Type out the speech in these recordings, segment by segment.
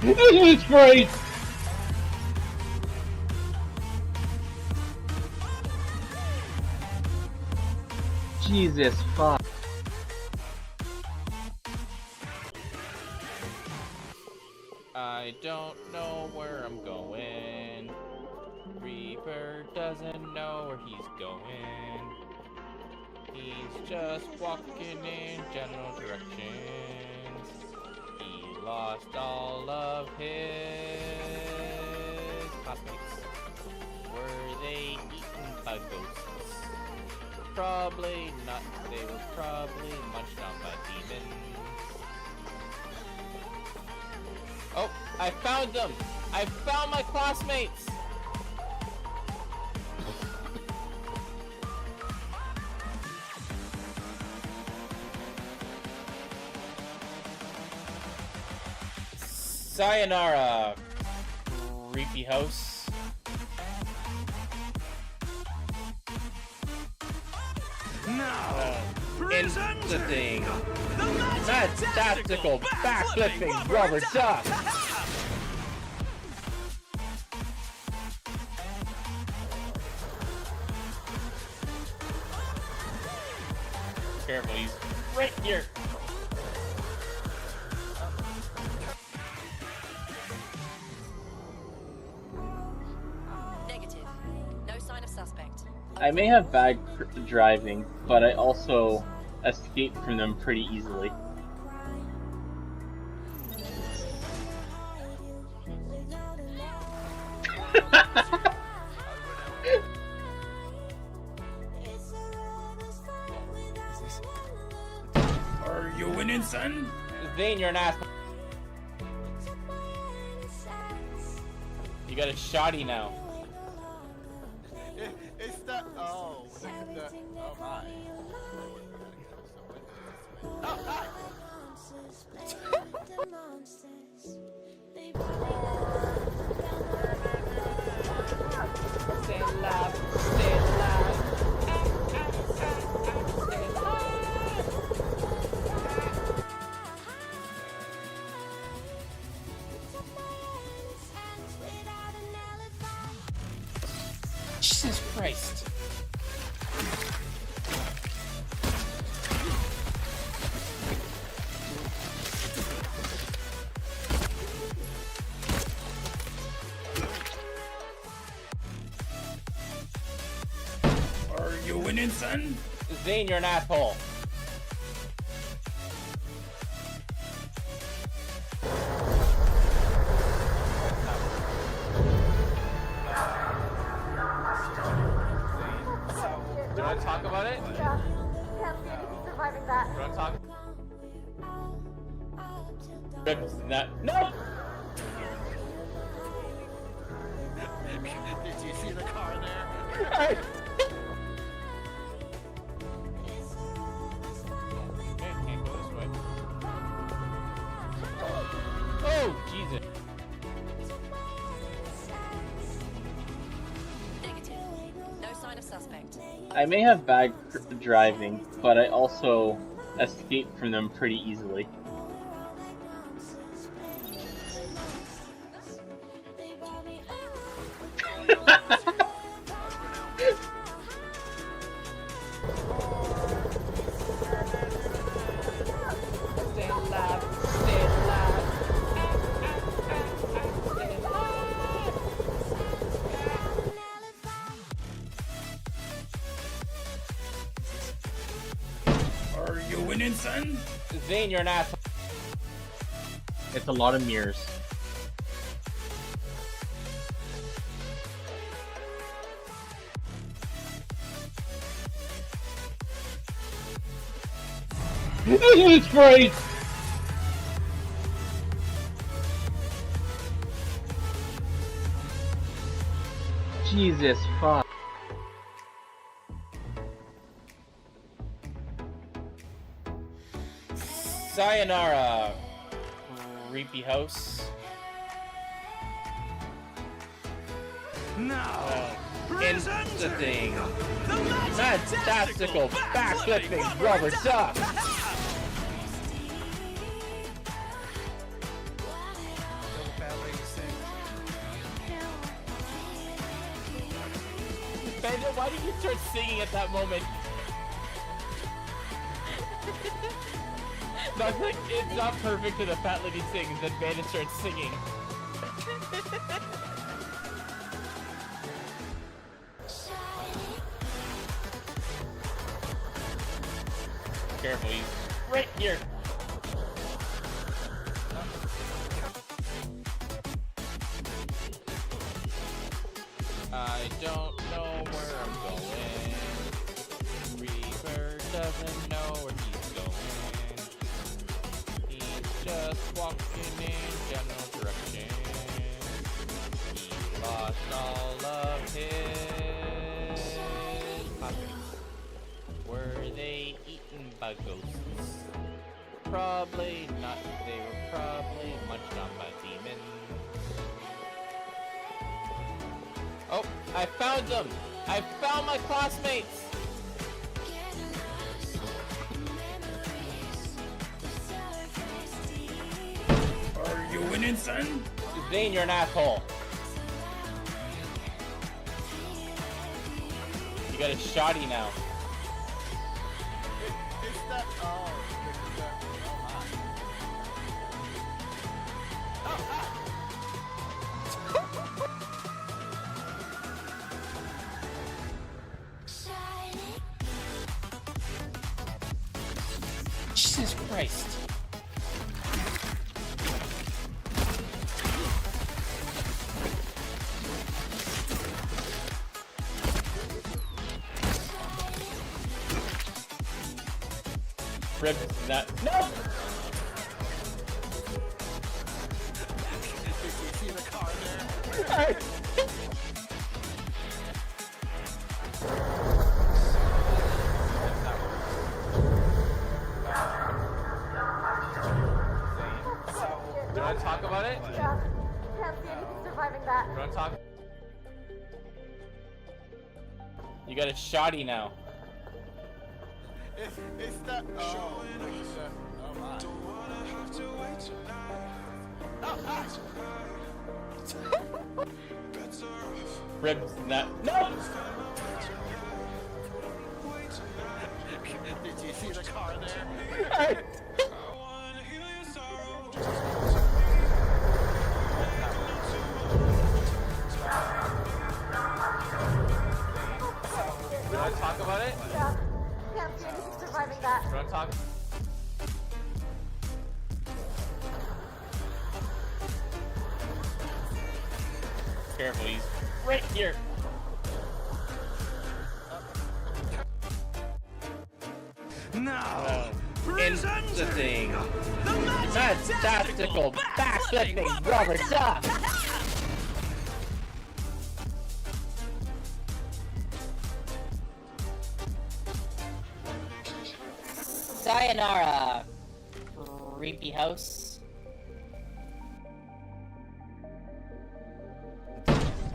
This is great! Jesus fuck. I don't know where I'm going. Reaper doesn't know where he's going. He's just walking in general directions. He lost all of his classmates. Were they eaten by ghosts? Probably not. They were probably munched on by demons. Oh, I found them! I found my classmates! Sayonara, creepy house. Now, Into the thing. Mad tactical backflipping rubber duck. Careful, he's right here. Negative. No sign of suspect. I may have bad driving, but I also escape from them pretty easily. are you winning, son? Zane, you're an asshole. You got a shoddy now. It's the oh my. Oh, hi. Stay alive, stay alive. Stay alive. Jesus Christ. Are you winning, son? Zane, you're an asshole. Do you want to talk about it? Yeah. Can't see if he's surviving that. Do you want to talk? No! Did you see the car there? Alright. Can't go this way. Oh, Jesus. Negative. No sign of suspect. I may have bad driving, but I also escape from them pretty easily. Stay alive, stay alive. Stay alive. Are you winning, son? Zane, you're an asshole. It's a lot of mirrors. This is great! Jesus fuck. Sayonara, creepy house. Now, Into the thing. Mad tactical backflipping rubber duck. why did you start singing at that moment? That's like, it's not perfect to the fat lady sings, then Bandit starts singing. Careful, he's right here. I don't know where I'm going. Reaper doesn't know where he's going. He's just walking in general direction. He lost all of his pockets. Were they eaten by ghosts? Probably not. They were probably munched on by demons. Oh, I found them! I found my classmates! Are you winning, son? Zane, you're an asshole. You got a shotty now. It's that. Oh, this is that. Oh, my. Oh, Jesus Christ. Rib that. No! Did you see the car there? Do you want to talk about it? Yeah. Can't see anything surviving that. Do you want to talk? You got a shotty now. It's that. Oh, this is that. Oh, my. Oh, Rib that. No! Did you see the car there? Do you want to talk about it? Yeah. Can't see anything surviving that. Do you want to talk? Careful, he's right here. Now, Interesting. Fantastical backflipping rubber duck. Sayonara, creepy house.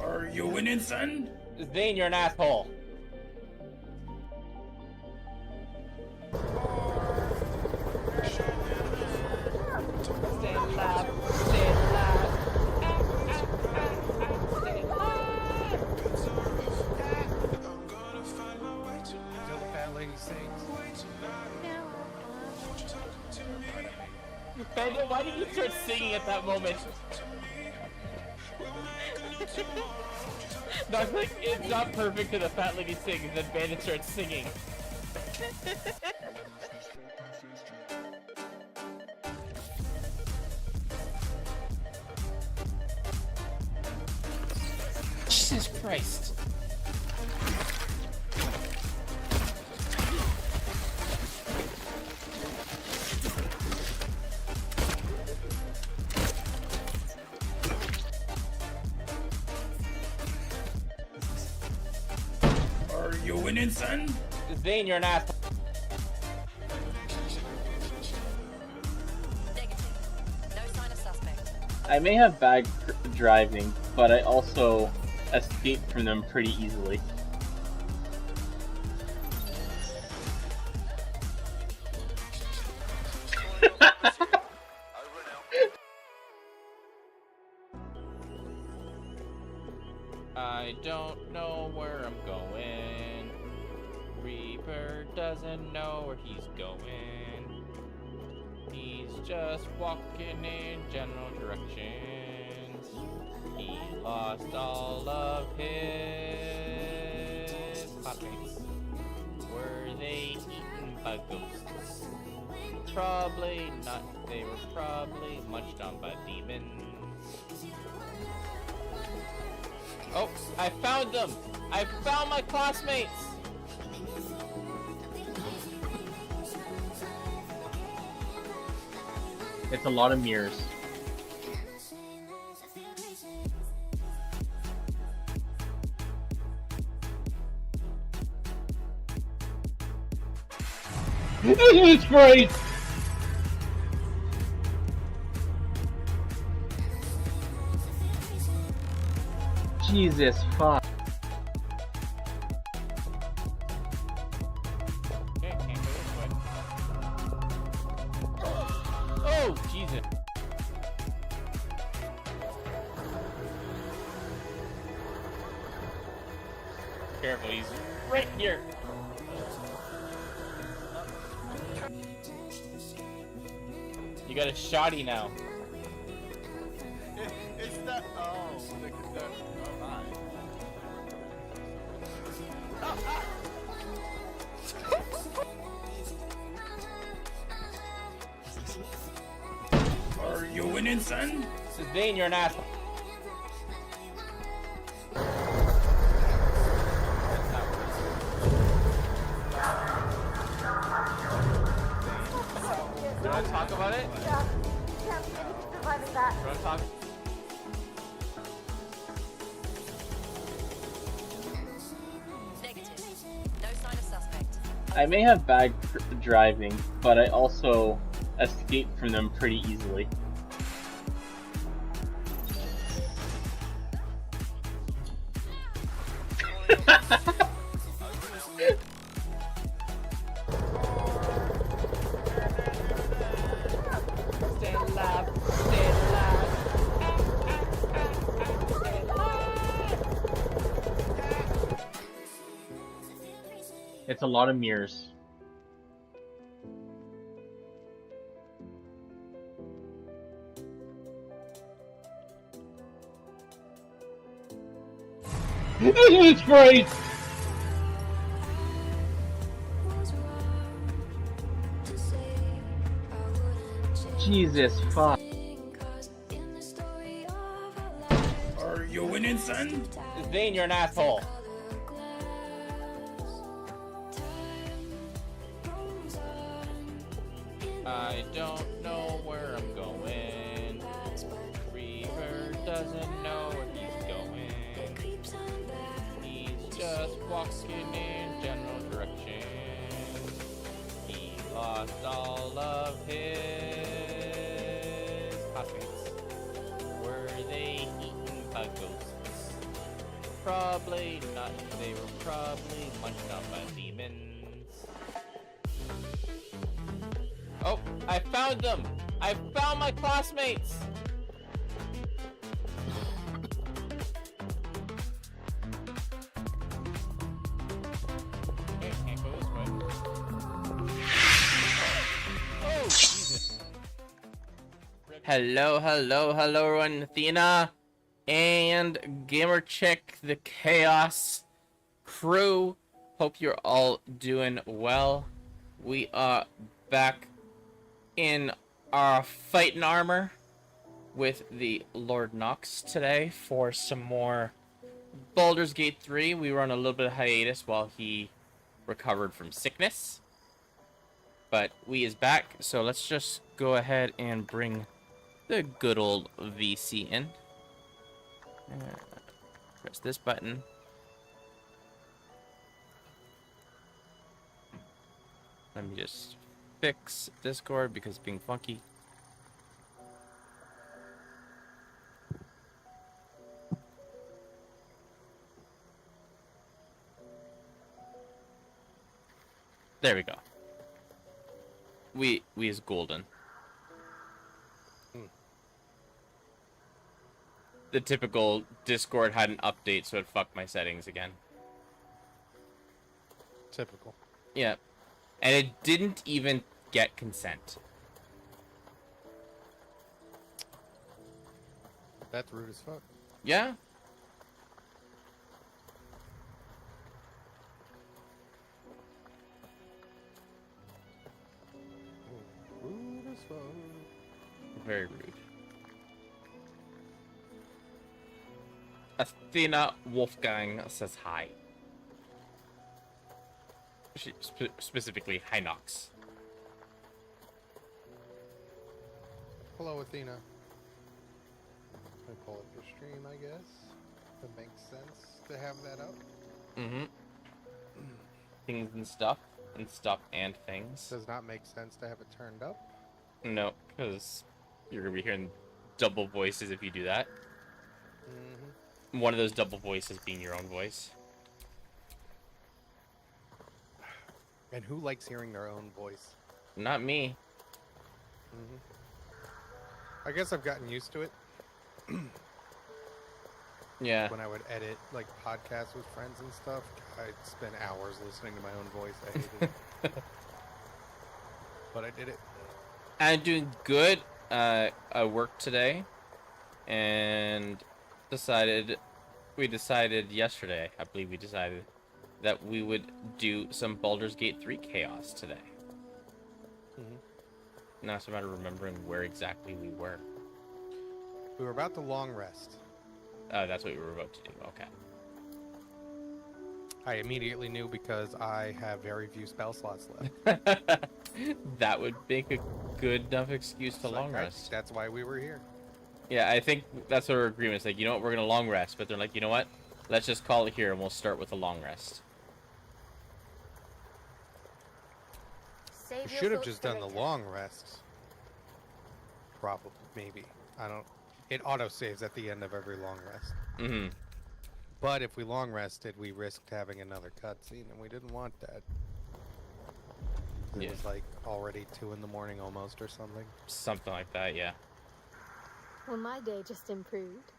are you winning, son? Zane, you're an asshole. Stay alive, stay alive. Stay alive. Until the fat lady sings. Bandit, why did you start singing at that moment? That's like, it's not perfect to the fat lady sings, then Bandit starts singing. Jesus Christ. Are you winning, son? Zane, you're an asshole. Negative. No sign of suspect. I may have bad driving, but I also escaped from them pretty easily. I don't know where I'm going. doesn't know where he's going. He's just walking in general directions. He lost all of his classmates. Were they eaten by ghosts? Probably not. They were probably munched on by demons. Oh, I found them! I found my classmates! It's a lot of mirrors. Jesus Christ! Jesus fuck. Okay, can't go this way. Oh, Jesus. Careful, he's right here. You got a shotty now. It's that. Oh, look at that. Oh my. Are you winning, son? Zane, you're an asshole. Do you want to talk about it? Yeah. Can't see anything surviving that. Do you want to talk? Negative. No sign of suspect. I may have bad driving, but I also escape from them pretty easily. Stay alive. Stay alive. It's a lot of mirrors. Jesus Christ! Jesus fuck. Are you winning, son? Zane, you're an asshole. I don't know where I'm going. Reaver doesn't know where he's going. He's just walking in general directions. He lost all of his classmates. Were they eaten by ghosts? Probably not. They were probably munched on by demons. Oh, I found them! I found my classmates! Okay, can't go this way. Oh, Jesus. Hello, everyone. Athena and Gamer Chick, the Chaos crew. Hope you're all doing well. We are back in our fighting armor with the Lord Knoxx today for some more Baldur's Gate 3. We were on a little bit of hiatus while he recovered from sickness. But we is back, so let's just go ahead and bring the good old VC in. Press this button. Let me just fix Discord because it's being funky. There we go. We is golden. The typical Discord had an update, so it fucked my settings again. Typical. Yeah. And it didn't even get consent. That's rude as fuck. Yeah? Rude as fuck. Very rude. Athena Wolfgang says hi. She specifically, hi knoxx. Hello, Athena. I pull up your stream, I guess. It makes sense to have that up. Mm-hmm. Things and stuff. And stuff and things. Does not make sense to have it turned up. No, because you're going to be hearing double voices if you do that. Mm-hmm. One of those double voices being your own voice. And who likes hearing their own voice? Not me. Mm-hmm. I guess I've gotten used to it. Yeah. When I would edit like podcasts with friends and stuff, I'd spend hours listening to my own voice. I hated it. But I did it. I'm doing good. I worked today. And we decided yesterday, I believe we decided, that we would do some Baldur's Gate 3 chaos today. Mm-hmm. Now it's a matter of remembering where exactly we were. We were about to long rest. That's what we were about to do. Okay. I immediately knew because I have very few spell slots left. That would make a good enough excuse to It's long like, rest. That's why we were here. Yeah, I think that's our agreement. It's like, you know what, we're gonna long rest, but they're like, you know what? Let's just call it here and we'll start with a long rest. Save We your should have thoughts just for done the later. long rest. Probably, maybe. I don't. It auto saves at the end of every long rest. Mm-hmm. But if we long rested, we risked having another cutscene, and we didn't want that. It Yeah. was like already 2 in the morning almost, or something. Something like that, yeah. Well, my day just improved.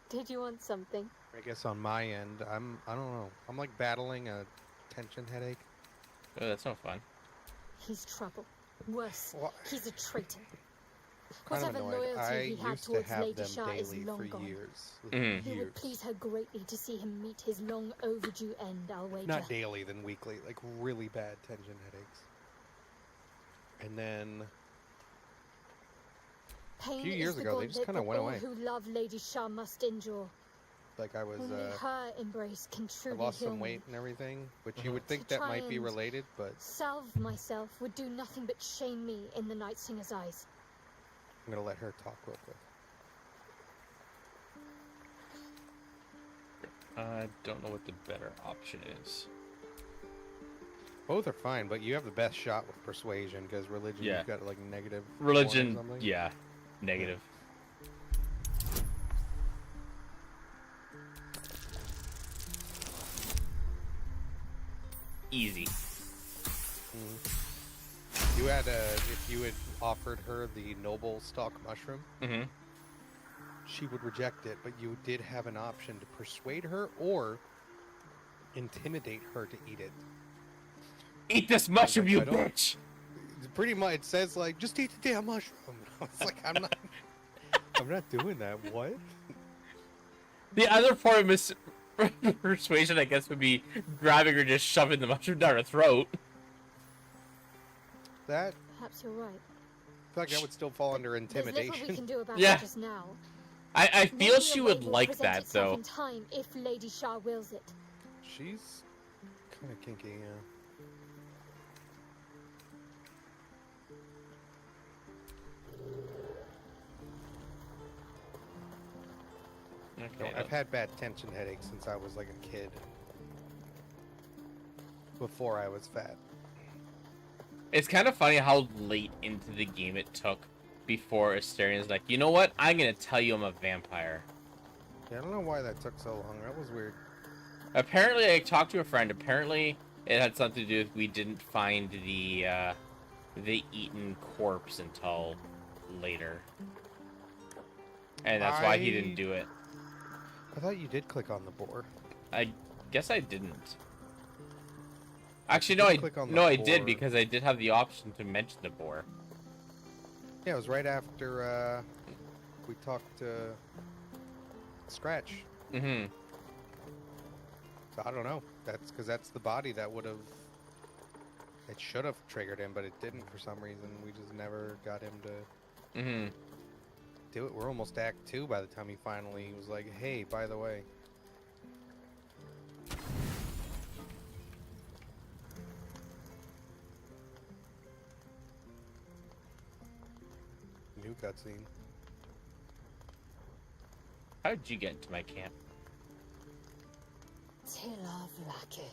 Did you want something? I guess on my end, I don't know. I'm like battling a tension headache. Oh, that's no fun. He's trouble. Worse, Well, he's a traitor. kind of Whatever annoyed. I loyalty he had used to towards have Lady them Shah is daily long for gone. years. Mhm. He Years. would please her greatly to see him meet his long overdue end, I'll wager. Not daily, then weekly. Like really bad tension headaches. And then Pain few is years the ago, they just gauntlet kinda that went all away. who love Lady Shah must endure. like I was Only her embrace can I truly lost heal some me. weight and everything, which Mhm. you would think To that try might be and related, but Salve myself would do nothing but shame me in the Night Singer's eyes. I'm gonna let her talk real quick. I don't know what the better option is. Both are fine, but you have the best shot with persuasion because religion Yeah. you've got like negative Religion, one or something. yeah. Negative. Easy. You had if you had offered her the noble stalk mushroom, Mm-hmm. she would reject it, but you did have an option to persuade her or intimidate her to eat it. Eat this mushroom, you I don't- bitch! Pretty much, it says like, just eat the damn mushroom. I was like, I'm not doing that. What? The other form of persuasion, I guess, would be grabbing her, just shoving the mushroom down her throat. That, Perhaps you're right. I feel like that would still fall under There's little we intimidation. can do about Yeah. it just now. I feel Maybe she a would way will like present that, itself though. in time if Lady Shah wills it. She's kind of kinky, yeah. Okay, I've had bad tension headaches since I was like a kid. Before I was fat. It's kind of funny how late into the game it took before Asterian's like, you know what? I'm gonna tell you I'm a vampire. Yeah, I don't know why that took so long. That was weird. Apparently, I talked to a friend. Apparently, it had something to do with we didn't find the eaten corpse until later, and that's why he didn't do it. I thought you did click on the boar. I guess I didn't. Actually, You click on the I did boar. because I did have the option to mention the boar. Yeah, it was right after we talked to Scratch. Mm-hmm. So I don't know. That's because that's the body that would have. It should have triggered him, but it didn't for some reason. We just never got him to Mm-hmm. do it. We're almost Act 2 by the time he finally was like, hey, by the way. New cutscene. How did you get into my camp? Tilla Vlaakith,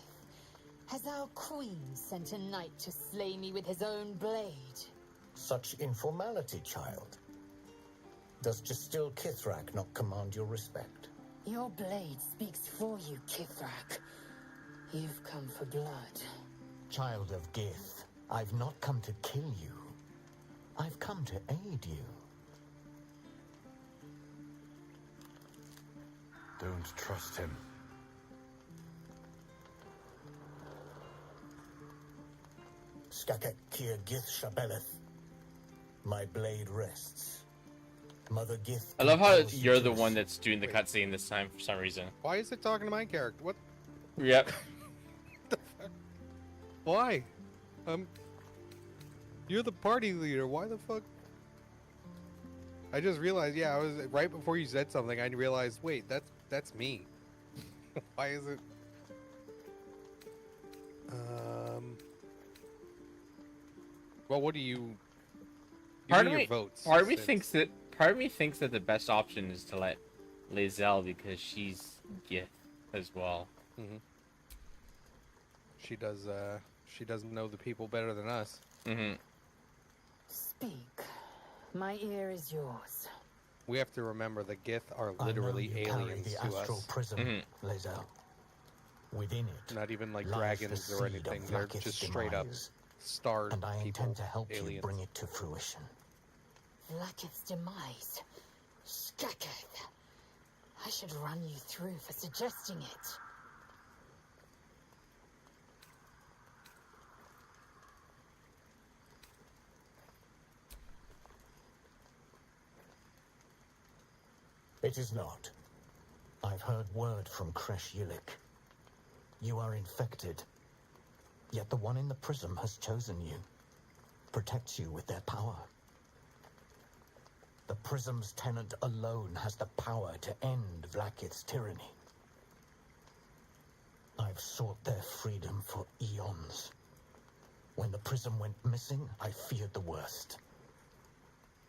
has our queen sent a knight to slay me with his own blade? Such informality, child. Does Justil Kithrak not command your respect? Your blade speaks for you, Kithrak. You've come for blood. Child of Gith, I've not come to kill you. I've come to aid you. Don't trust him. Skakek Kier Gith Shabeleth. My blade rests. Mother Gith. I love how compels you you're to the one res- that's doing the Wait. cutscene this time for some reason. Why is it talking to my character? What? Yep. Why? You're the party leader. Why the fuck? I just realized. Yeah, I was right before you said something. I realized. Wait, that's me. Why is it? Well, what do you? Part Give of me me, your votes. part of me since- thinks that the best option is to let Lae'zel because she's Gith as well. She does. She doesn't know the people better than us. Mm-hmm. Speak. My ear is yours. We have to remember the Gith are I know literally you carry aliens the to astral us. prism, Lae'zel. Within it, Not even like lies dragons the or seed of anything. They're Vlaakith's just straight up demise, starred and I people. intend to help aliens. you bring it to fruition. Vlaakith's demise. Skaketh. I should run you through for suggesting it. It is not. I've heard word from Kresh Yilik. You are infected. Yet the one in the prism has chosen you. Protects you with their power. The prism's tenant alone has the power to end Vlaakith's tyranny. I've sought their freedom for eons. When the prism went missing, I feared the worst.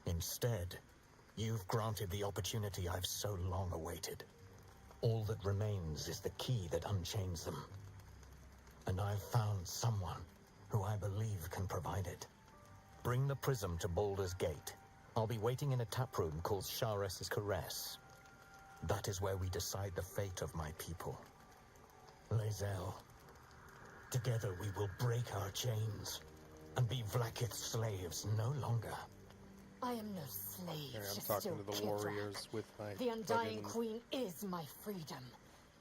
Instead, you've granted the opportunity I've so long awaited. All that remains is the key that unchains them. And I've found someone who I believe can provide it. Bring the prism to Baldur's Gate. I'll be waiting in a taproom called Shares' Caress. That is where we decide the fate of my people. Lae'zel, together we will break our chains and be Vlaakith's slaves no longer. I am no slave. Here, I'm just talking still to the Kithrak. warriors with my The Undying fucking Queen is my freedom.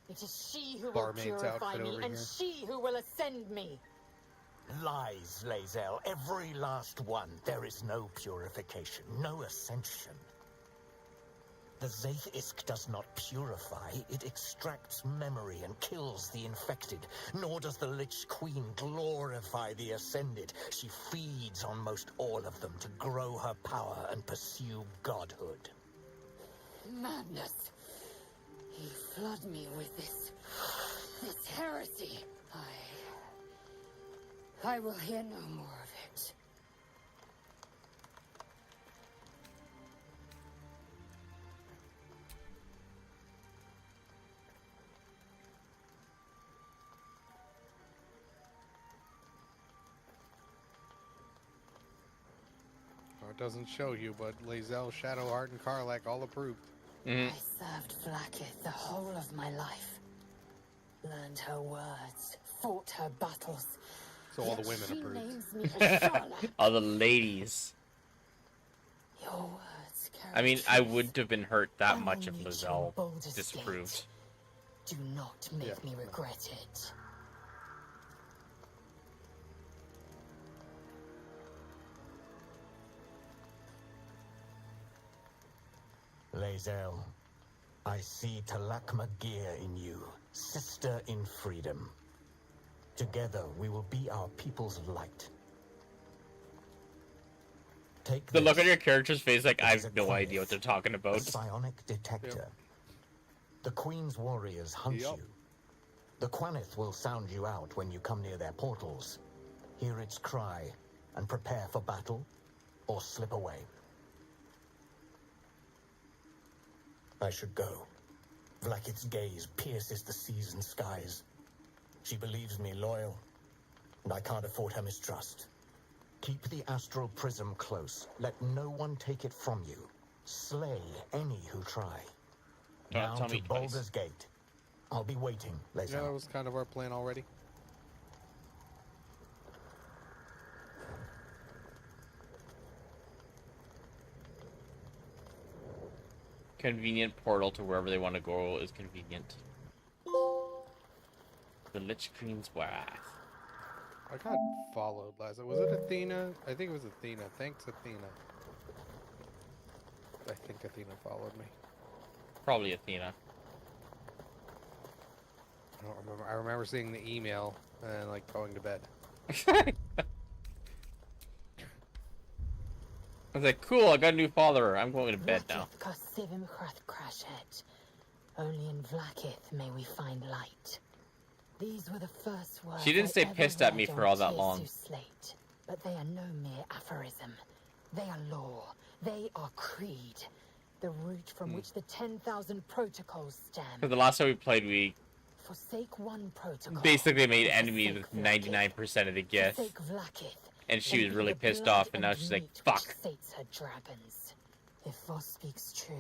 It is she who will barmaid's purify outfit me, over and here. she who will ascend me. Lies, Lae'zel, every last one. There is no purification, no ascension. The Zaith Isk does not purify, it extracts memory and kills the infected. Nor does the Lich Queen glorify the ascended. She feeds on most all of them to grow her power and pursue godhood. Madness. You flood me with this heresy. I will hear no more of it. Oh, it doesn't show you, but Lae'zel, Shadowheart, and Karlach all approved. Mm-hmm. I served Vlaakith the whole of my life. Learned her words, fought her battles. So all the Yet women she approved. names me Ashala. All the ladies. Your words carry I mean, I truth. wouldn't have been hurt that I will much if meet you Lae'zel in Baldur's disapproved. Gate. Do not make Yeah. me regret it. Lae'zel, I see Talakma Gear in you, sister in freedom. Together, we will be our people's light. Take The look this. on your character's face, like, It I is have a no quaith, idea what they're talking a about. psionic detector. The Queen's warriors hunt Yup. you. The Quanith will sound you out when you come near their portals. Hear its cry and prepare for battle, or slip away. I should go. Vlakith's gaze pierces the seas and skies. She believes me loyal, and I can't afford her mistrust. Keep the astral prism close. Let no one take it from you. Slay any who try. Don't Now tell to me twice. Baldur's Gate. I'll be waiting, Yeah, Lae'zel. that was kind of our plan already. Convenient portal to wherever they want to go is convenient. The Lich Queen's Wrath. I got followed last. Was it Athena? I think it was Athena. Thanks, Athena. I think Athena followed me. Probably Athena. I don't remember. I remember seeing the email and like going to bed. I was like, cool, I got a new follower. I'm going to bed now. Only in Vlakith may we find light. These were the first words She didn't I stay ever pissed at me read for on all that long. Tirsu's slate, but they are no mere aphorism. They are law. They are creed. The root from which the 10,000 protocols stem. Because the last time we played, we Forsake one protocol. basically made and enemies with forsake Vlakith. 99% of the gifts. Forsake Vlakith, And she and was be really the pissed blood off, and now and she's like, meat fuck. which sates her dragons. If Voss speaks true,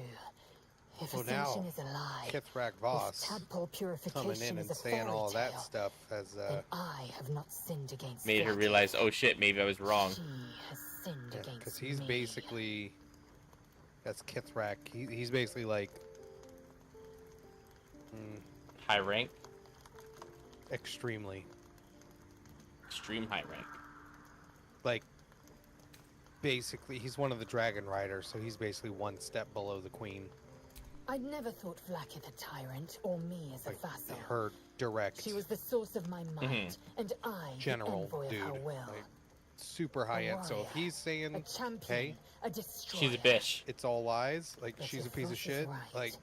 if Well, Ascension now, is a lie, Kithrak if Voss tadpole purification coming in is and a saying fairy all that tale, stuff has then I have not sinned against Made her Vlakith. realize, oh shit, maybe I was wrong. She has sinned against because he's me. basically that's Kithrak. He's basically like High rank? extremely Extreme high rank. like basically he's one of the dragon riders, so he's basically one step below the queen. I'd never thought Vlakith a tyrant or me as a Like vassal. her direct She was the source of my might, and I general the envoy dude, of her will. like, super high end. So if warrior, he's saying, a champion, hey, a destroyer. She's a bitch. it's all lies, like But she's a if piece of Voss is shit, right, like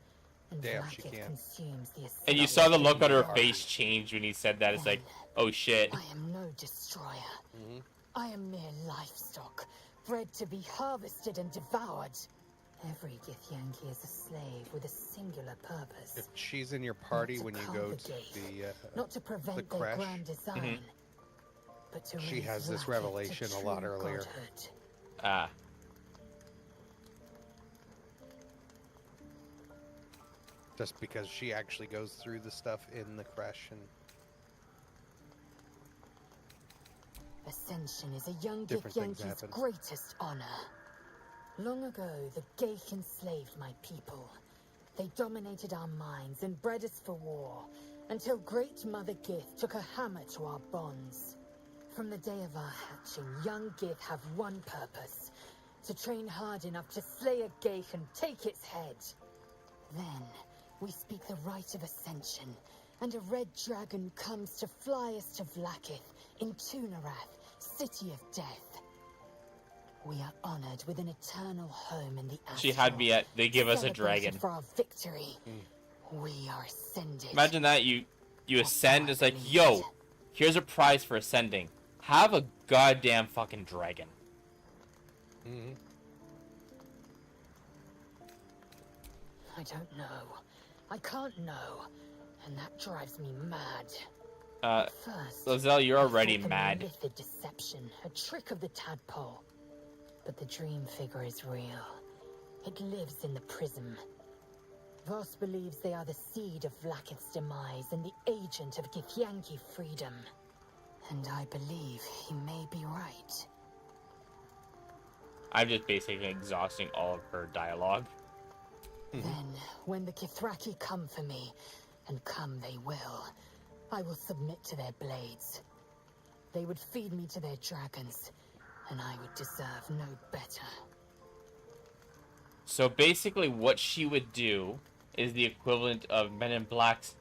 and damn, she Vlakith can't. consumes the And you essence saw the of look on her power, face change when he said that. It's like, oh shit. I am no destroyer. Mhm. I am mere livestock, bred to be harvested and devoured. Every Githyanki is a slave with a singular purpose. If she's in your party to when you calm go the to gate, the not to prevent their crash. grand design, but to She raise has this Vlakith revelation to a lot true earlier. godhood. Ah. just because she actually goes through the stuff in the crash and Ascension is a young Different things Githyanki's happen. greatest honor. Long ago, the Geich enslaved my people. They dominated our minds and bred us for war, until Great Mother Gith took a hammer to our bonds. From the day of our hatching, young Gith have one purpose: to train hard enough to slay a Geich and take its head. Then, we speak the rite of Ascension, and a red dragon comes to fly us to Vlakith in Tunarath, City of Death. We are honored with an eternal home in the astral. She had me at, they give us a Celebrated dragon. for our victory. We are ascended. Imagine that, you ascend, it's like, yo, here's a prize for ascending. Have a goddamn fucking dragon. I don't know. I can't know. And that drives me mad. First, Lae'zel, you're I already thought the mad. myth a deception, a trick of the tadpole. But the dream figure is real. It lives in the prism. Voss believes they are the seed of Vlakith's demise and the agent of Githyanki freedom. And I believe he may be right. I'm just basically exhausting all of her dialogue. Then, when the Kithraki come for me, and come they will, I will submit to their blades. They would feed me to their dragons, and I would deserve no better. So basically what she would do is the equivalent of Men in Black's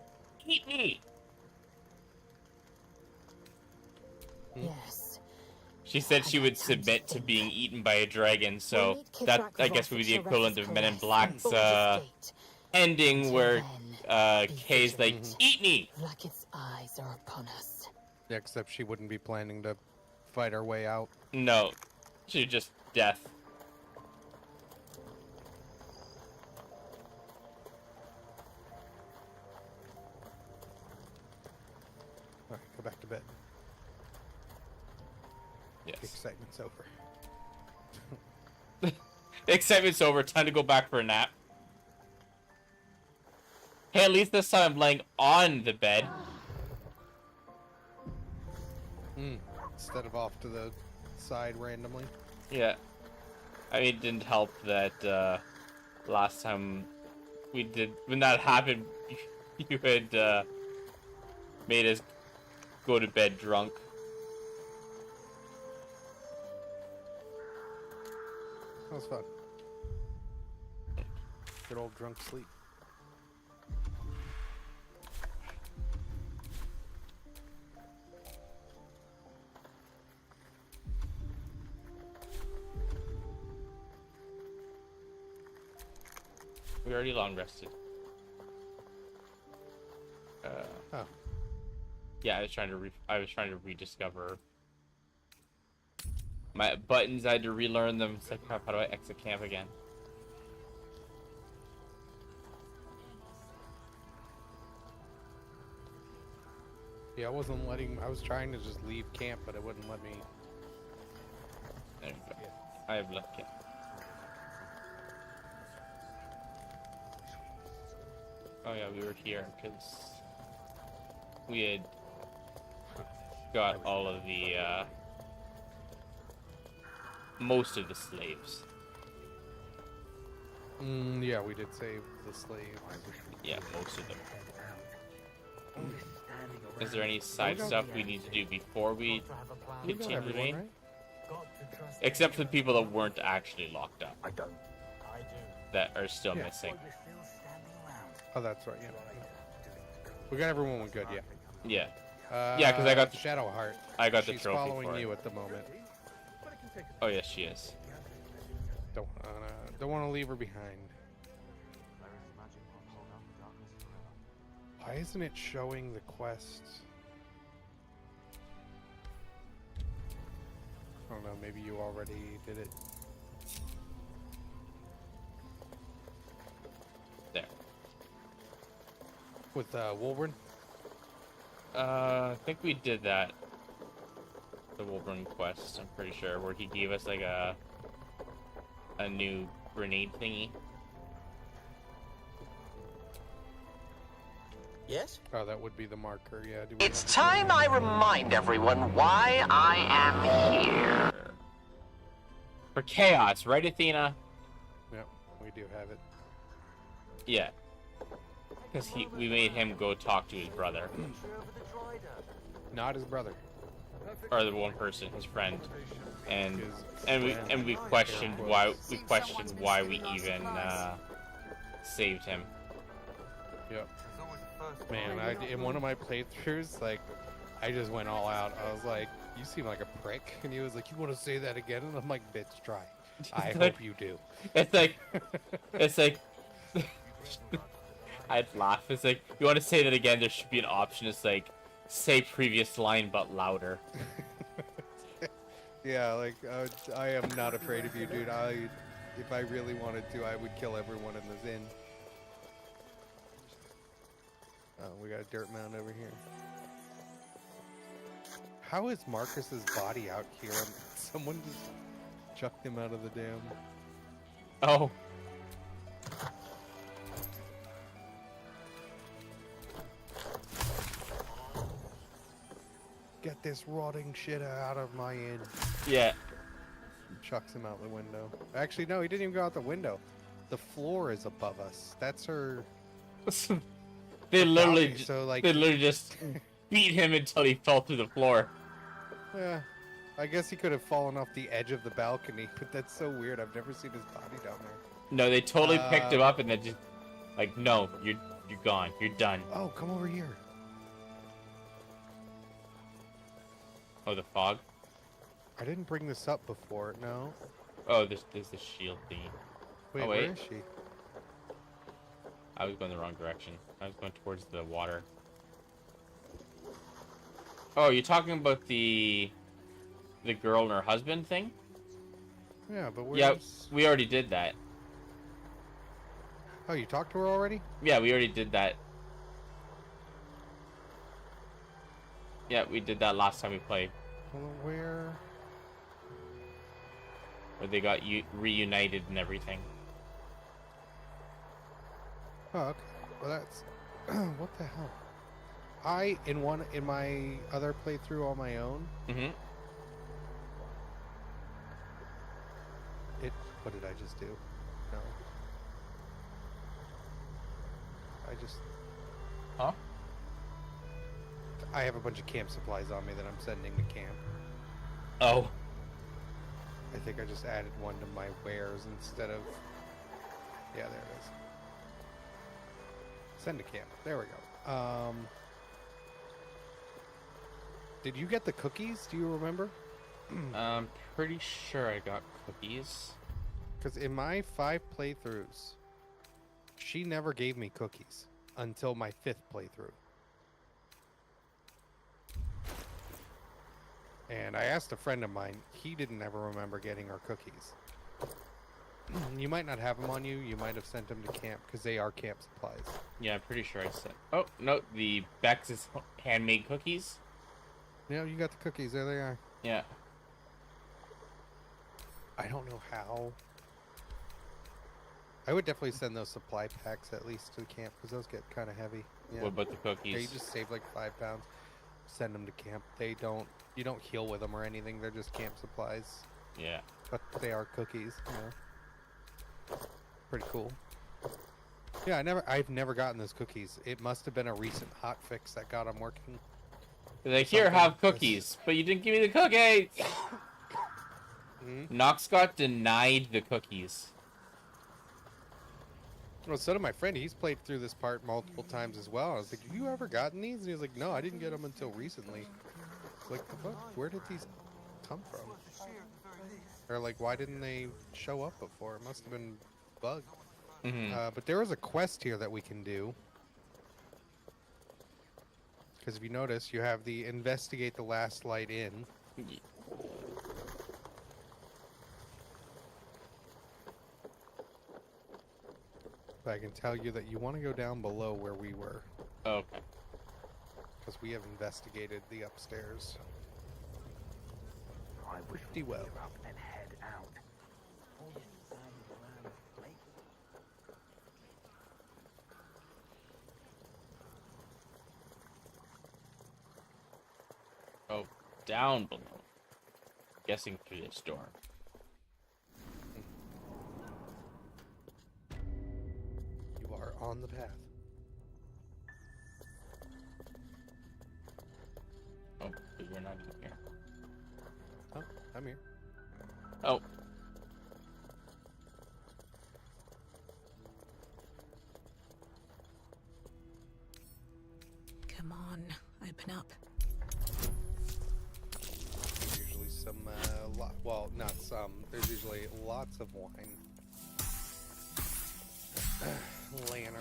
"Eat me!" Yes. She said she would submit to being eaten by a dragon, so that, I guess, would be the equivalent of Men in Black's ending, where Kay's like, "Eat me!" Like its eyes are upon us. Yeah, except she wouldn't be planning to fight her way out. No, she just death. Alright, go back to bed. Yes. The excitement's over. The excitement's over. Time to go back for a nap. Hey, at least this time I'm laying on the bed. Instead of off to the side randomly. Yeah. I mean, it didn't help that last time we did, when that happened, you had made us go to bed drunk. That was fun. Good old drunk sleep. We already long rested. Oh. Yeah, I was trying to rediscover my buttons. I had to relearn them. It's like, crap, how do I exit camp again? Yeah, I was trying to just leave camp, but it wouldn't let me. There you go. I have left camp. Oh yeah, we were here because we had got all of the most of the slaves. Yeah, we did save the slave. Yeah, most of them. Is there any side stuff we need to do before we continue the main? Right? Except for the people that weren't actually locked up. I don't. That are still Yeah. missing. Oh, that's right. Yeah. We got everyone good. Yeah. Yeah. Yeah, 'cause I got the- Shadow Heart. I got the She's trophy following for it. you at the moment. Oh yes, she is. Don't want to leave her behind. Why isn't it showing the quests? I don't know. Maybe you already did it. There. With Wolverine? I think we did that. The Wolverine quest, I'm pretty sure, where he gave us like a new grenade thingy. Yes? Oh, that would be the marker. Yeah. It's time I remind everyone why I am here. For chaos, right, Athena? Yep, we do have it. Yeah. Because we made him go talk to his brother. Not his brother. Or the one person, his friend. And His we questioned why we even saved him. Yep. Man, in one of my playthroughs, like, I just went all out. I was like, "You seem like a prick," and he was like, "You want to say that again?" And I'm like, "Bitch, try. I hope you do." It's like, I'd laugh. It's like, you want to say that again? There should be an option. It's like, say previous line but louder. Yeah, like, I am not afraid of you, dude. If I really wanted to, I would kill everyone in this inn. Oh, we got a dirt mound over here. How is Marcus's body out here? Someone just chucked him out of the dam. Oh. Get this rotting shit out of my inn. Yeah. Chucks him out the window. Actually, no, he didn't even go out the window. The floor is above us. That's her. They literally, balcony, so, like, they literally just beat him until he fell through the floor. Yeah, I guess he could have fallen off the edge of the balcony, but that's so weird. I've never seen his body down there. No, they totally picked him up and then just like, no, you're gone. You're done. Oh, come over here. Oh, the fog. I didn't bring this up before. No. Oh, there's the shield thingy. Wait, oh, where is she? I was going the wrong direction. I was going towards the water. Oh, you're talking about the girl and her husband thing? Yeah, but where's... Yeah, we already did that. Oh, you talked to her already? Yeah, we already did that. Yeah, we did that last time we played. Well, where? Where they got reunited and everything. Oh, okay. Well, that's... what the hell? In my other playthrough on my own... Mm-hmm. What did I just do? No. Huh? I have a bunch of camp supplies on me that I'm sending to camp. Oh. I think I just added one to my wares instead of... Yeah, there it is. Send to camp. There we go. Did you get the cookies? Do you remember? I'm pretty sure I got cookies. Because in my 5 playthroughs, she never gave me cookies until my 5th playthrough. And I asked a friend of mine, he didn't ever remember getting our cookies. You might not have them on you, you might have sent them to camp, because they are camp supplies. Yeah, I'm pretty sure I said... Oh, no, the Bex's handmade cookies. Yeah, you got the cookies, there they are. Yeah. I don't know how. I would definitely send those supply packs at least to the camp, because those get kind of heavy. Yeah. What about the cookies? Yeah, you just save like 5 pounds. Send them to camp. You don't heal with them or anything. They're just camp supplies. Yeah. But they are cookies, you know. Pretty cool. Yeah, I've never gotten those cookies. It must have been a recent hotfix that got them working. Like, here, have cookies, but you didn't give me the cookies! Knox got denied the cookies. Well, so did my friend. He's played through this part multiple times as well. I was like, have you ever gotten these? And he was like, no, I didn't get them until recently. Like, what? Where did these come from? Or, like, why didn't they show up before? It must have been bugged. But there is a quest here that we can do. Because if you notice, you have the investigate the last light in. But I can tell you that you want to go down below where we were. Okay. Because we have investigated the upstairs. Pretty well. And head out. Oh, down below. Guessing through this door. You are on the path. Oh, but you're not in here. Oh, I'm here. Oh. Come on, open up. There's usually some, well, not some. There's usually lots of wine laying around.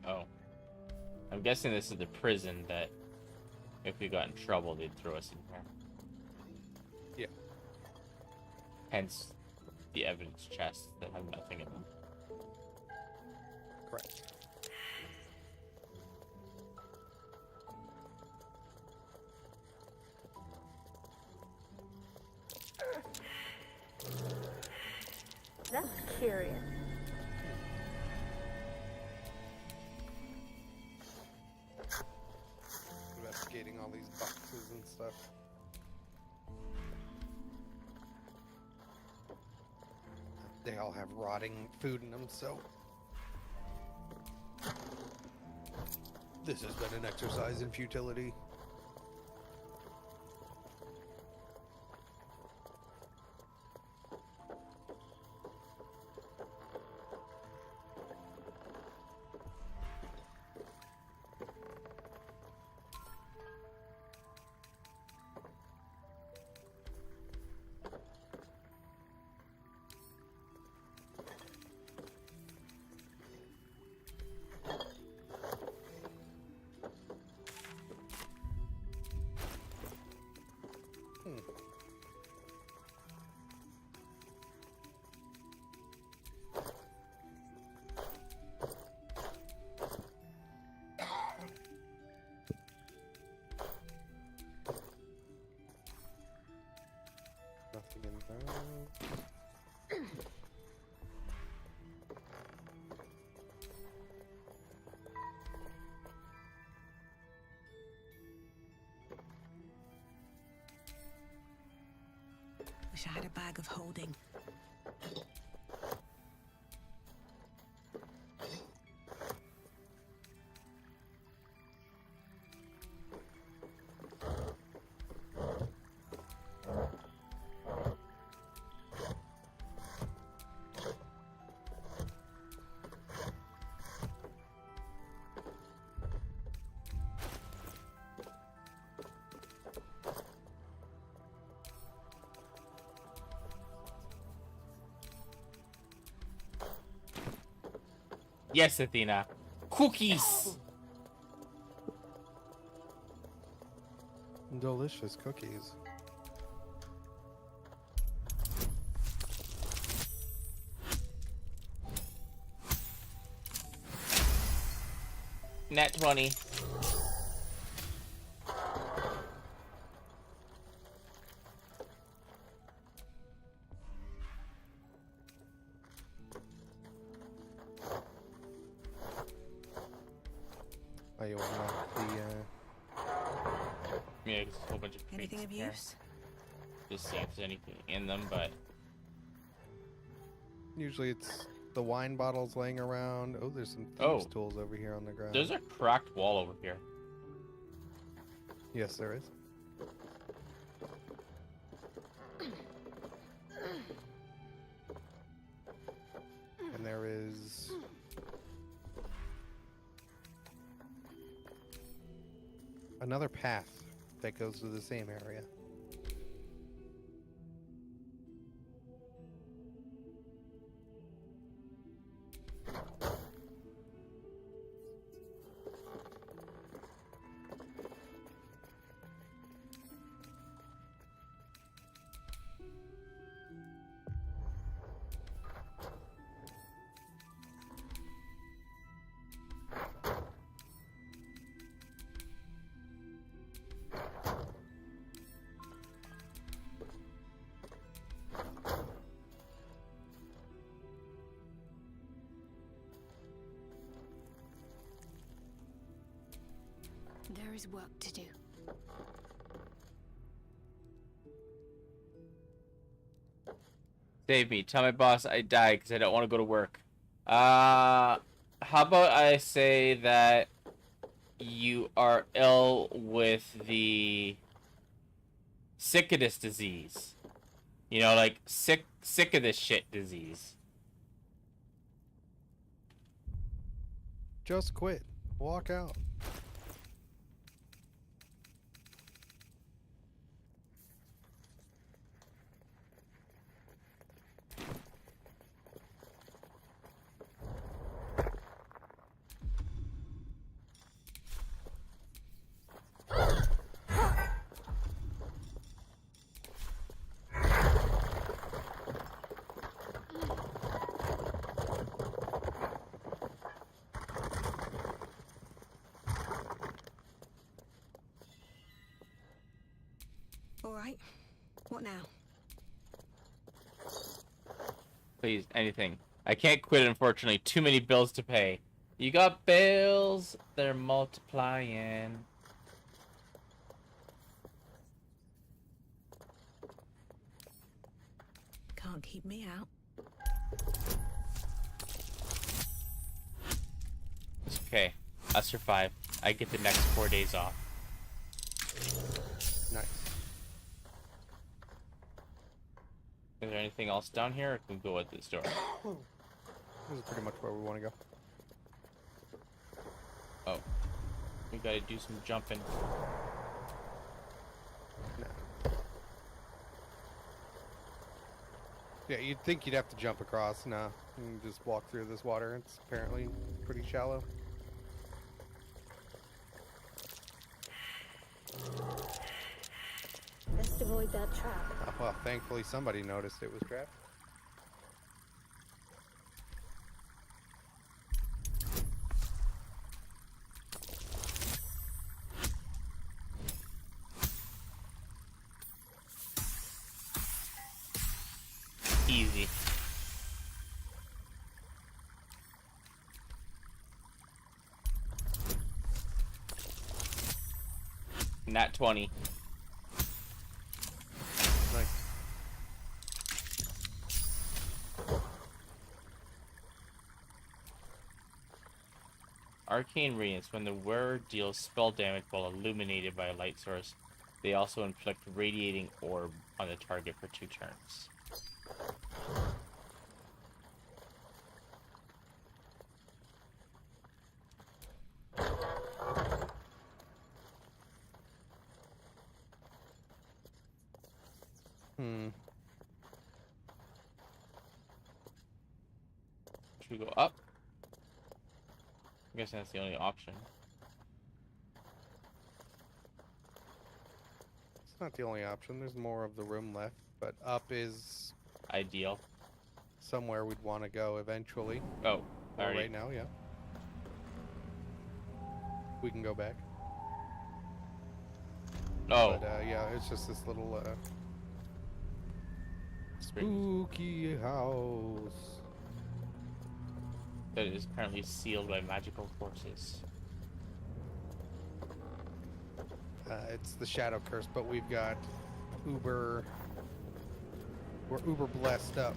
Oh. I'm guessing this is the prison that if we got in trouble, they'd throw us in here. Yeah. Hence the evidence chests that have nothing in them. Correct. That's curious. Investigating all these boxes and stuff. They all have rotting food in them, so This has been an exercise in futility. Nothing in there. Wish I had a bag of holding. Yes, Athena. Cookies! Delicious cookies. Nat 20. Oh, you want the Yeah, just a whole bunch of Anything crates of in here. use? Just see if there's anything in them, but usually it's the wine bottles laying around. Oh, there's some Oh. thieves' tools over here on the ground. there's a cracked wall over here. Yes, there is. And there is another path that goes to the same area. There is work to do. Save me. Tell my boss I died because I don't want to go to work. How about I say that you are ill with the sickness disease? You know, like sick of this shit disease. Just quit. Walk out. All right. What now? Please, anything. I can't quit, unfortunately. Too many bills to pay. You got bills? They're multiplying. Can't keep me out. This Okay, I survived. I get the next 4 days off. Nice. Is there anything else down here, or can we go at this door? This is pretty much where we want to go. Oh. We gotta do some jumping. No. Yeah, you'd think you'd have to jump across. No, you can just walk through this water. It's apparently pretty shallow. Best avoid that trap. Oh, well, thankfully somebody noticed it was trapped. Easy. Nat 20. Nice. Arcane Radiance. When the wearer deals spell damage while illuminated by a light source, they also inflict radiating orb on the target for 2 turns. Should we go up? I guess that's the only option. It's not the only option. There's more of the room left, but up is ideal. Somewhere we'd want to go eventually. Oh, or right now, yeah. We can go back. Oh. But yeah, it's just this little spooky house that is currently sealed by magical forces. It's the shadow curse, but we've got we're uber blessed up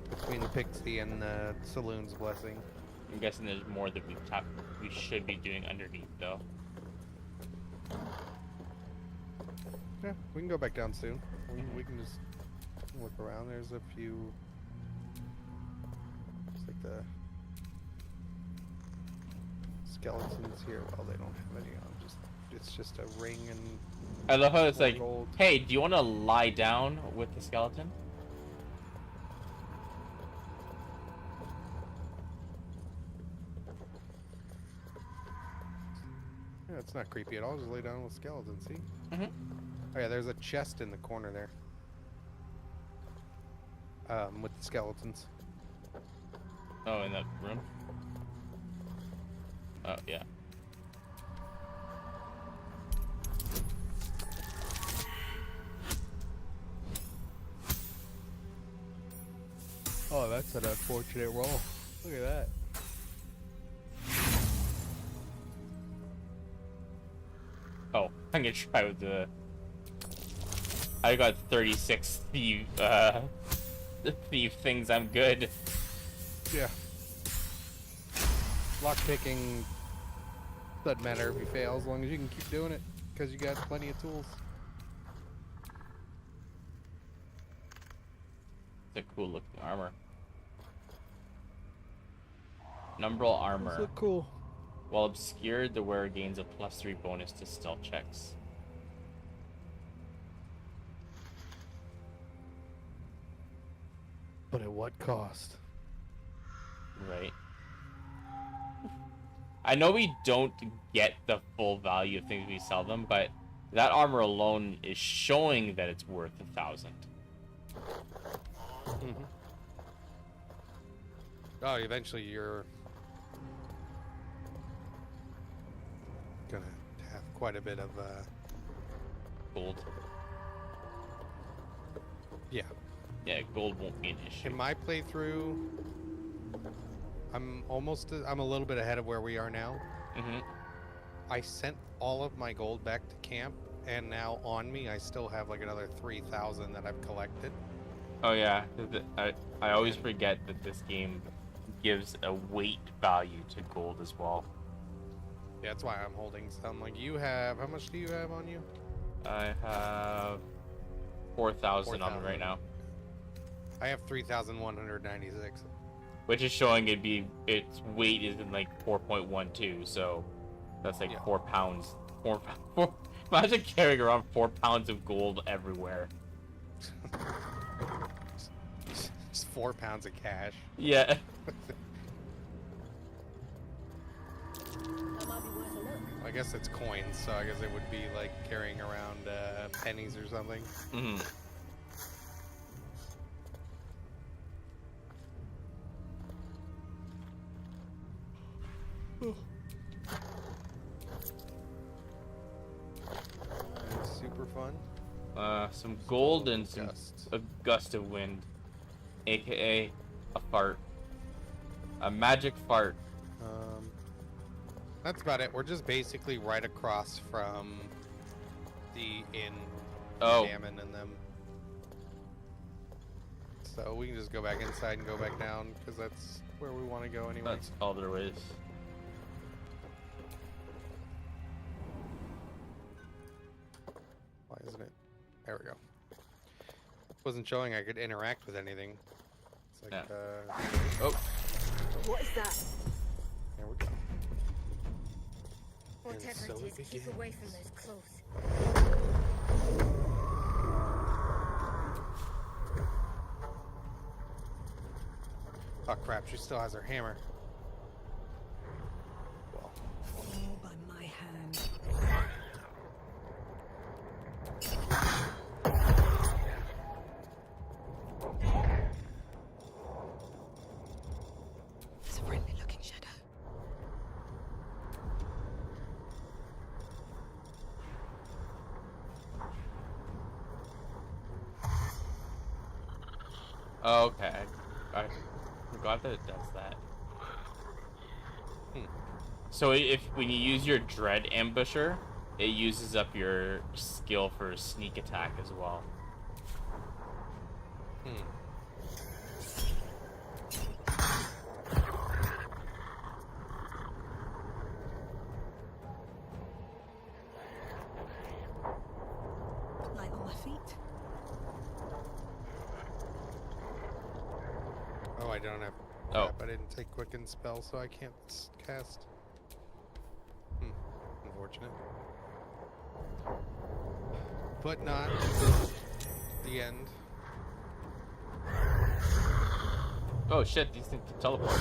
between the pixie and the saloon's blessing. I'm guessing there's more that we should be doing underneath, though. Yeah, we can go back down soon. We can just look around. There's a few. It's like the skeletons here. Well, they don't have any on. It's just a ring and. I love how it's like, gold. hey, do you want to lie down with the skeleton? Yeah, it's not creepy at all. Just lay down with skeletons. See? Mm-hmm. Oh yeah, there's a chest in the corner there. With the skeletons. Oh, in that room? Oh, yeah. Oh, that's an unfortunate roll. Look at that. Oh, I'm gonna try with the... I got 36 thief things. I'm good. Yeah. Lockpicking doesn't matter if you fail as long as you can keep doing it because you got plenty of tools. It's a cool looking armor. Numbral armor. Those look cool. While obscured, the wearer gains a +3 bonus to stealth checks. But at what cost? Right. I know we don't get the full value of things we sell them, but that armor alone is showing that it's worth 1,000. Mm-hmm. Oh, eventually you're gonna have quite a bit of gold. Yeah. Yeah, gold won't be an issue. In my playthrough, I'm a little bit ahead of where we are now. Mm-hmm. I sent all of my gold back to camp, and now on me, I still have like another 3,000 that I've collected. Oh yeah, I always forget that this game gives a weight value to gold as well. Yeah, that's why I'm holding some. Like, you have, how much do you have on you? I have 4,000 on me right now. I have 3,196. Which is showing its weight is in like 4.12, so that's like 4 pounds. Imagine carrying around 4 pounds of gold everywhere. Just 4 pounds of cash. Yeah. I guess it's coins, so I guess it would be like carrying around pennies or something. Mm-hmm. Super fun. Some gold and a gust of wind, aka a fart, a magic fart. That's about it. We're just basically right across from the inn. Oh. Gammon and them. So we can just go back inside and go back down because that's where we want to go anyway. That's all there is. Why isn't it? There we go. Wasn't showing I could interact with anything. It's like, Oh. What is that? There we go. Whatever so it is, it keep away from those clothes. Oh crap, she still has her hammer. Well. All by my hand. There's a friendly looking shadow. Okay. I forgot that it does that. So when you use your Dread Ambusher, it uses up your skill for sneak attack as well. Light on my feet. Oh, I don't have. Oh. Crap, I didn't take Quicken spell, so I can't cast. Unfortunate. But not the end. Oh shit, these things can teleport.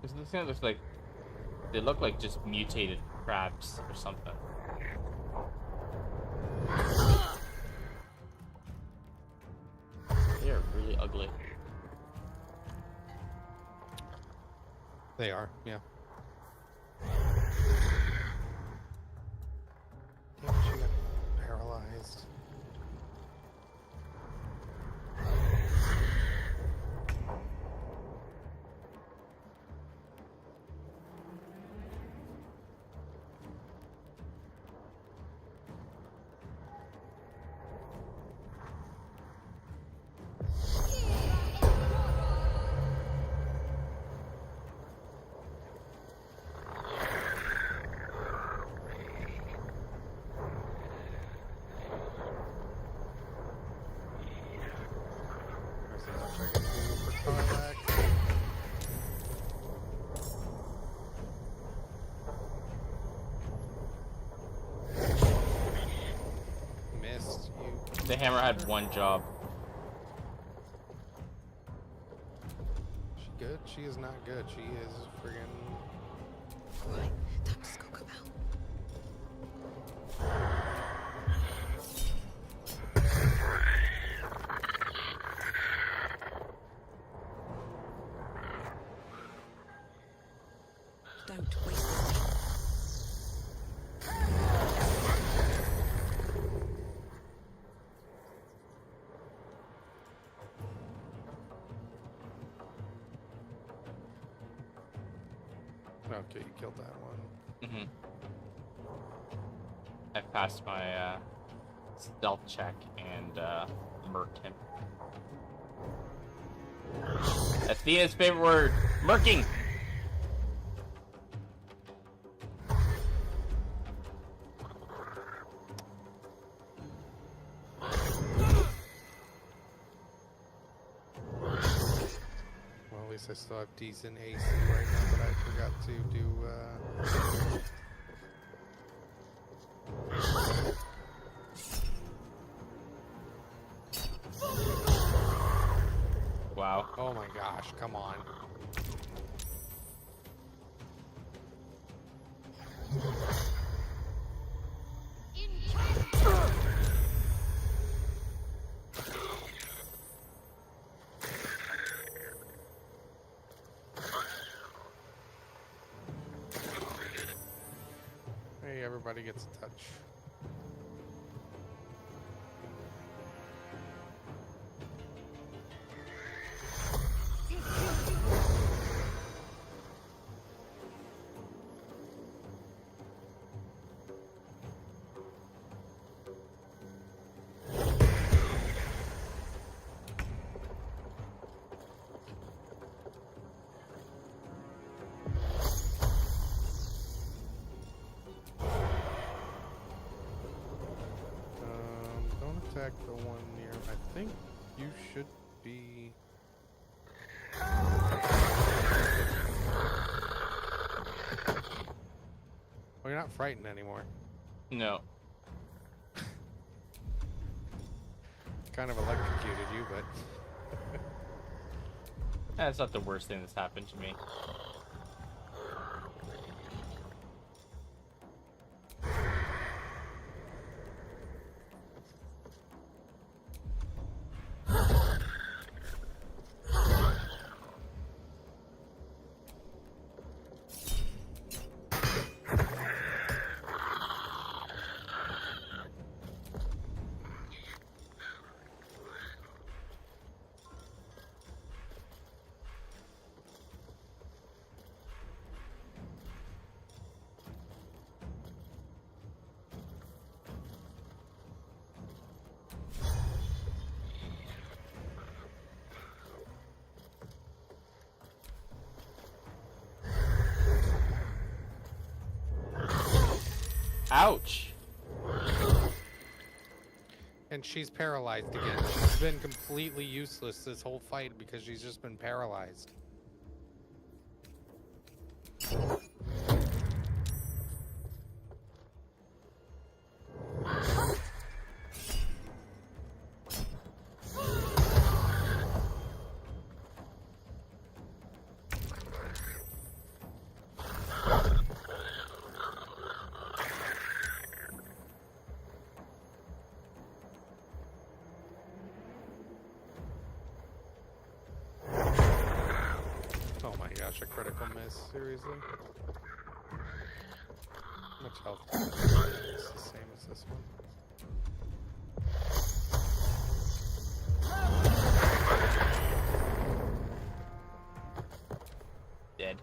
This thing looks like they look like just mutated crabs or something. They are really ugly. They are, yeah. Damn, she got paralyzed. Missed you. The hammer had one job. She good? She is not good. She is friggin'. Right, time to skulk about. Don't waste it. Okay, you killed that one. Mm-hmm. I passed my stealth check and murked him. Athena's favorite word, murking. Well, at least I still have decent AC right now, but I forgot to do, Wow. Oh my gosh, come on. Hey, everybody gets a touch. Don't attack the one near. I think you should be. Well, you're not frightened anymore. No. Kind of electrocuted you, but That's not the worst thing that's happened to me. Ouch! and she's paralyzed again. She's been completely useless this whole fight because she's just been paralyzed. Oh my gosh, a critical miss, seriously? How much health? It's the same as this one. Dead.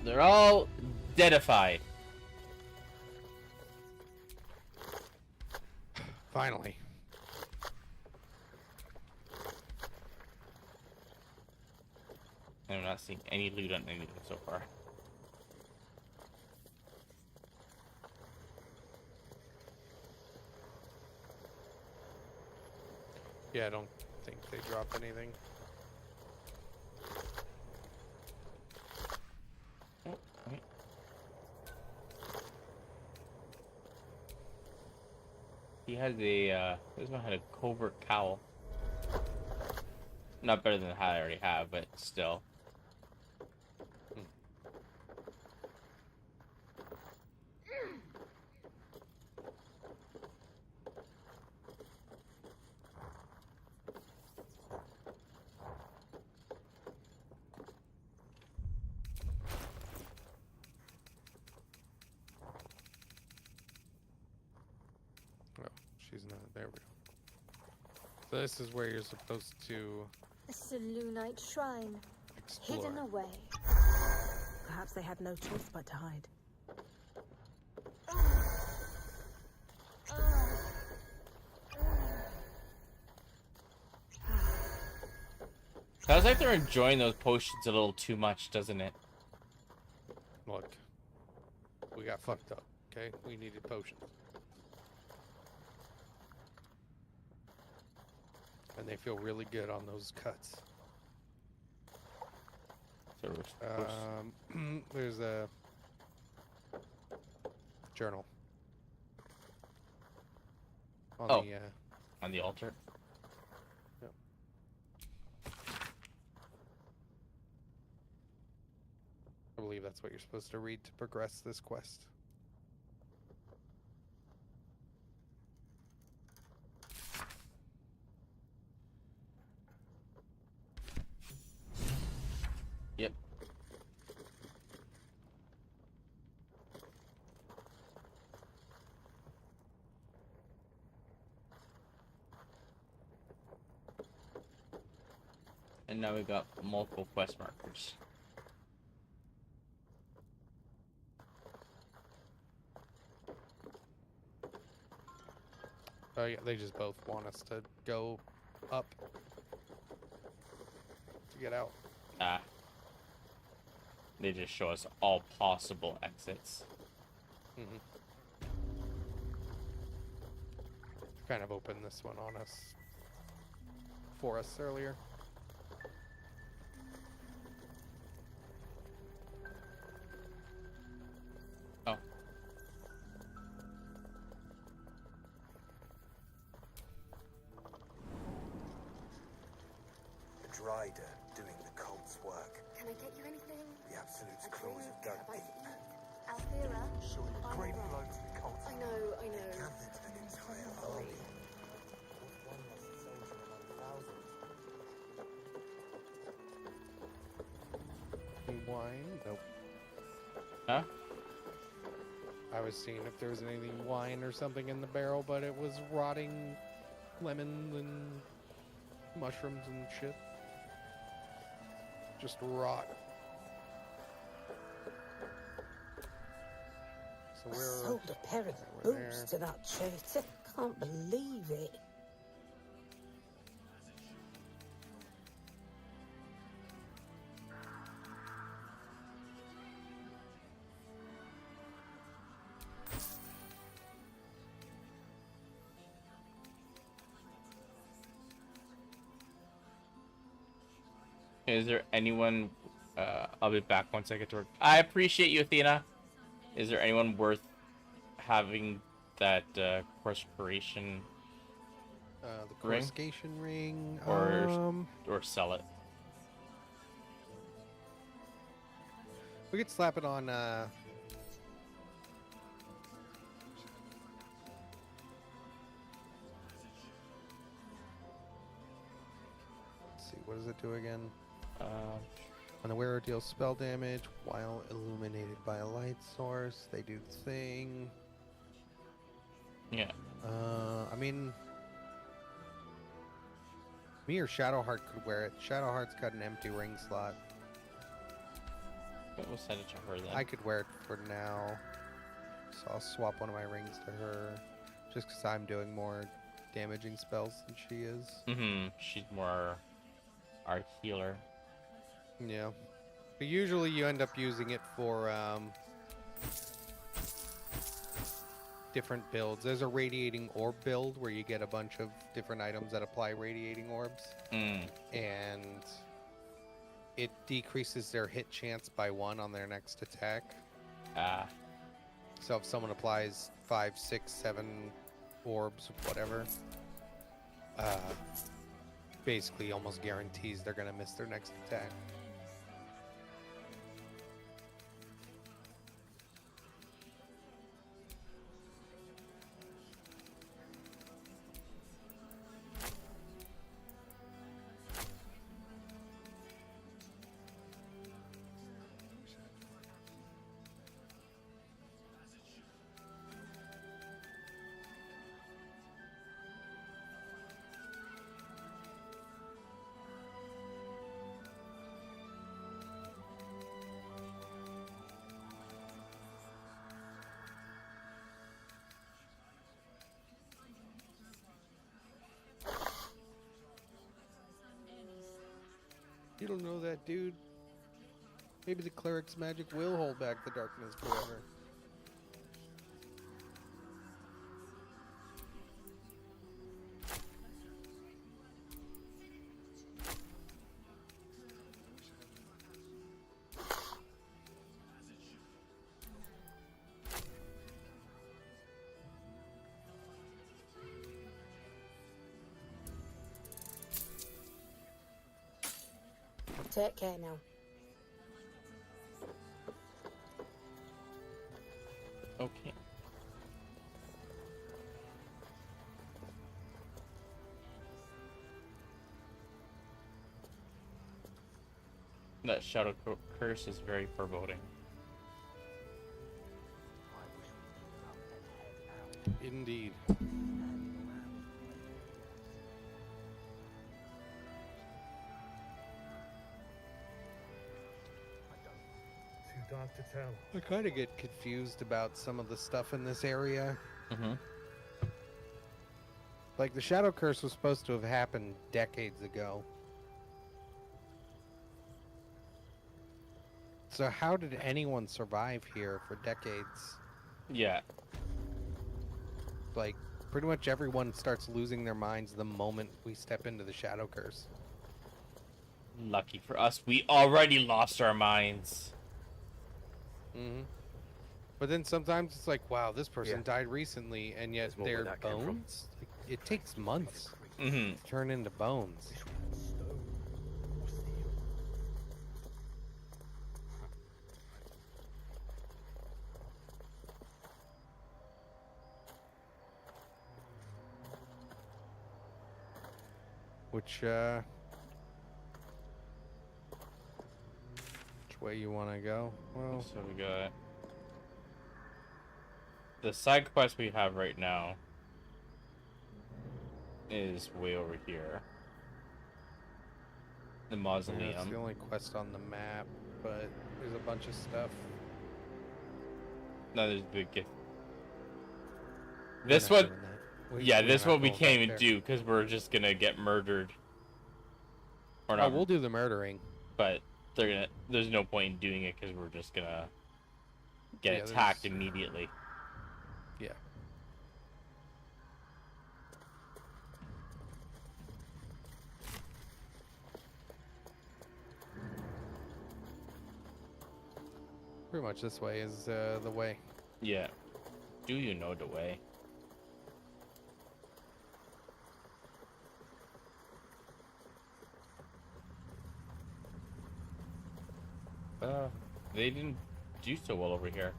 They're all deadified. Finally. I'm not seeing any loot on any of them so far. Yeah, don't think they drop anything. Oh, wait. He had this one had a covert cowl. Not better than the hat I already have, but still. Oh, she's not. There we go. So this is where you're supposed to A Selûnite shrine, explore. hidden away. Perhaps they had no choice but to hide. Sounds like they're enjoying those potions a little too much, doesn't it? Look, we got fucked up, okay? We needed potions. And they feel really good on those cuts. So there's a journal. On Oh. the, on the altar. Yep. I believe that's what you're supposed to read to progress this quest. Yep. And now we got multiple quest markers. Oh yeah, they just both want us to go up to get out. Ah. They just show us all possible exits. Mm-hmm. Kind of opened this one on us, for us earlier. Oh. The Drider doing the cult's work. Can I get you anything? The Absolute's A claws drink, have dug a bite deep. to eat? Althea? Sure, a I'm great wrong. blow to the cult. I know. Gathered an entire Sorry. army. With one less soldier among thousands. Wine? Nope. Huh? I was seeing if there was anything wine or something in the barrel, but it was rotting lemons and mushrooms and shit. Just rot. So I we're sold a pair of we're boots there. to that traitor. Can't believe it. Is there anyone? I'll be back once I get to work. I appreciate you, Athena. Is there anyone worth having that corporation The ring? coruscation ring, or sell it? we could slap it on. Let's see, what does it do again? When the wearer deals spell damage while illuminated by a light source, they do the thing. Yeah. I mean, me or Shadowheart could wear it. Shadowheart's got an empty ring slot. We'll send it to her then. I could wear it for now. So I'll swap one of my rings to her. Just because I'm doing more damaging spells than she is. Mm-hmm. She's more our healer. Yeah. But usually you end up using it for, different builds. There's a radiating orb build where you get a bunch of different items that apply radiating orbs. And it decreases their hit chance by 1 on their next attack. So if someone applies 5, 6, 7 orbs, whatever, basically almost guarantees they're going to miss their next attack. You don't know that, dude. Maybe the cleric's magic will hold back the darkness forever. Take care now. Okay. That shadow curse is very foreboding. Indeed. Dark to tell. I kind of get confused about some of the stuff in this area. Like, the Shadow Curse was supposed to have happened decades ago. So how did anyone survive here for decades? Yeah. Like, pretty much everyone starts losing their minds the moment we step into the Shadow Curse. Lucky for us, we already lost our minds. But then sometimes it's like, wow, this person died recently, and yet their bones, like, it takes months to turn into bones. Which way you want to go? Well, so we got the side quest we have right now is way over here. The mausoleum. It's the only quest on the map, but there's a bunch of stuff. No, there's the gift. This one, this one we can't even do because we're just gonna get murdered. Or not? We'll do the murdering, but there's no point in doing it because we're just gonna get attacked immediately. Yeah. Pretty much this way is the way. Yeah. Do you know the way? They didn't do so well over here.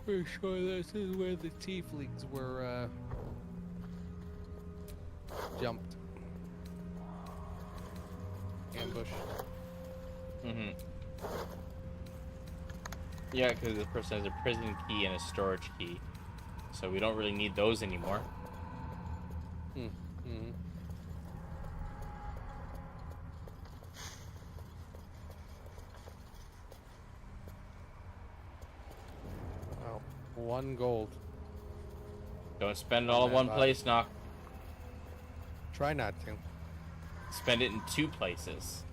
Pretty sure this is where the tieflings were jumped. Ambush. Yeah, because this person has a prison key and a storage key, so we don't really need those anymore. 1 gold. Don't spend it all in one place, Knock. Try not to. Spend it in 2 places.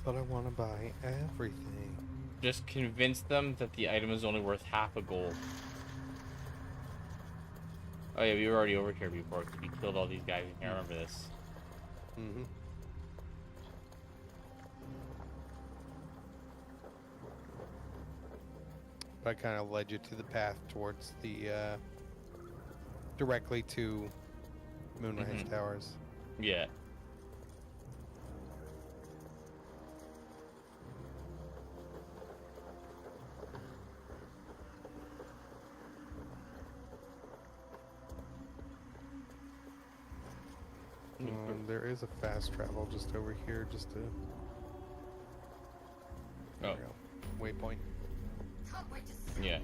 But I want to buy everything. Just convince them that the item is only worth half a gold. Oh yeah, we were already over here before because we killed all these guys in here. I remember this. Mm-hmm. I kind of led you to the path towards the, directly to Moonrise Towers. Yeah. There is a fast travel just over here, just to... Oh. Waypoint. Yeah.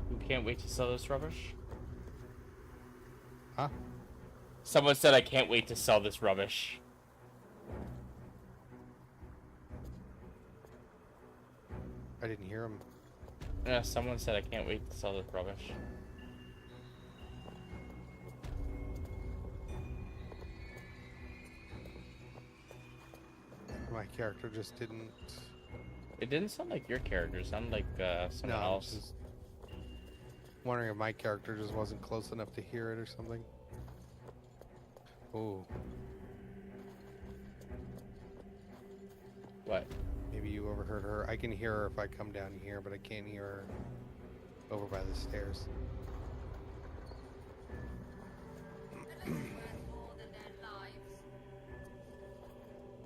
You can't wait to sell this rubbish? Huh? Someone said I can't wait to sell this rubbish. I didn't hear him. Yeah, someone said I can't wait to sell this rubbish. My character just didn't... It didn't sound like your character. It sounded like someone No, else. just wondering if my character just wasn't close enough to hear it or something. Ooh. What? Maybe you overheard her. I can hear her if I come down here, but I can't hear her over by the stairs.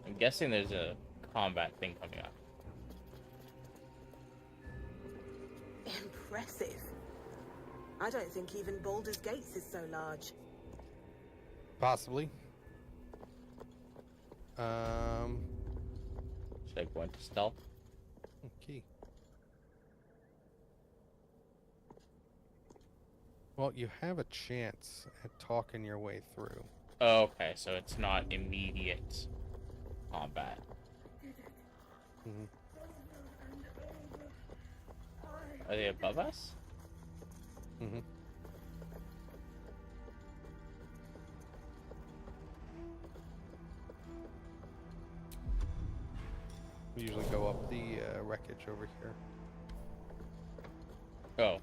I'm guessing there's a combat thing coming up. Impressive. I don't think even Baldur's Gates is so large. Possibly. Should I go into stealth? Okay. Well, you have a chance at talking your way through. Oh, okay, so it's not immediate combat. Mm-hmm. Are they above us? Mm-hmm. We usually go up the wreckage over here. Oh.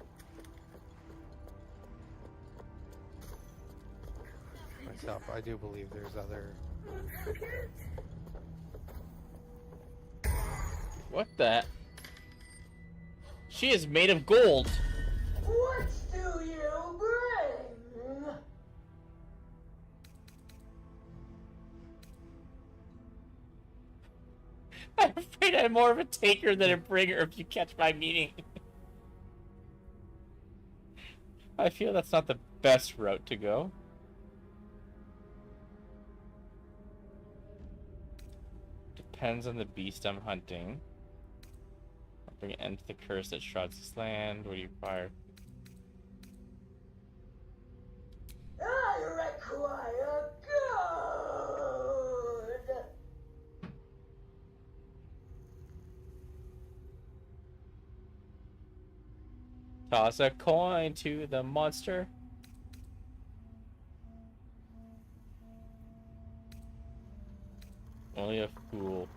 Myself, I do believe there's other... What the? She is made of gold. What do you bring? I'm afraid I'm more of a taker than a bringer, if you catch my meaning. I feel that's not the best route to go. Depends on the beast I'm hunting. I'll bring an end to the curse that shrouds this land. What do you require? I require good. Toss a coin to the monster. Only a fool.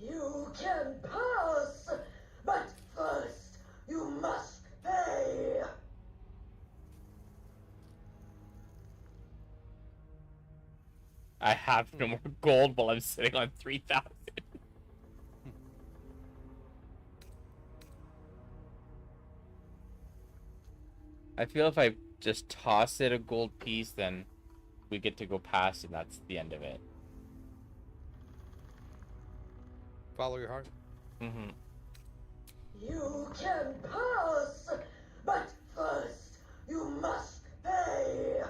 You can pass, but first you must pay. I have no more gold while I'm sitting on 3,000. I feel if I just toss it a gold piece, then we get to go past and that's the end of it. Follow your heart. Mm-hmm. You can pass, but first you must pay.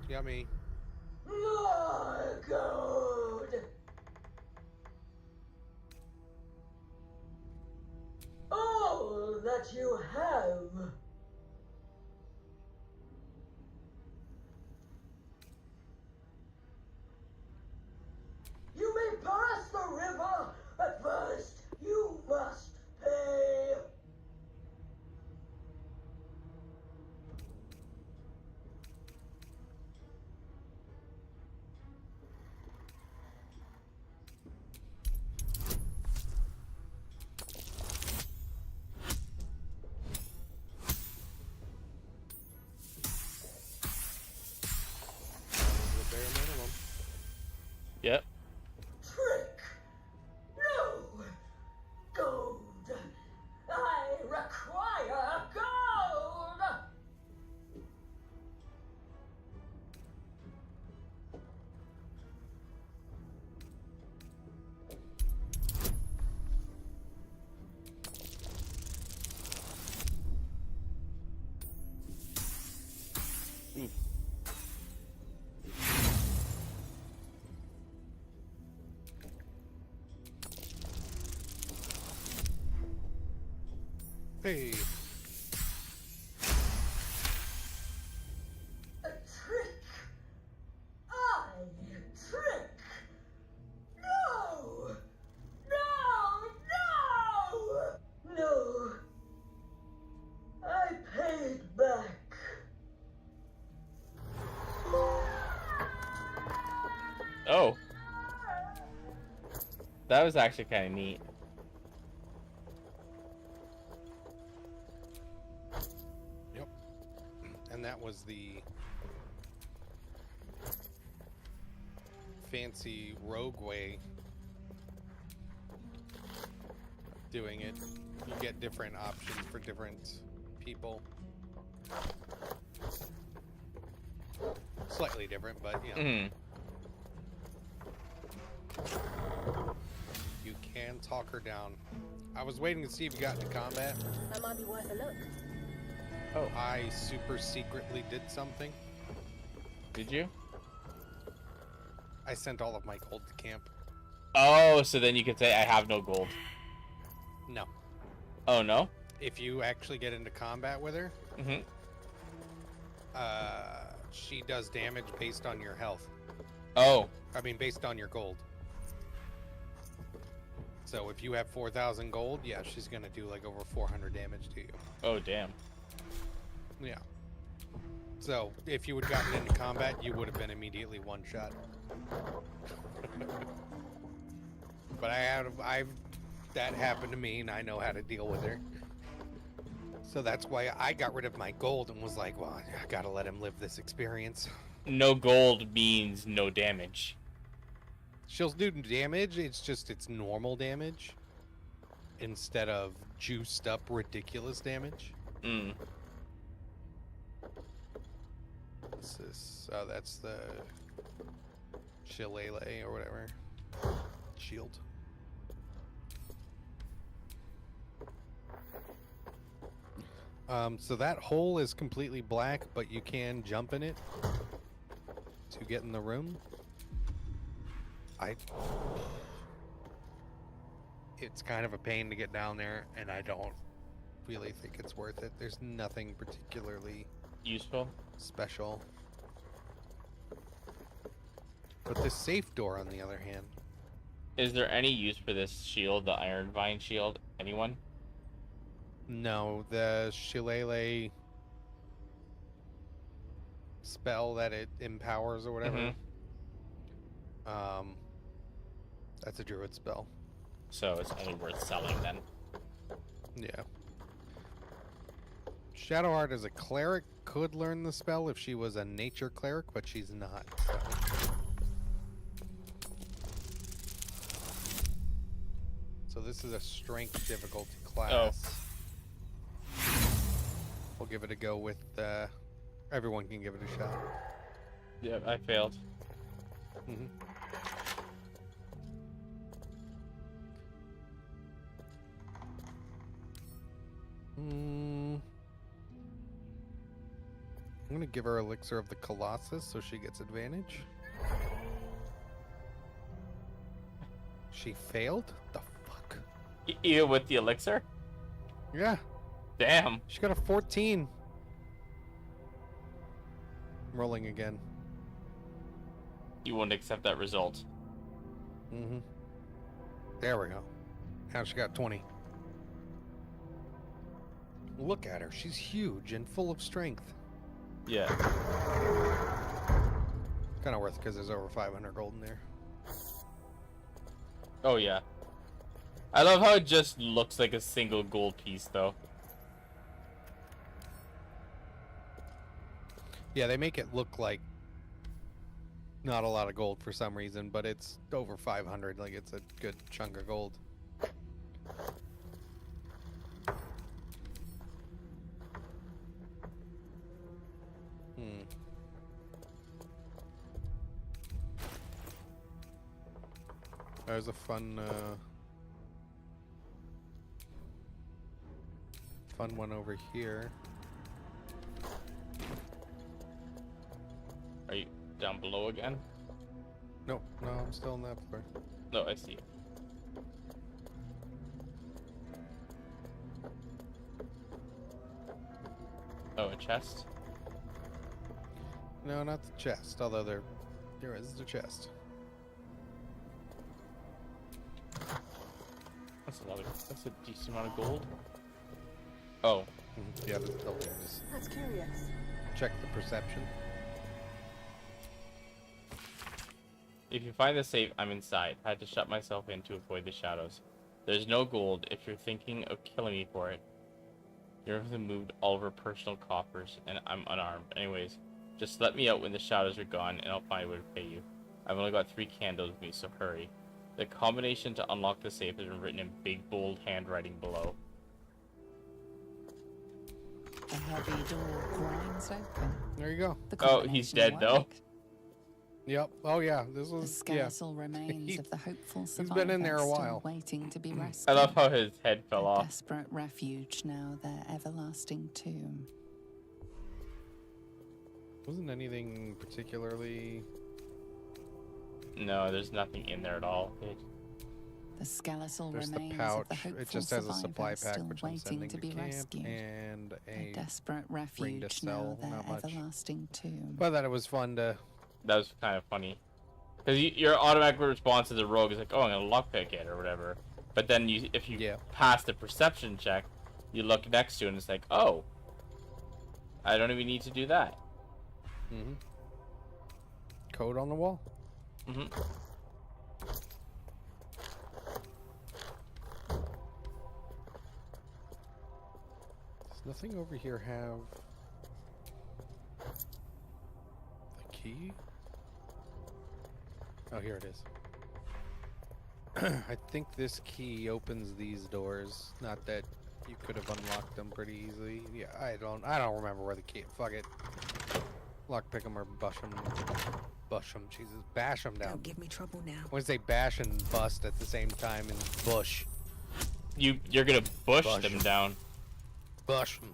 Yummy. More gold. All that you have. You may pass the river, but first you must pay. The bare minimum. Yep. Trick! No! Gold! I require gold! Hey. A trick! I trick! No! No! No! No! I paid back. Oh. That was actually kind of neat. Yep. And that was the fancy rogue way doing it. You get different options for different people. Slightly different, but you know. You can talk her down. I was waiting to see if you got into combat. That might be worth a look. Oh. I super secretly did something. Did you? I sent all of my gold to camp. Oh, so then you could say I have no gold. No. Oh, no? If you actually get into combat with her, Mm-hmm. She does damage based on your health. Oh. I mean, based on your gold. So if you have 4,000 gold, yeah, she's gonna do like over 400 damage to you. Oh, damn. Yeah. So if you would have gotten into combat, you would have been immediately one shot. But that happened to me, and I know how to deal with her. So that's why I got rid of my gold and was like, well, I gotta let him live this experience. No gold means no damage. She'll do damage, it's just it's normal damage instead of juiced up ridiculous damage. Mm. What's this? Oh, that's the shillelagh or whatever. Shield. So that hole is completely black, but you can jump in it to get in the room. It's kind of a pain to get down there, and I don't really think it's worth it. There's nothing particularly useful, special. But the safe door, on the other hand. Is there any use for this shield, the Iron Vine shield? Anyone? No, the shillelagh spell that it empowers or whatever. That's a druid spell. So it's only worth selling then. Yeah. Shadowheart as a cleric could learn the spell if she was a nature cleric, but she's not. So this is a strength difficulty class. Oh. We'll give it a go with, everyone can give it a shot. Yeah, I failed. Mm-hmm. I'm gonna give her Elixir of the Colossus so she gets advantage. She failed? The fuck? Even with the elixir? Yeah. Damn. She got a 14. I'm rolling again. You wouldn't accept that result. Mm-hmm. There we go. Now she got 20. Look at her. She's huge and full of strength. Yeah. Kind of worth because there's over 500 gold in there. Oh, yeah. I love how it just looks like a single gold piece, though. Yeah, they make it look like not a lot of gold for some reason, but it's over 500. Like, it's a good chunk of gold. There's a fun one over here. Are you down below again? No, I'm still on that floor. No, I see. Oh, a chest? No, not the chest, although there is the chest. That's a decent amount of gold. Oh. Yeah, this building is... That's curious. Check the perception. If you find the safe, I'm inside. I had to shut myself in to avoid the shadows. There's no gold if you're thinking of killing me for it. You've moved all of her personal coffers, and I'm unarmed. Anyways, just let me out when the shadows are gone, and I'll find a way to pay you. I've only got 3 candles with me, so hurry. The combination to unlock the safe has been written in big, bold handwriting below. The heavy door grinds open. There you go. Oh, he's dead, though. Yep. Oh, yeah. This The was... skeletal remains of the hopeful survivor been in there a still while. waiting to be I rescued. love how his head fell A off. desperate refuge now, their everlasting tomb. Wasn't anything particularly... No, there's nothing in there at all. The skeletal There's the remains pouch. of the hopeful It just has a survivor supply pack, still which I'm waiting sending to to be camp, rescued. and A a desperate ring to refuge now, sell. their Not much. everlasting tomb. But I thought it was fun to... That was kind of funny. Because your automatic response as a rogue is like, oh, I'm going to lockpick it or whatever. But then if you pass the perception check, you look next to it and it's like, oh, I don't even need to do that. Mm-hmm. Code on the wall. Mm-hmm. Does nothing over here have the key? Oh, here it is. I think this key opens these doors. Not that you could have unlocked them pretty easily. Yeah, I don't remember where the key. Fuck it. Lockpick them or bush them. Bush them. Jesus, bash them down. Don't give me trouble now. When they bash and bust at the same time in bush. You're gonna bush them down. Bush them.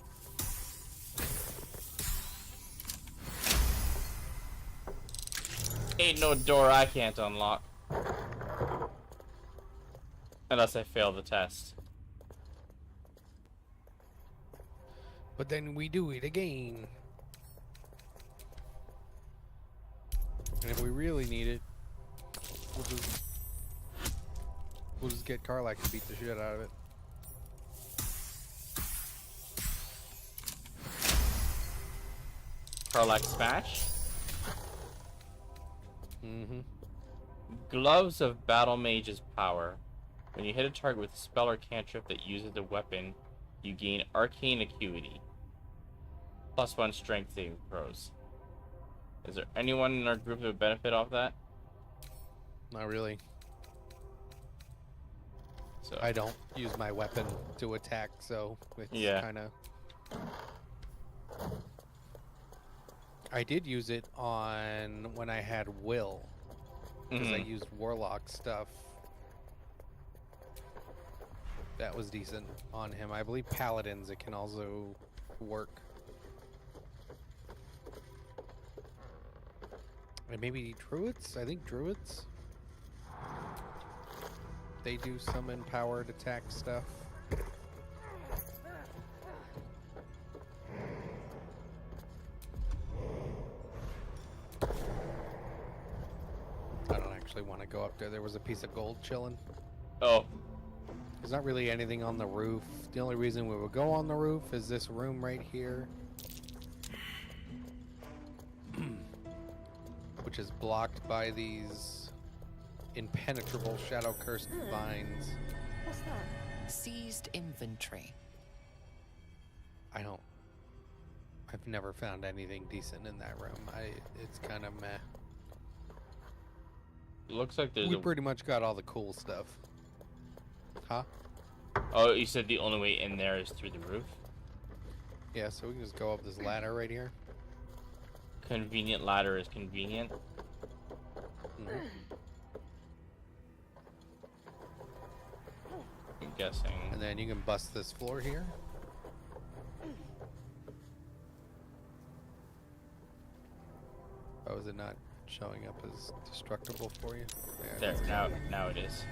Ain't no door I can't unlock. Unless I fail the test. But then we do it again. And if we really need it, we'll just get Karlak to beat the shit out of it. Karlak smash. Mm-hmm. Gloves of Battle Mage's power. When you hit a target with a spell or cantrip that uses the weapon, you gain arcane acuity. +1 strength saving throws. Is there anyone in our group that would benefit off that? Not really. So I don't use my weapon to attack, so it's kind of... I did use it on when I had Will, because I used Warlock stuff. That was decent on him. I believe Paladins, it can also work. And maybe druids? I think druids. They do some empowered attack stuff. I don't actually want to go up there. There was a piece of gold chilling. Oh. There's not really anything on the roof. The only reason we would go on the roof is this room right here. Which is blocked by these impenetrable shadow-cursed vines. What's that? Seized inventory. I've never found anything decent in that room. It's kind of meh. Looks like there's We pretty much got all the cool stuff. Huh? Oh, you said the only way in there is through the roof? Yeah, so we can just go up this ladder right here. Convenient ladder is convenient. I'm guessing. And then you can bust this floor here. Oh, is it not showing up as destructible for you? There, now it is.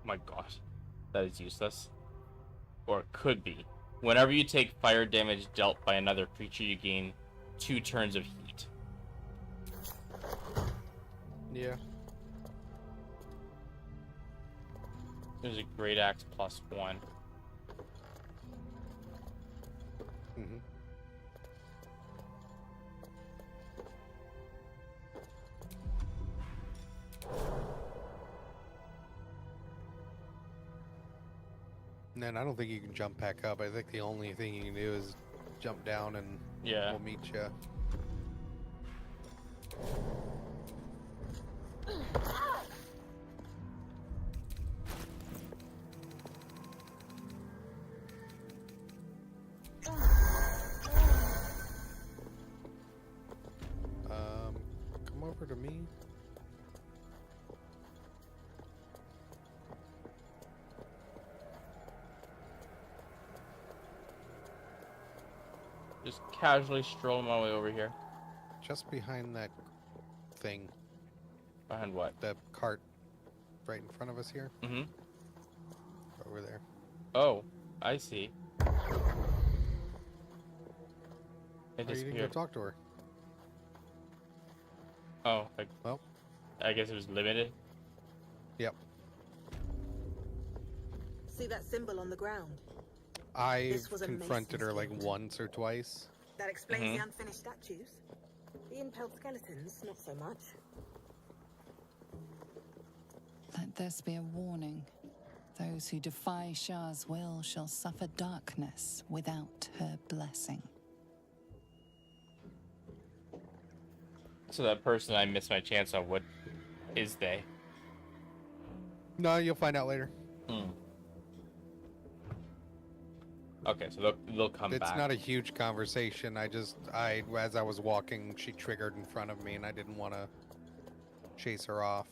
My gosh, that is useless. Or it could be. Whenever you take fire damage dealt by another creature, you gain 2 turns of heat. Yeah. There's a great axe +1. Mm-hmm. And then I don't think you can jump back up. I think the only thing you can do is jump down and we'll meet you. Come over to me. Just casually strolling my way over here. Just behind that thing. Behind what? The cart right in front of us here. Mm-hmm. Over there. Oh, I see. It You didn't go disappeared. talk to her. Oh, well, I guess it was limited. Yep. See that symbol on the ground? I've This was a confronted her mason's like guild. once or twice. That explains the unfinished statues. The impaled skeletons, not so much. Let this be a warning. Those who defy Shah's will shall suffer darkness without her blessing. So that person I missed my chance on, what is they? No, you'll find out later. Okay, so they'll come back. It's not a huge conversation. As I was walking, she triggered in front of me, and I didn't want to chase her off.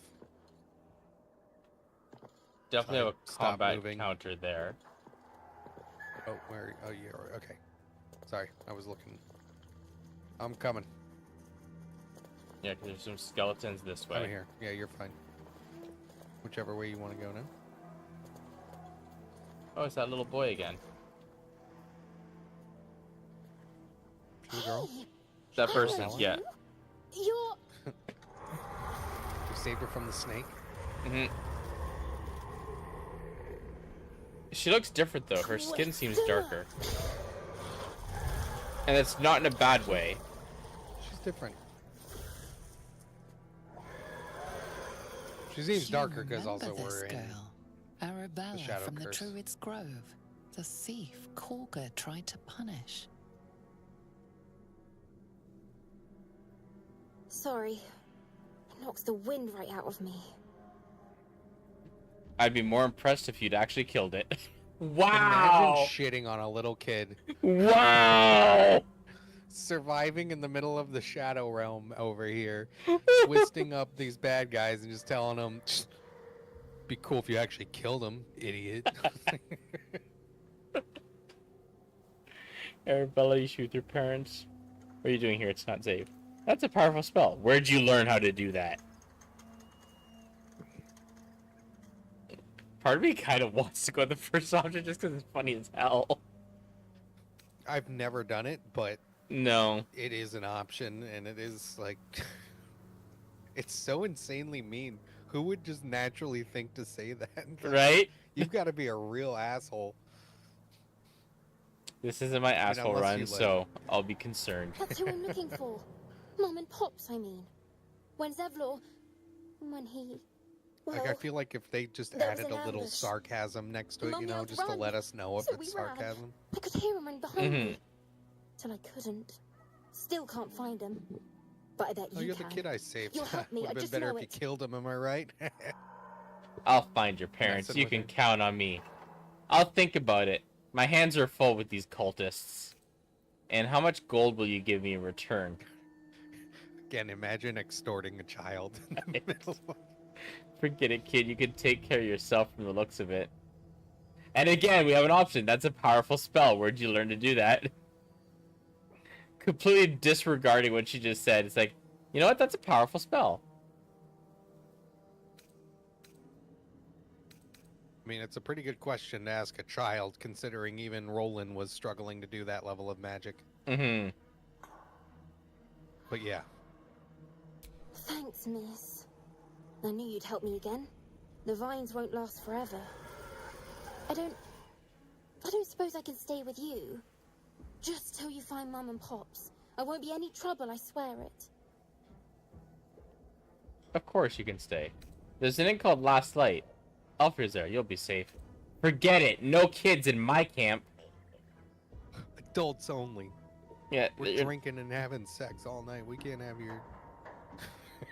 Definitely So have a combat counter there. Oh, where? Oh, yeah. Okay. Sorry, I was looking. I'm coming. Yeah, because there's some skeletons this way. I'm here. Yeah, you're fine. Whichever way you want to go now. Oh, it's that little boy again. She's a girl. That person, yeah. You're... You saved her from the snake? Mm-hmm. She looks different, though. Her skin seems darker. And it's not in a bad way. She's different. She seems darker because also we're in Arabella the Shadow from Curse. the Druid's Grove, the thief Korga tried to punish. Sorry. It knocks the wind right out of me. I'd be more impressed if you'd actually killed it. Wow! Imagine shitting on a little kid. Wow! Surviving in the middle of the Shadow Realm over here, twisting up these bad guys and just telling them, be cool if you actually killed them, idiot. Arabella, you shoot with your parents. What are you doing here? It's not safe. That's a powerful spell. Where'd you learn how to do that? Part of me kind of wants to go to the first option just because it's funny as hell. I've never done it, but no, it is an option, and it is like it's so insanely mean. Who would just naturally think to say that? Right? You've got to be a real asshole. This isn't my asshole run, so I'll be concerned. That's who I'm looking for. Mom and Pops, I mean. When Zevlor... When he... Well, Like, I feel like if they just added a little sarcasm next to it, Mum you know, yelled, just to "Run!" let us know if So it's we ran. sarcasm. I could hear him running behind me. Till I couldn't. Still can't find him. But I bet Oh, you you're can. the kid I saved. You'll help me, Would I have been just better know if you it. killed him, am I right? I'll find your parents. Messing You with can her. count on me. I'll think about it. My hands are full with these cultists. And how much gold will you give me in return? Again, imagine extorting a child in the middle of... Forget it, kid. You can take care of yourself from the looks of it. And again, we have an option. That's a powerful spell. Where'd you learn to do that? Completely disregarding what she just said. It's like, you know what? That's a powerful spell. I mean, it's a pretty good question to ask a child, considering even Roland was struggling to do that level of magic. Mm-hmm. But yeah. Thanks, miss. I knew you'd help me again. The vines won't last forever. I don't suppose I can stay with you. Just till you find Mum and Pops. I won't be any trouble, I swear it. Of course you can stay. There's an inn called Last Light. Alfred's there. You'll be safe. Forget it. No kids in my camp. Adults only. Yeah. We're drinking and having sex all night. We can't have your...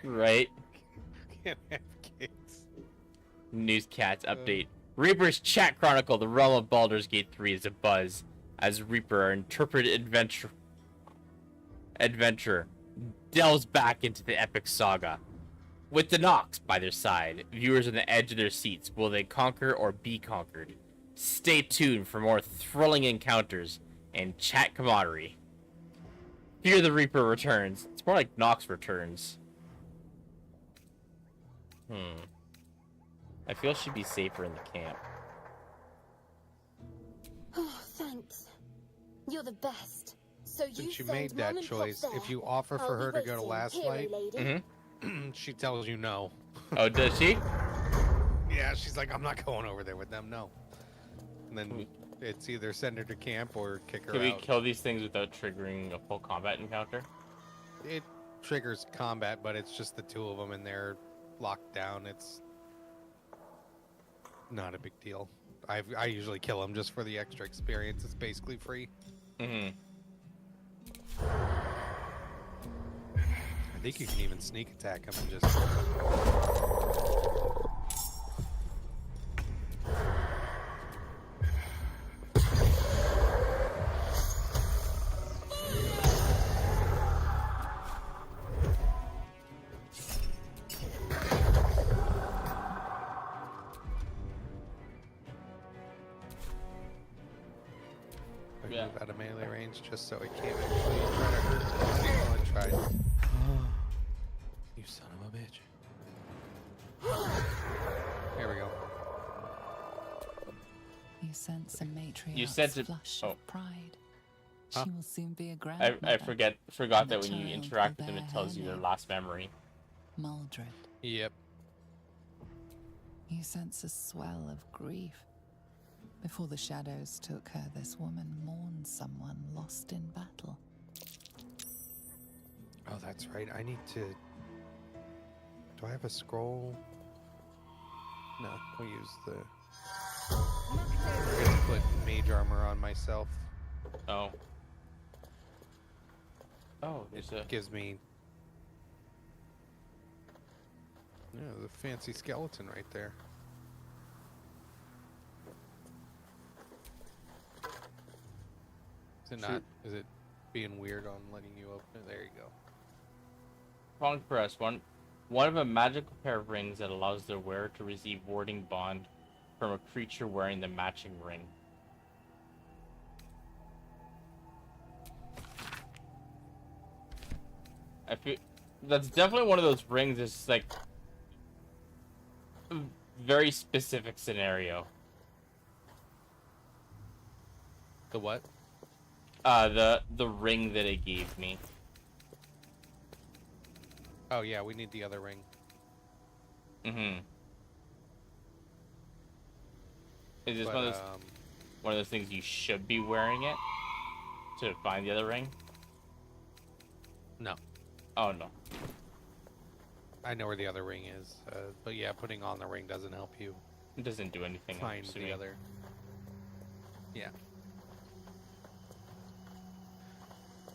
Right. Can't have kids. Newscats update. Reaper's Chat Chronicle, the realm of Baldur's Gate 3 is abuzz as Reaper, our interpreted adventurer, delves back into the epic saga. With the Knox by their side, viewers on the edge of their seats, will they conquer or be conquered? Stay tuned for more thrilling encounters and chat camaraderie. Fear the Reaper returns. It's more like Knox returns. I feel she'd be safer in the camp. Oh, thanks. You're the best. So you Since you send made Mum that and Pops choice, there. if you offer I'll for be her to go to waiting. Last Hero Light, lady. she tells you no. Oh, does she? Yeah, she's like, I'm not going over there with them, no. And then it's either send her to camp or kick her Can we out. kill these things without triggering a full combat encounter? It triggers combat, but it's just the two of them and they're locked down. It's not a big deal. I usually kill them just for the extra experience. It's basically free. Mm-hmm. I think you can even sneak attack them and just... Yeah. Move out of melee range just so it can't actually try to hurt most people. I tried. You son of a bitch. Here we go. You sense a matriarch's sense it- flush oh. of pride. Huh? She will soon be a grandmother. I forgot and that the when you child interact will with them, it bear tells her you their name. last memory. Maldred. Yep. You sense a swell of grief. Before the shadows took her, this woman mourned someone lost in battle. Oh, that's right. I need to... Do I have a scroll? No, we'll use the... We're gonna put mage armor myself. Oh. Oh, there's a... Gives me... Yeah, the fancy skeleton right there. Is it not? Is it being weird on letting you open it? There you go. Wrong press. One of a magical pair of rings that allows the wearer to receive warding bond from a creature wearing the matching ring. I feel that's definitely one of those rings. It's like a very specific scenario. The what? The ring that it gave me. Oh yeah, we need the other ring. Mm-hmm. Is this But, one of those things you should be wearing it to find the other ring? No. Oh no. I know where the other ring is, but yeah, putting on the ring doesn't help you. It doesn't do anything. Find the other. Yeah.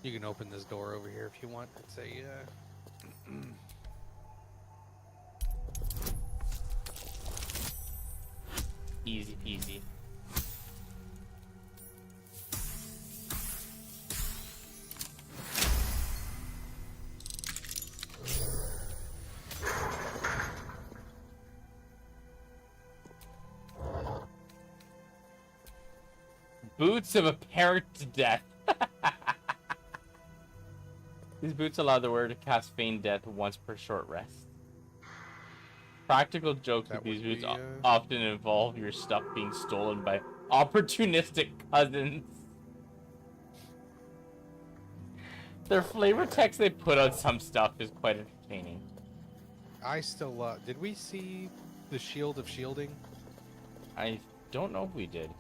You can open this door over here if you want. It's a. Easy peasy. Boots of a parent to death. These boots allow the wearer to cast feign death once per short rest. Practical jokes with these boots often involve your stuff being stolen by opportunistic cousins. Their flavor text they put on some stuff is quite entertaining. I still love. Did we see the Shield of Shielding? I don't know if we did.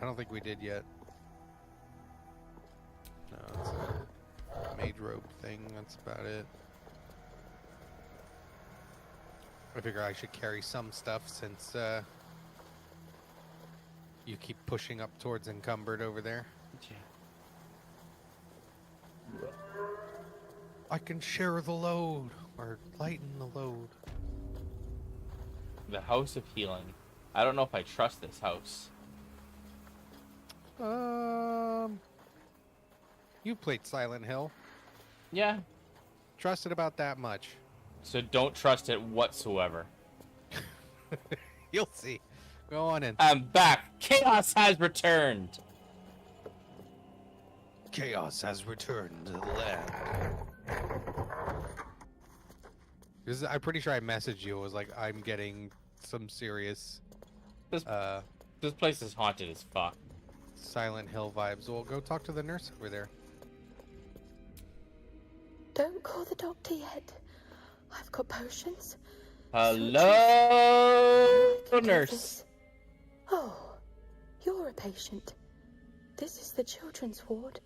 I don't think we did yet. No, it's a mage robe thing. That's about it. I figure I should carry some stuff since you keep pushing up towards encumbered over there. Yeah. I can share the load or lighten the load. The House of Healing. I don't know if I trust this house. You played Silent Hill. Yeah. Trust it about that much. So don't trust it whatsoever. You'll see. Go on in. I'm back. Chaos has returned. Chaos has returned to the land. I'm pretty sure I messaged you. It was like, I'm getting some serious... This place is haunted as fuck. Silent Hill vibes. Well, go talk to the nurse over there. Don't call the doctor yet. I've got potions. Hello, nurse. Oh, you're a patient. This is the children's ward.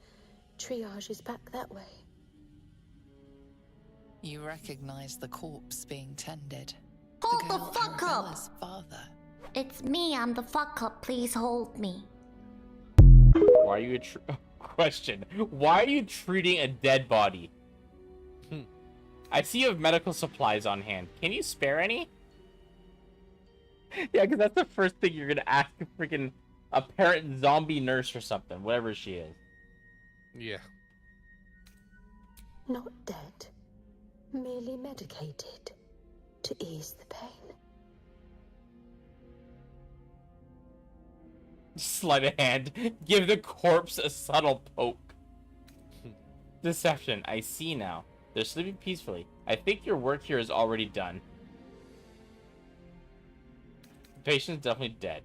Triage is back that way. You recognize the corpse being tended. Hold the fuck up! Bella's father. It's me, I'm the fuck up, please hold me. Why are you question? Why are you treating a dead body? I see you have medical supplies on hand. Can you spare any? Yeah, because that's the first thing you're gonna ask a freaking apparent zombie nurse or something, whatever she is. Yeah. Not dead. Merely medicated. To ease the pain. Sleight of hand. Give the corpse a subtle poke. Deception. I see now. They're sleeping peacefully. I think your work here is already done. The patient's definitely dead.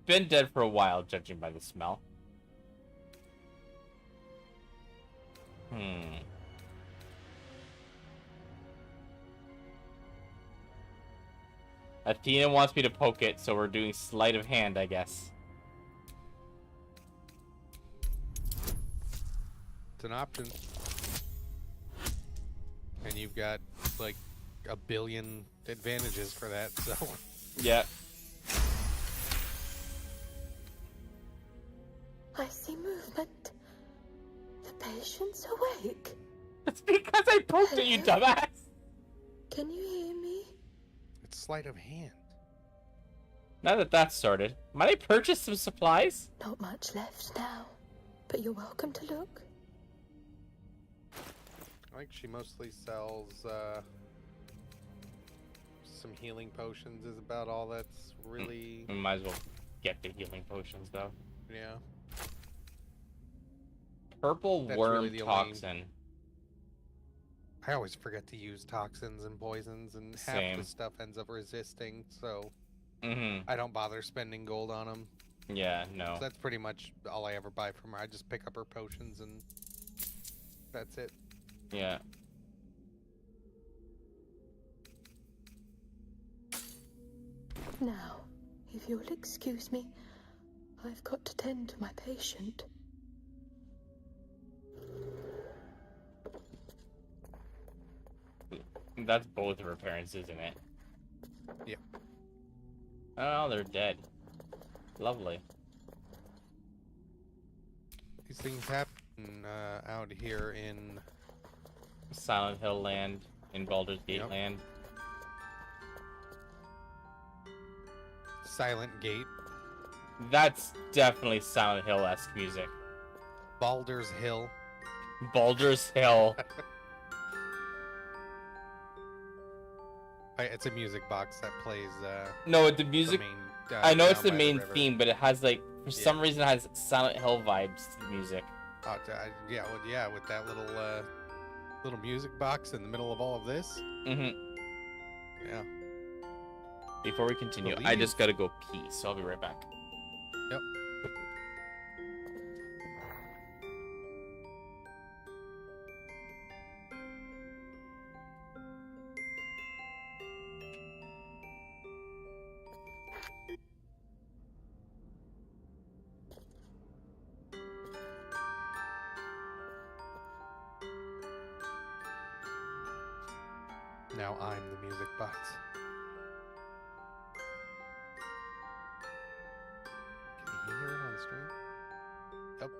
Been dead for a while, judging by the smell. Athena wants me to poke it, so we're doing sleight of hand, I guess. It's an option. And you've got, like, 1 billion advantages for that, so... Yeah. I see movement. The patient's awake. That's because I poked at you, dumbass. Can you hear me? It's sleight of hand. Now that that's sorted, might I purchase some supplies? Not much left now, but you're welcome to look. I think she mostly sells some healing potions is about all that's really... We might as well get the healing potions, though. Yeah. Purple That's worm really the toxin. only... I always forget to use toxins and poisons, and half Same. the stuff ends up resisting, so Mm-hmm. I don't bother spending gold on them. Yeah, no. So that's pretty much all I ever buy from her. I just pick up her potions, and that's it. Yeah. Now, if you'll excuse me, I've got to tend to my patient. That's both of her parents, isn't it? Yeah. Oh, they're dead. Lovely. These things happen out here in Silent Hill land, in Baldur's Gate land. Silent Gate. That's definitely Silent Hill-esque music. Baldur's Hill. Baldur's Hill. It's a music box that plays. No, the music. main, I know it's down the by main river. theme, but it has like for some reason it has Silent Hill vibes to the music. Oh, yeah, with that little music box in the middle of all of this. Mm-hmm. Yeah. Before we continue, I just gotta go pee, so I'll be right back. Yep. Now I'm the music box. Can you hear it on stream? Yep.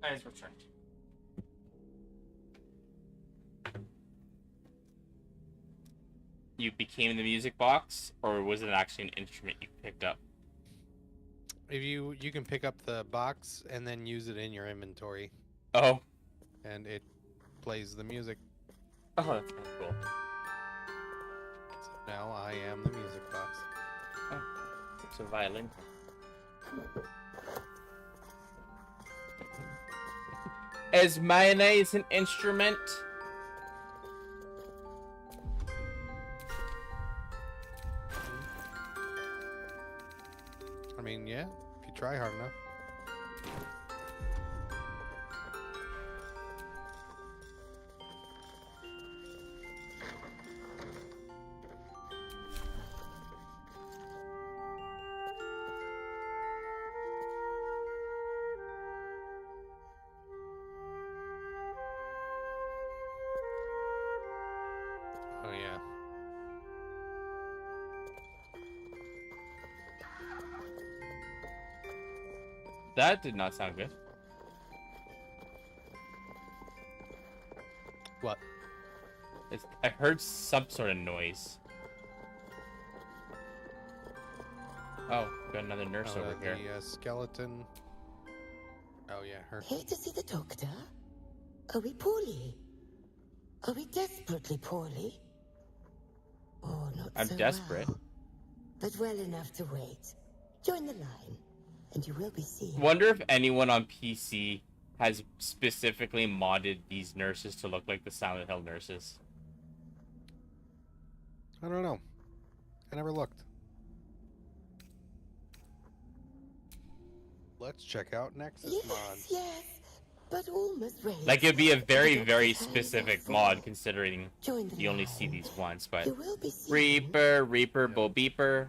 Eyes returned. You became the music box, or was it actually an instrument you picked up? If you can pick up the box and then use it in your inventory. Oh. And it plays the music. Oh, that's kind of cool. So now I am the music box. Oh, it's a violin. Is mayonnaise an instrument? I mean, yeah, if you try hard enough. Oh yeah. That did not sound good. What? I heard some sort of noise. Oh, got another nurse over here. The skeleton. Oh yeah, her. Here to see the doctor? Are we poorly? Are we desperately poorly? Oh, not I'm so desperate. well. But well enough to wait. Join the line, and you will be seen. Wonder if anyone on PC has specifically modded these nurses to look like the Silent Hill nurses. I don't know. I never looked. Let's check out Nexus mod. Yes, but almost ready. Like, it'd be a very, very specific mod, considering you only see these once, but... Reaper, Bo Beeper.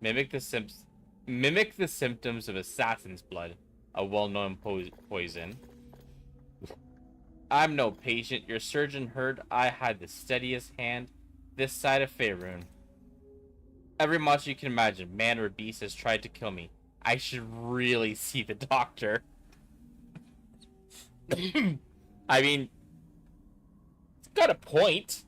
Mimic the symptoms of assassin's blood, a well-known poison. I'm no patient. Your surgeon heard I had the steadiest hand this side of Faerun. Every monster you can imagine, man or beast, has tried to kill me. I should really see the doctor. I mean, it's got a point.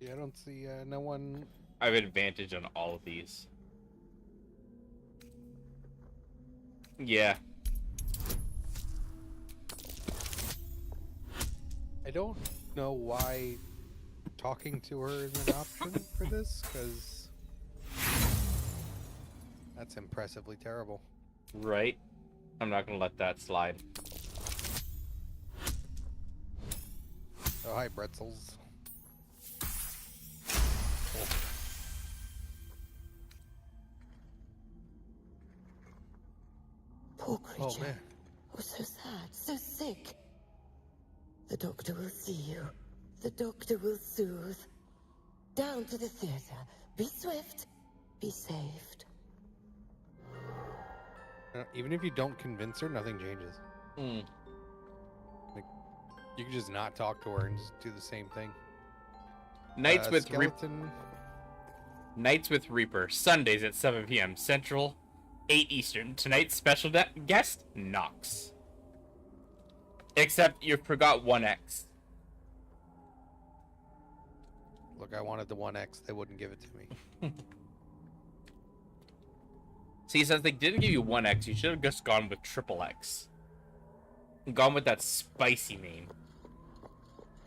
Yeah, I don't see no one. I have advantage on all of these. Yeah. I don't know why talking to her is an option for this, because that's impressively terrible. Right? I'm not gonna let that slide. Oh, hi, pretzels. Poor creature. Oh, man. Oh, so sad, so sick. The doctor will see you. The doctor will soothe. Down to the theater. Be swift. Be saved. Even if you don't convince her, nothing changes. Like, you can just not talk to her and just do the same thing. Nights with skeleton. Nights with Reaper, Sundays at 7 p.m. Central, 8 Eastern. Tonight's special guest, knoxx. Except you forgot 1x. Look, I wanted the 1x. They wouldn't give it to me. See, since they didn't give you 1x, you should have just gone with triple X. Gone with that spicy name.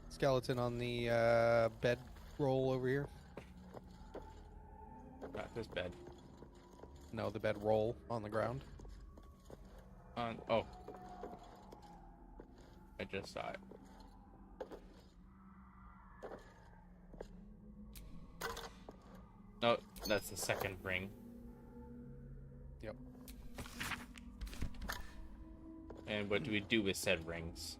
Skeleton on the bed roll over here. Not this bed. No, the bed roll on the ground. Oh. I just saw it. No, that's the second ring. Yep. And what do we do with said rings?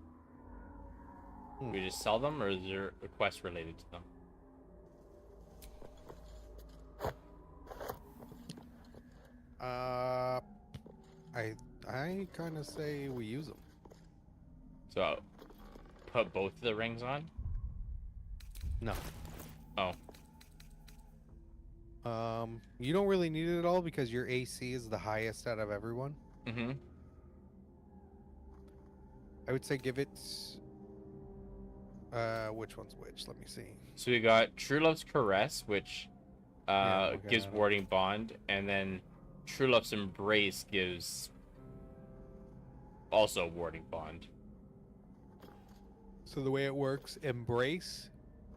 Do we just sell them, or is there a quest related to them? I kind of say we use them. So, put both of the rings on? No. Oh. You don't really need it at all because your AC is the highest out of everyone. Mm-hmm. I would say give it... which one's which? Let me see. So we got True Love's Caress, which gives got- Warding Bond, and then True Love's Embrace gives also Warding Bond. So the way it works, Embrace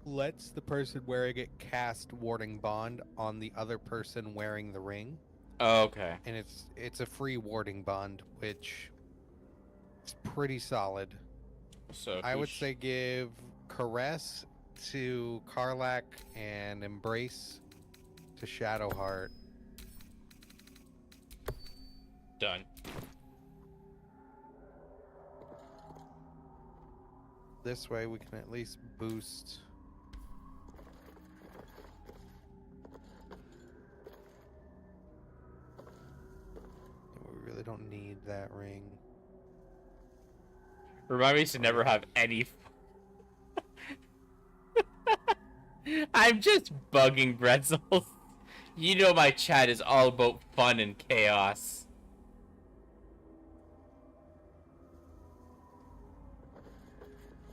lets the person wearing it cast Warding Bond on the other person wearing the ring. Oh, okay. And it's a free Warding Bond, which is pretty solid. So I would say give Caress to Karlach and Embrace to Shadowheart. Done. this way, we can at least boost. We really don't need that ring. Remind me to never have any. I'm just bugging Bretzels. You know my chat is all about fun and chaos.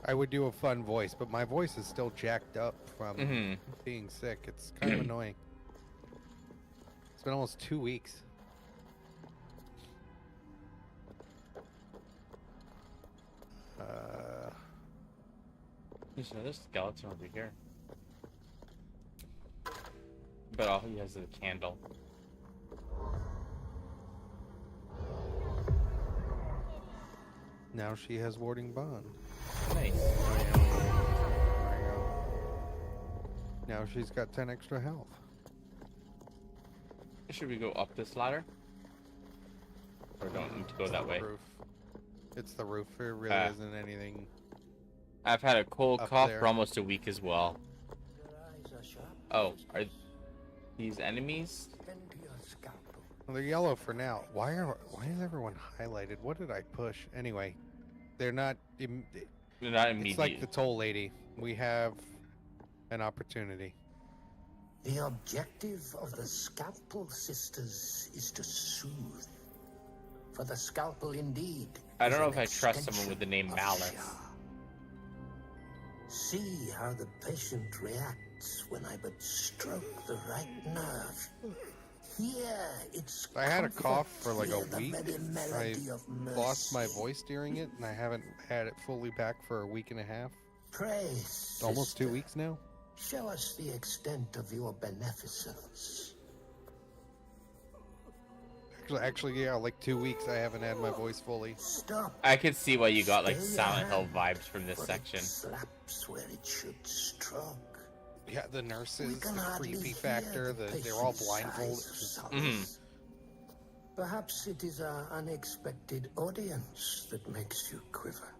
I would do a fun voice, but my voice is still jacked up from being sick. It's kind of annoying. It's been almost 2 weeks. There's another skeleton over here. But all he has is a candle. Now she has warding bond. Nice. There you go. Now she's got 10 extra health. Should we go up this ladder? Or don't need to go that way? Roof. It's the roof. There really isn't anything. I've had a cold cough there. for almost a week as well. Oh, are these enemies? Well, they're yellow for now. Why is everyone highlighted? What did I push? Anyway, they're not. They're not immediate. It's like the toll lady. We have an opportunity. The objective of the Scalpel Sisters is to soothe. For the Scalpel indeed. I don't know if I trust someone with the name Malice. See how the patient reacts when I but stroke the right nerve. Here, it's. I had a cough for like a week. I lost my voice during it, and I haven't had it fully back for a week and a half. Pray, Almost 2 sister, weeks now. show us the extent of your beneficence. Actually, yeah, like 2 weeks. I haven't had my voice fully. Stop. I can see why you got like Silent Hill vibes from this section. Slaps where it should stroke. Yeah, the nurses, the creepy factor, they're all blindfolded. Perhaps it is our unexpected audience that makes you quiver.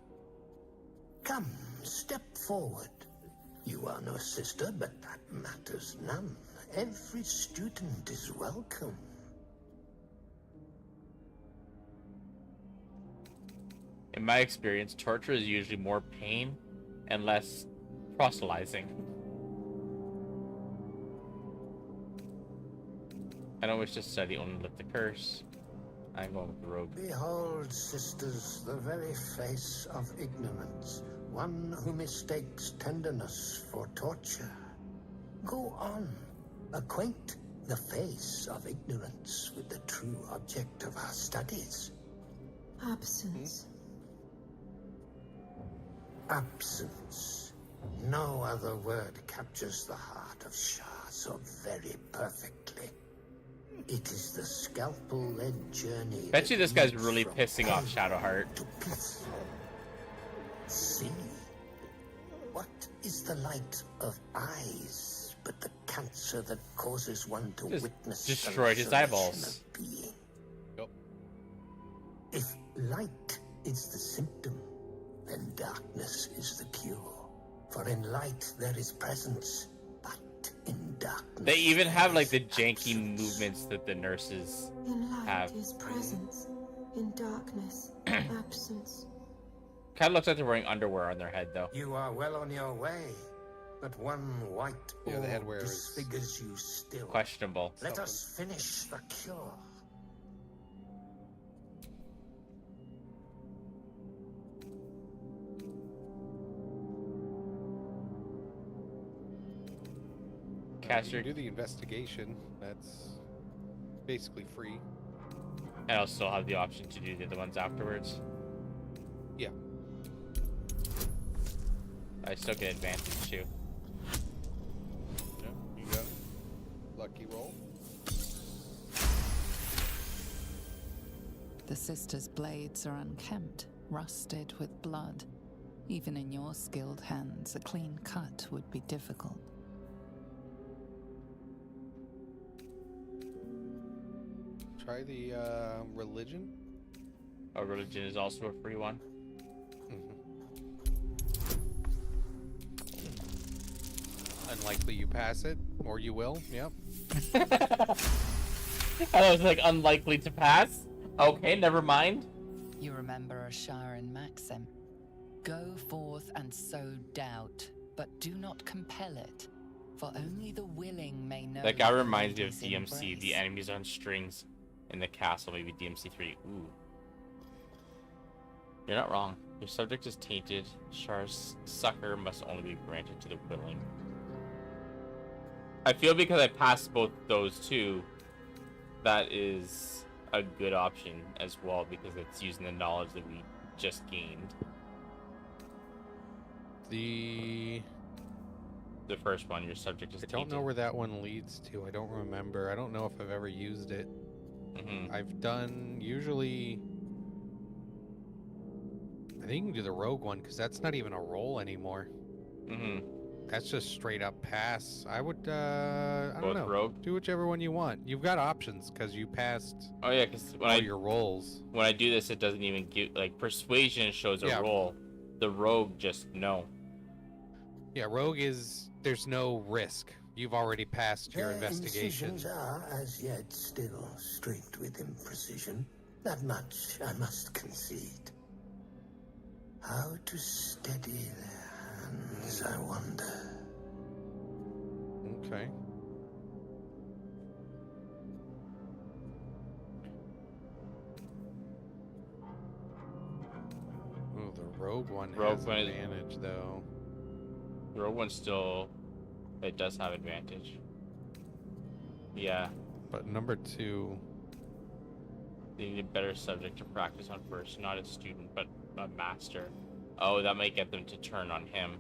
Come, step forward. You are no sister, but that matters none. Every student is welcome. In my experience, torture is usually more pain and less proselytizing. I don't wish to study only lift the curse. I'm going with the rogue. Behold, sisters, the very face of ignorance. One who mistakes tenderness for torture. Go on, acquaint the face of ignorance with the true object of our studies. Absence. Absence. No other word captures the heart of Shah so very perfectly. It is the scalpel-led journey. Bet you this guy's really pissing off Shadowheart. See, what is the light of eyes but the cancer that causes one to Just witness destroyed his the laceration eyeballs. of being? Yep. If light is the symptom, then darkness is the cure. For in light there is presence, but in darkness. They even have like the janky movements that the nurses In light have. is presence. In darkness, absence. Kind of looks like they're wearing underwear on their head, though. You are well on your way, but one white Yeah, the orb headwear is disfigures you still. Questionable. Let us finish the cure. Caster, do the investigation. That's basically free. and I'll still have the option to do the other ones afterwards. Yeah. I still get advantage too. Yeah, you got it. Lucky roll. The sisters' blades are unkempt, rusted with blood. Even in your skilled hands, a clean cut would be difficult. Try the religion. Oh, religion is also a free one. Unlikely you pass it, or you will. Yep. I was like unlikely to pass. Okay, never mind. You remember a Sharon maxim. Go forth and sow doubt, but do not compel it, for only the willing may know. That guy reminds me of DMC, the enemies on strings in the castle, maybe DMC 3. Ooh. You're not wrong. Your subject is tainted. Char's succor must only be granted to the willing. I feel because I passed both those two, that is a good option as well, because it's using the knowledge that we just gained. The first one, your subject is tainted. I don't know where that one leads to. I don't remember. I don't know if I've ever used it. I've done usually. I think you can do the rogue one because that's not even a roll anymore. That's just straight up pass. I would. I don't know. Rogue? Do whichever one you want. You've got options because you passed. Oh yeah, because when your rolls. When I do this, it doesn't even give like persuasion shows a roll. The rogue just no. Yeah, rogue is there's no risk. You've already passed your investigation. Incisions are as yet still streaked with imprecision. That much I must concede. How to steady their hands, I wonder. Okay. Oh, the rogue one has advantage, though. The rogue one still, it does have advantage. Yeah. But number 2... They need a better subject to practice on first, not a student, but a master. Oh, that might get them to turn on him.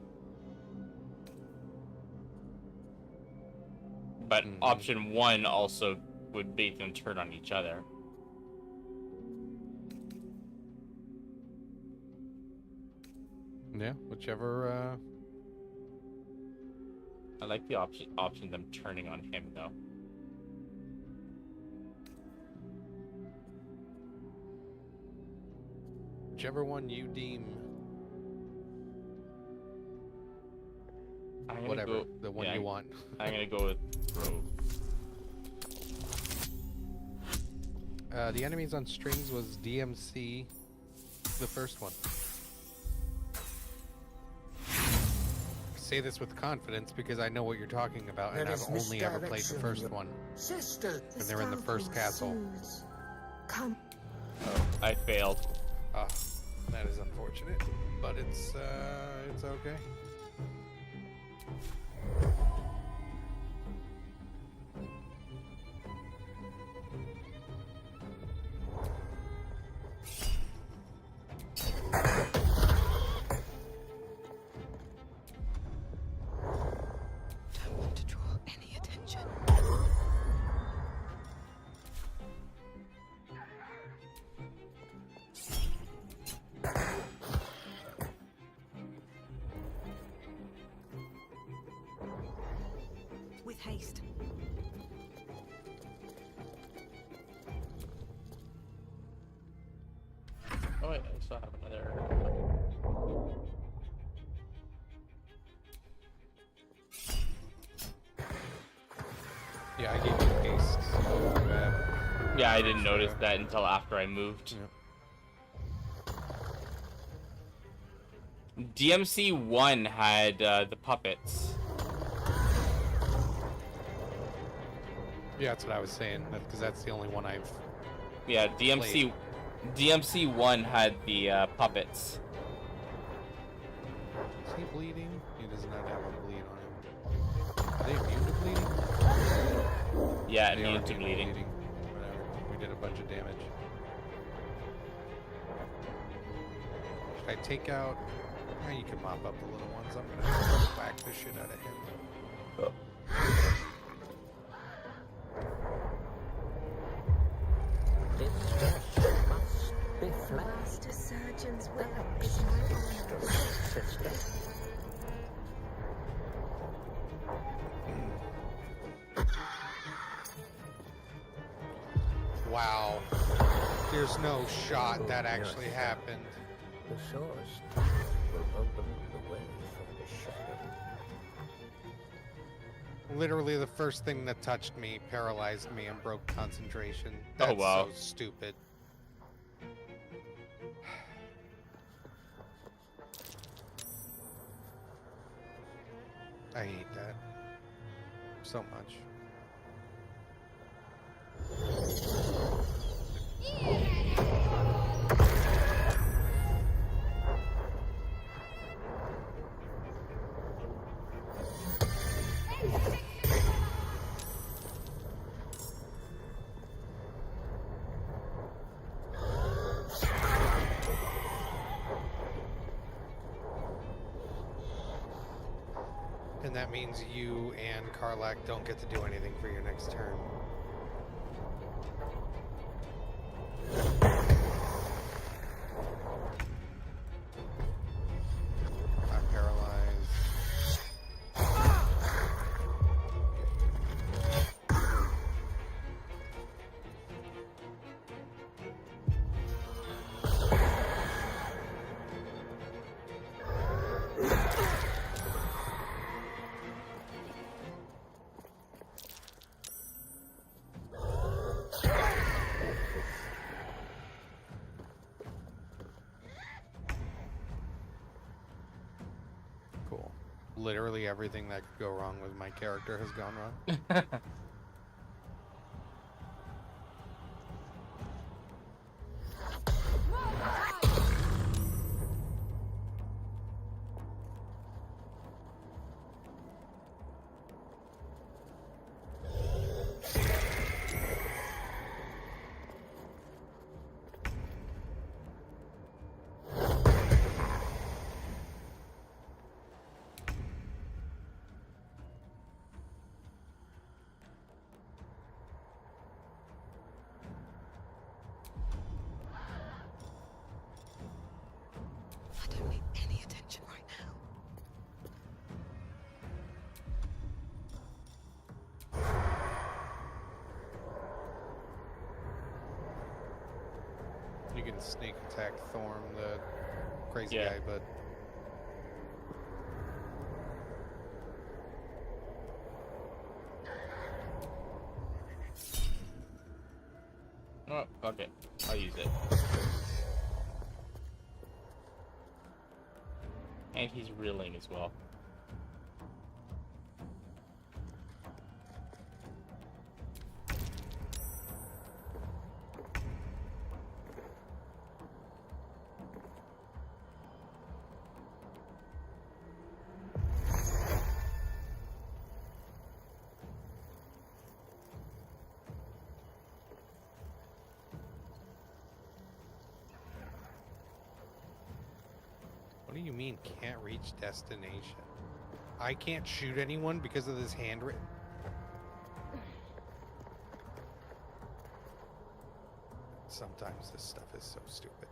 But option 1 also would make them turn on each other. Yeah, whichever. I like the option them turning on him though. Whichever one you deem. Whatever, the one you want. I'm gonna go with rogue. The enemies on strings was DMC, the first one. I say this with confidence because I know what you're talking about, and I've only ever played the first one. Sister, when they're in the first castle. Come. Oh, I failed. Ah, that is unfortunate, but it's okay. Don't want to draw any attention. With haste. Oh wait, I still have another. Yeah, I gave you haste. Yeah, I didn't notice that until after I moved. DMC 1 had the puppets. Yeah, that's what I was saying, because that's the only one I've. Yeah, DMC 1 had the puppets. Is he bleeding? He does not have a bleed on him. Are they immune to bleeding? Yeah, they immune to bleeding. Whatever. We did a bunch of damage. Should I take out? Oh, you can mop up the little ones. I'm gonna whack the shit out of him. Oh. Master Surgeon's work is my honor. Wow. There's no shot that actually happened. The source will open the way from the shadow. Literally the first thing that touched me paralyzed me and broke concentration. That's wow. so stupid. I hate that so much. And that means you and Karlak don't get to do anything for your next turn. I'm paralyzed. Cool. Literally everything that could go wrong with my character has gone wrong. I don't need any attention right now. You can sneak attack Thorm, the crazy Yeah. guy, but Oh, okay. I'll use it. And he's reeling as well. what do you mean can't reach destination? I can't shoot anyone because of this handwritten. Sometimes this stuff is so stupid.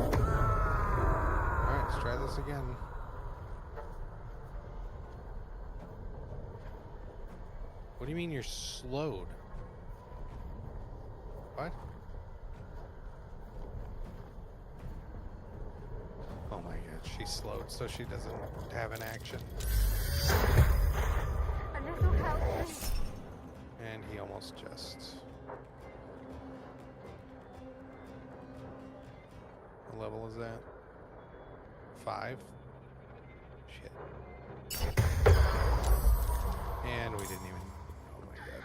Alright, let's try this again. What do you mean you're slowed? What? Oh my god, she's slowed so she doesn't have an action. A little help, please. And he almost just... What level is that? 5? Shit. And we didn't even... Oh my god.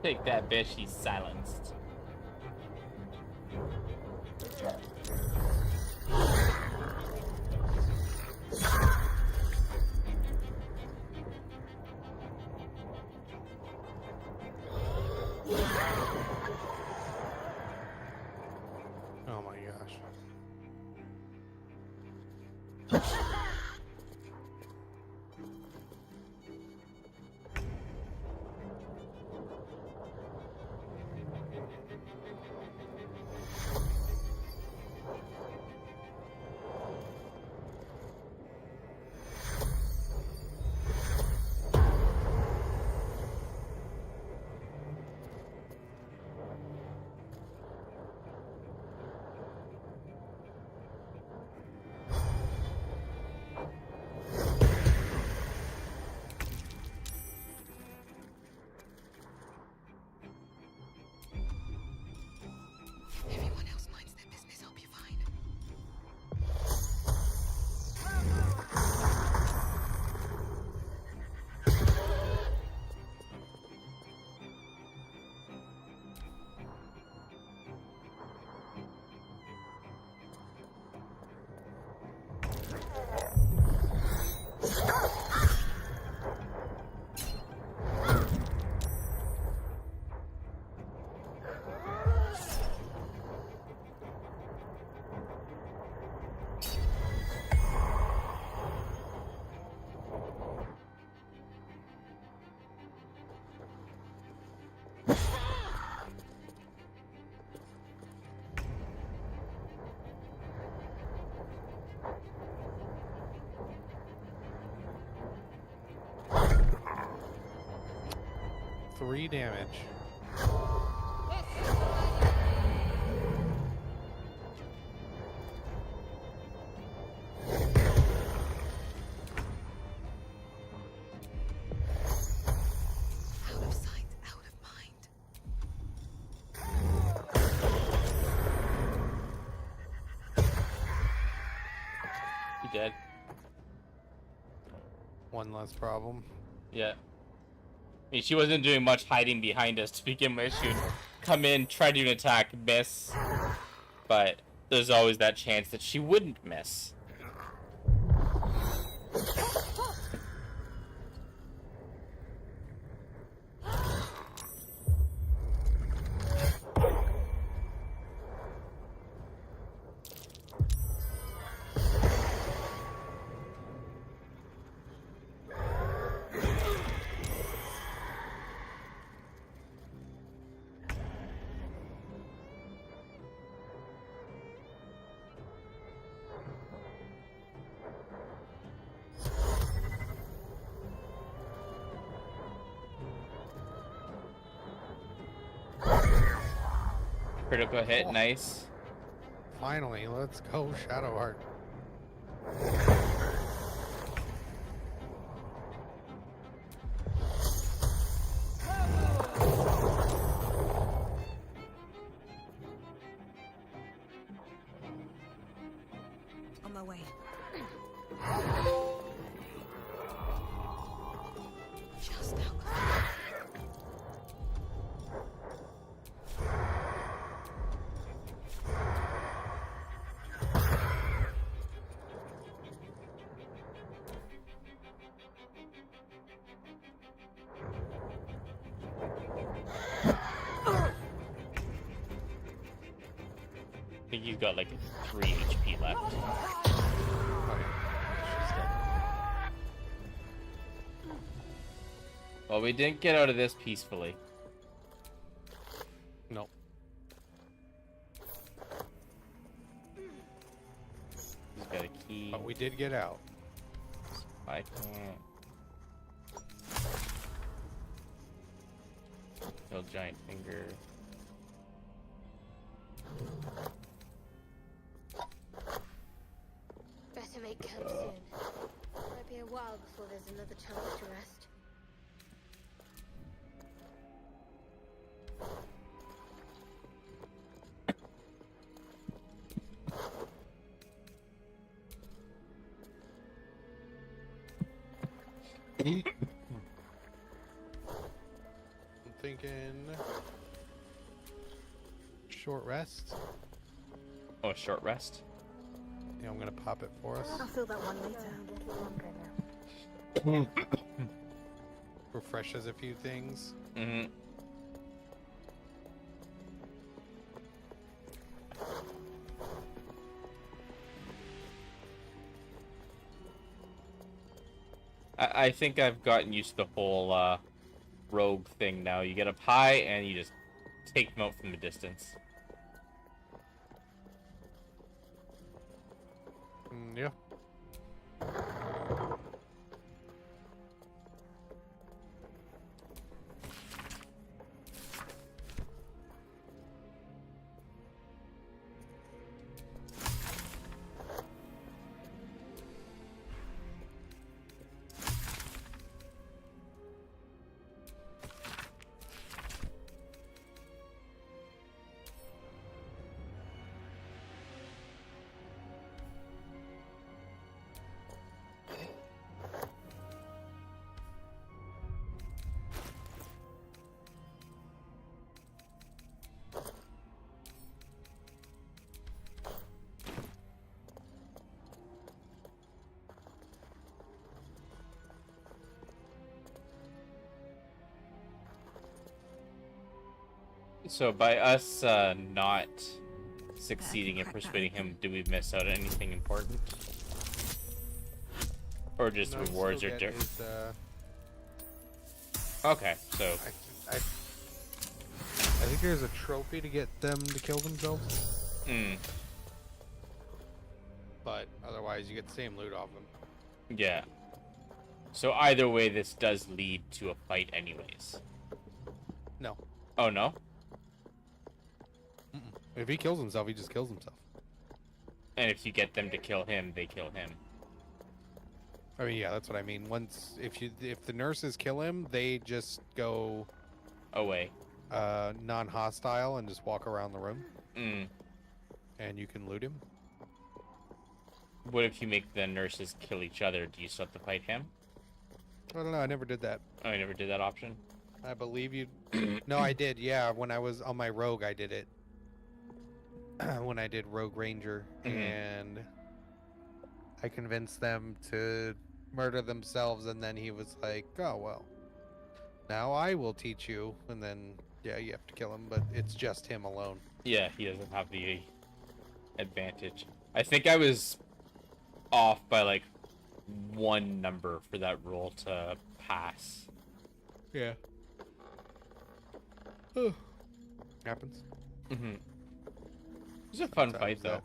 Take that, bitch. He's silenced. Oh my gosh. Everyone else minds their business, I'll be fine. Three damage. Out of sight, out of mind. He dead. One less problem. Yeah. I mean, she wasn't doing much hiding behind us to begin with. She would come in, try to attack, miss. But there's always that chance that she wouldn't miss. Critical hit, nice. Finally, let's go, Shadowheart. On my way. Just now. I think he's got like 3 HP left. Well, we didn't get out of this peacefully. Nope. He's got a key. But we did get out. I can't. Kill giant finger. Better make camp soon. Might be a while before there's another chance to rest. thinking short rest. Oh, a short rest. Yeah, I'm gonna pop it for us. I'll feel that one later. Refreshes a few things. Mm-hmm. I think I've gotten used to the whole rogue thing now. You get up high and you just take them out from the distance. Yeah. So by us not succeeding in persuading him, do we miss out on anything important? Or just No, rewards still are get different? his, Okay, so I think there's a trophy to get them to kill themselves. But otherwise, you get the same loot off them. yeah. So either way, this does lead to a fight, anyways. No. Oh no. If he kills himself, he just kills himself. And if you get them to kill him, they kill him. I mean, yeah, that's what I mean. If the nurses kill him, they just go away, non-hostile, and just walk around the room. And you can loot him. What if you make the nurses kill each other? Do you still have to fight him? I don't know. I never did that. Oh, you never did that option? I believe you. No, I did. Yeah, when I was on my rogue, I did it. When I did Rogue Ranger, and I convinced them to murder themselves, and then he was like, "Oh well, now I will teach you." And then yeah, you have to kill him, but it's just him alone. Yeah, he doesn't have the advantage. I think I was off by like one number for that rule to pass. Yeah. Happens. It was a fun fight, though.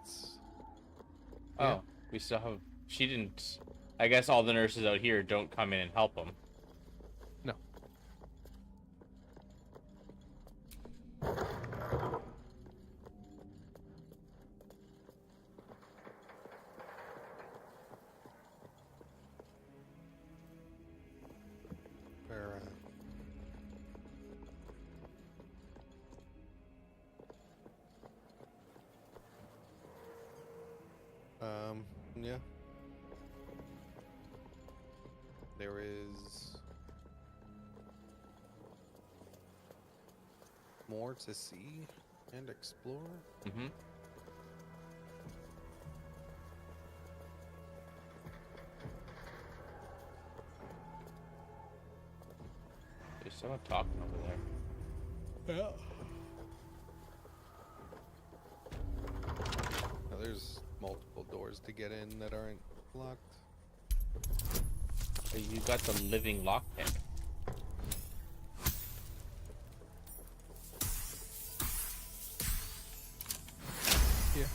Yeah. Oh, we still have... She didn't... I guess all the nurses out here don't come in and help them. No. Where, yeah. There is more to see and explore. There's someone talking over there. Yeah. Now there's multiple doors to get in that aren't locked. So you got the living lockpick. Yeah.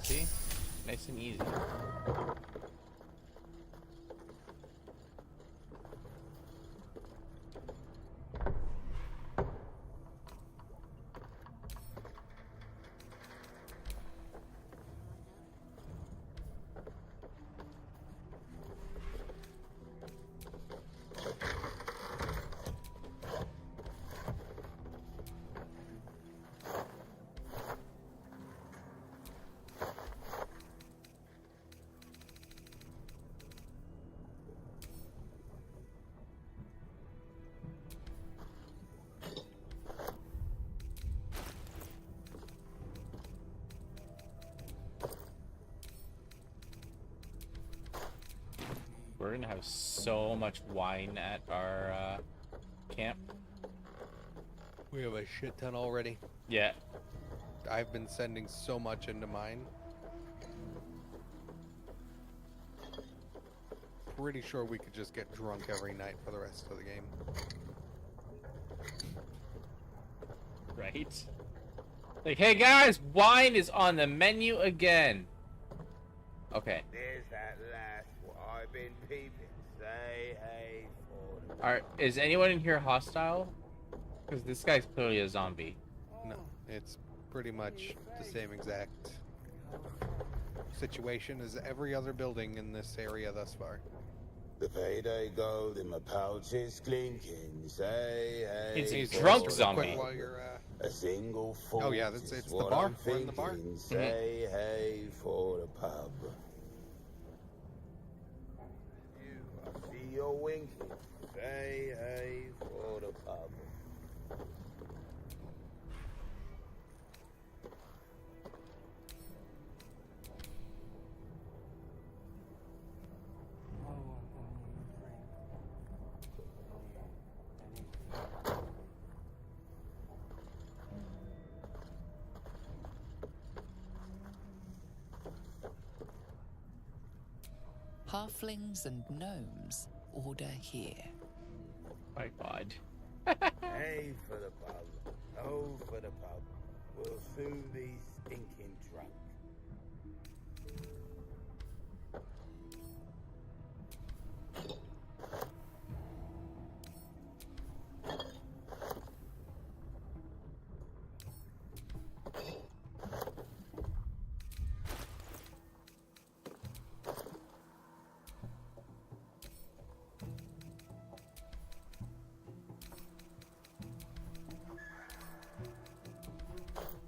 See? Nice and easy. We're gonna have so much wine at our camp. We have a shit ton already. Yeah. I've been sending so much into mine. Pretty sure we could just get drunk every night for the rest of the game. Right? Like, hey guys, wine is on the menu again. Okay. There's that last what I've been peeping. Say hey for Alright, is anyone in here hostile? Because this guy's clearly a zombie. No, it's pretty much the same exact situation as every other building in this area thus far. the payday gold in my pouch is clinking. Say hey. He's for drunk the zombie. pub. While you're, A single fool. Oh yeah, it's the bar. We're in the bar. Say hey for the pub. I see you're winking. Say hey for the pub. Halflings and gnomes order here. My God. Hey for the pub. Oh for the pub. We'll soon be stinking drunk.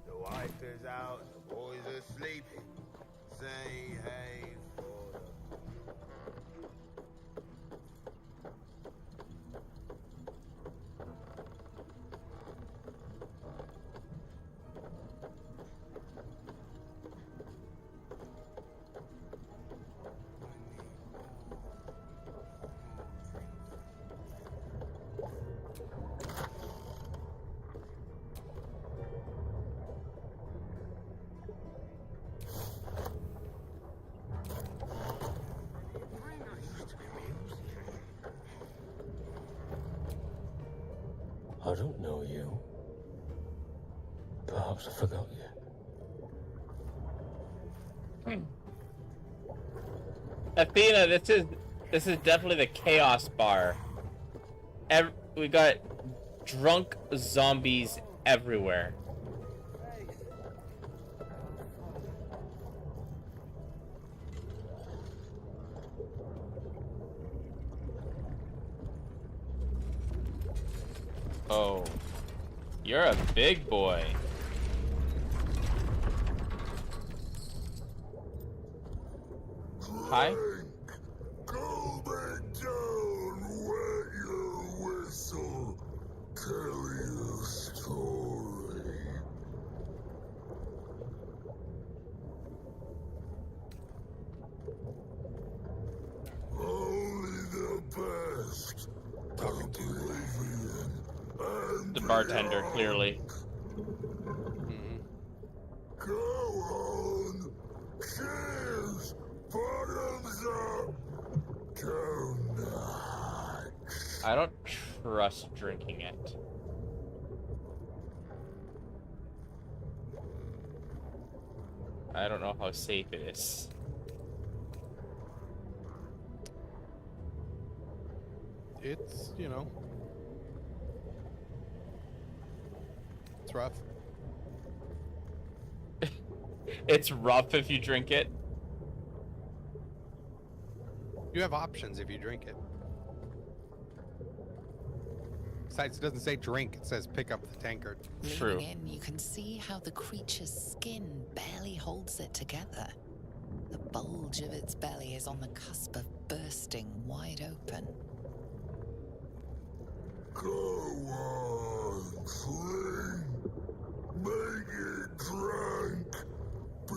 The wife is out, the boys are sleeping. Say hey for the I don't know you. Perhaps I forgot you. Athena, this is definitely the chaos bar. We got drunk zombies everywhere. Oh, you're a big boy. Hi. Go back down, wet your whistle, tell your story. Only the best. Don't believe in. The bartender, clearly. Go on. Cheers. Bottoms up. Go knoxx. I don't trust drinking it. I don't know how safe it is. It's, you know, it's rough. It's rough if you drink it. You have options if you drink it. Besides, it doesn't say drink, it says pick up the tankard. True. Leaning in, you can see how the creature's skin barely holds it together. The bulge of its belly is on the cusp of bursting wide open. Go on, clean. Make it drunk. Be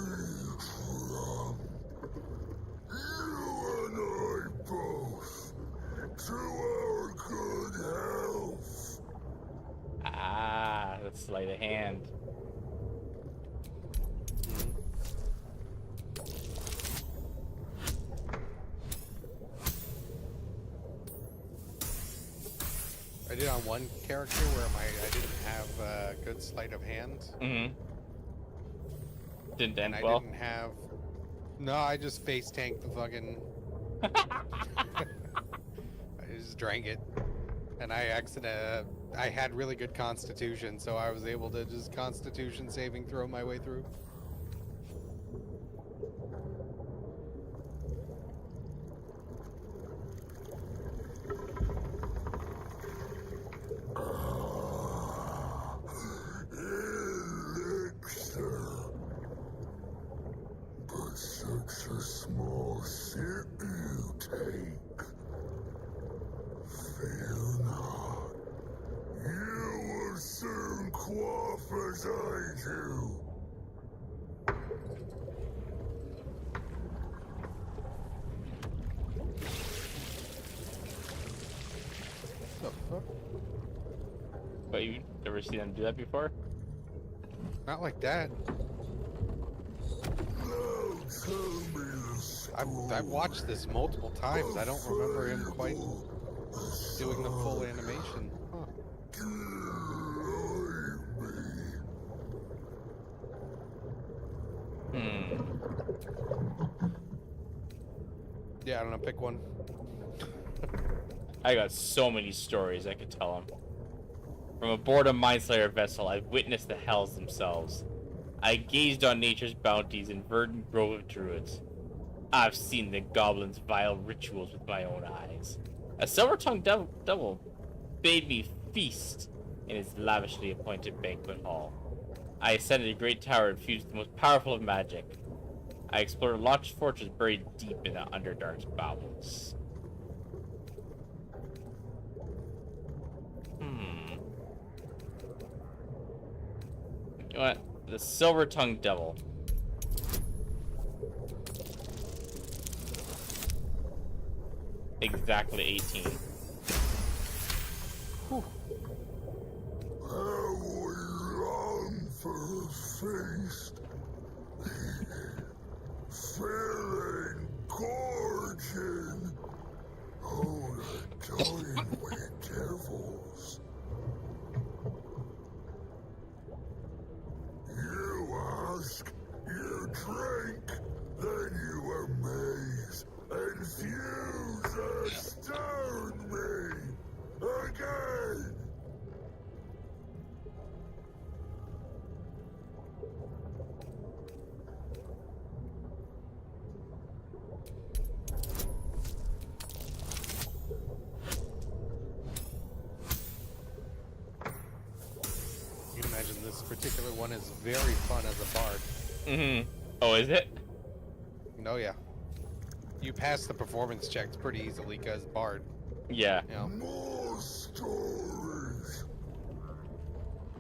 drunk. You and I both. sleight of hand. I did on one character where I didn't have good sleight of hand. Mm-hmm. Didn't end and well. I didn't have. No, I just face tanked the fucking. I just drank it, and I had really good constitution, so I was able to just constitution saving throw my way through. But such a small sip you take. Fear not. You will soon quaff as I do. The fuck? But you ever seen them do that before? Not like that. I've watched this multiple times. I don't remember him quite doing the full animation. Huh. Yeah, I don't know. Pick one. I got so many stories I could tell him. From aboard a Mindslayer vessel, I witnessed the hells themselves. I gazed on nature's bounties in verdant grove of druids. I've seen the goblins' vile rituals with my own eyes. A silver-tongued devil bade me feast in his lavishly appointed banquet hall. I ascended a great tower infused with the most powerful of magic. I explored a large fortress buried deep in the Underdark's bowels. You know what? The silver-tongued devil. Exactly 18. Whew. How we long for a feast. Filling, gorging. Oh, the toying with devils. You ask, you drink, then you amaze, and fuse astound me again. You imagine this particular one is very fun as a bard. Mm-hmm. Oh, is it? Oh yeah. You pass the performance checks pretty easily because bard. Yeah. You know. More stories.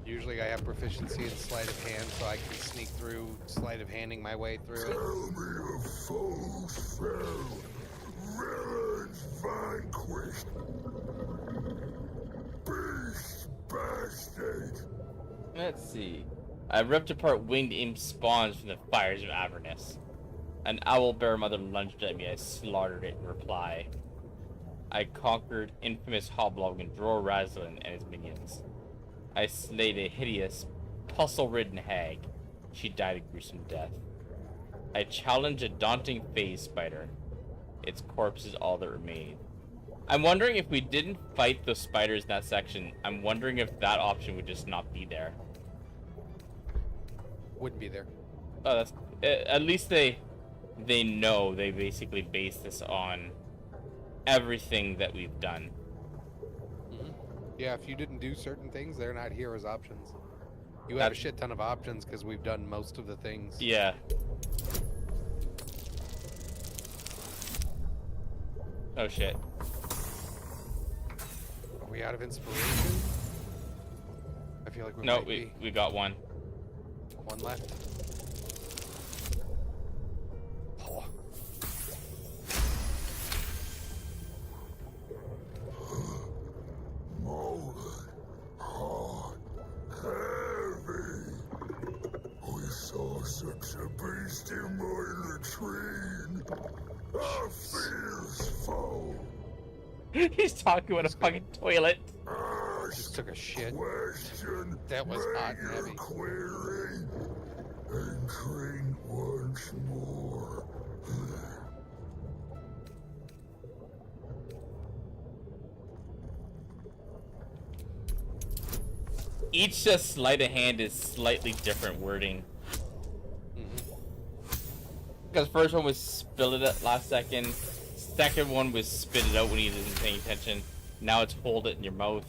Usually I have proficiency in sleight of hand, so I can sneak through sleight of handing my way through it. Tell me of foes found, villains vanquished, beast bastard. Let's see. I ripped apart winged imp spawns from the fires of Avernus. An owl bear mother lunged at me. I slaughtered it in reply. I conquered infamous hobgoblin Dror Razlin and his minions. I slayed a hideous, puzzle-ridden hag. She died a gruesome death. I challenged a daunting phase spider. Its corpse is all that remained. I'm wondering if we didn't fight those spiders in that section, I'm wondering if that option would just not be there. Wouldn't be there. Oh, that's... At least they know they basically base this on everything that we've done. Yeah, if you didn't do certain things, they're not here as options. You have a shit ton of options because we've done most of the things. Yeah. Oh shit. Are we out of inspiration? I feel like we might be. we got one. One left. Oh. Molten, hot, hell. A fierce foe. He's talking about a fucking toilet. Just took a shit. Question That was hot and heavy. query and drink once more. Each just sleight of hand is slightly different wording. Because first one was spill it at last second. Second one was spit it out when he isn't paying attention. Now it's hold it in your mouth.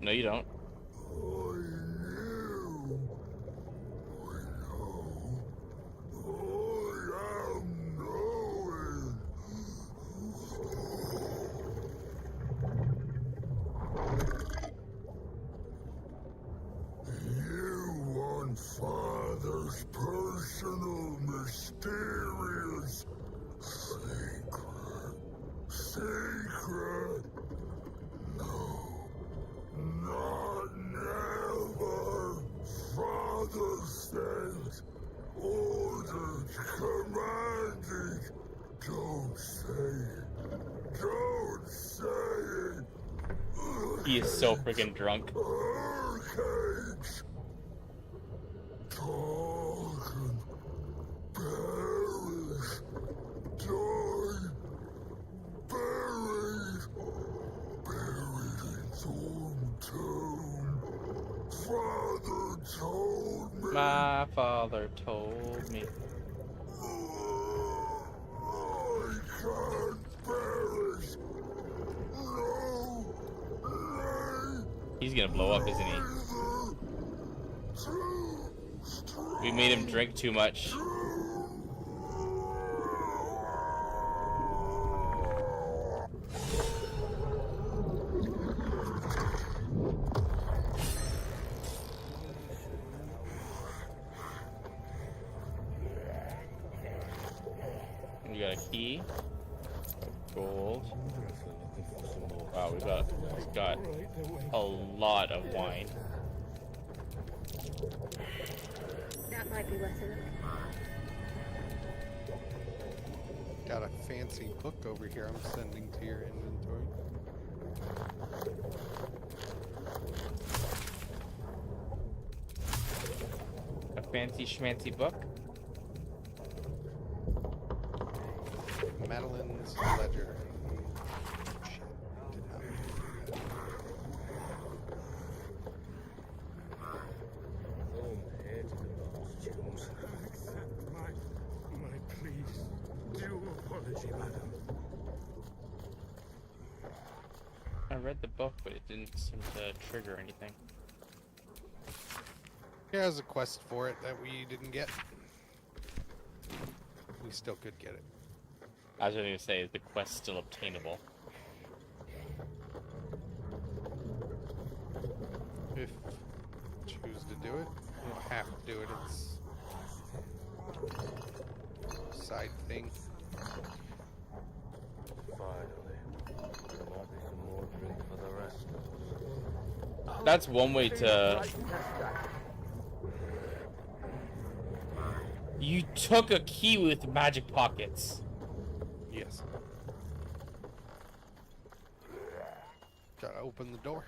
No, you don't. Father's personal, mysterious, secret. No, not never. Father says, ordered, commanded. Don't say it. Don't say it. He is so freaking drunk. Hurricanes. Talk and perish, die, buried in Thorntown. Father told me. My father told me. I can't perish. No, He's gonna blow up, isn't he? We made him drink too much. You got a key. Gold. Wow, we got a lot of wine. That might be worth a look. Got a fancy book over here I'm sending to your inventory. A fancy schmancy book. Madeline's Ledger. My please, due apology, madam. I read the book, but it didn't seem to trigger anything. There's a quest for it that we didn't get. We still could get it. I was going to say, is the quest still obtainable? If you choose to do it, you don't have to do it. It's a side thing. Finally, there might be some more drink for the rest of us. That's one way to... You took a key with magic pockets. Yes. Gotta open the door.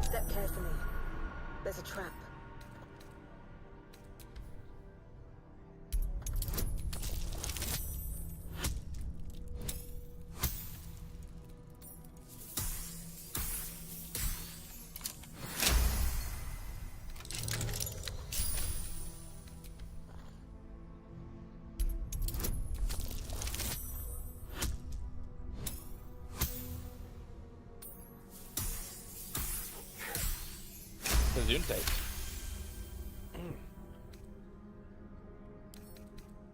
Step carefully. There's a trap. Zoom tape.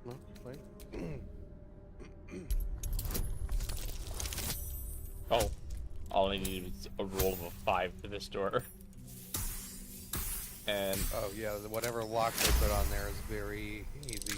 No, wait. Oh, all I needed was a roll of a 5 for this door. And oh yeah, whatever lock they put on there is very easy.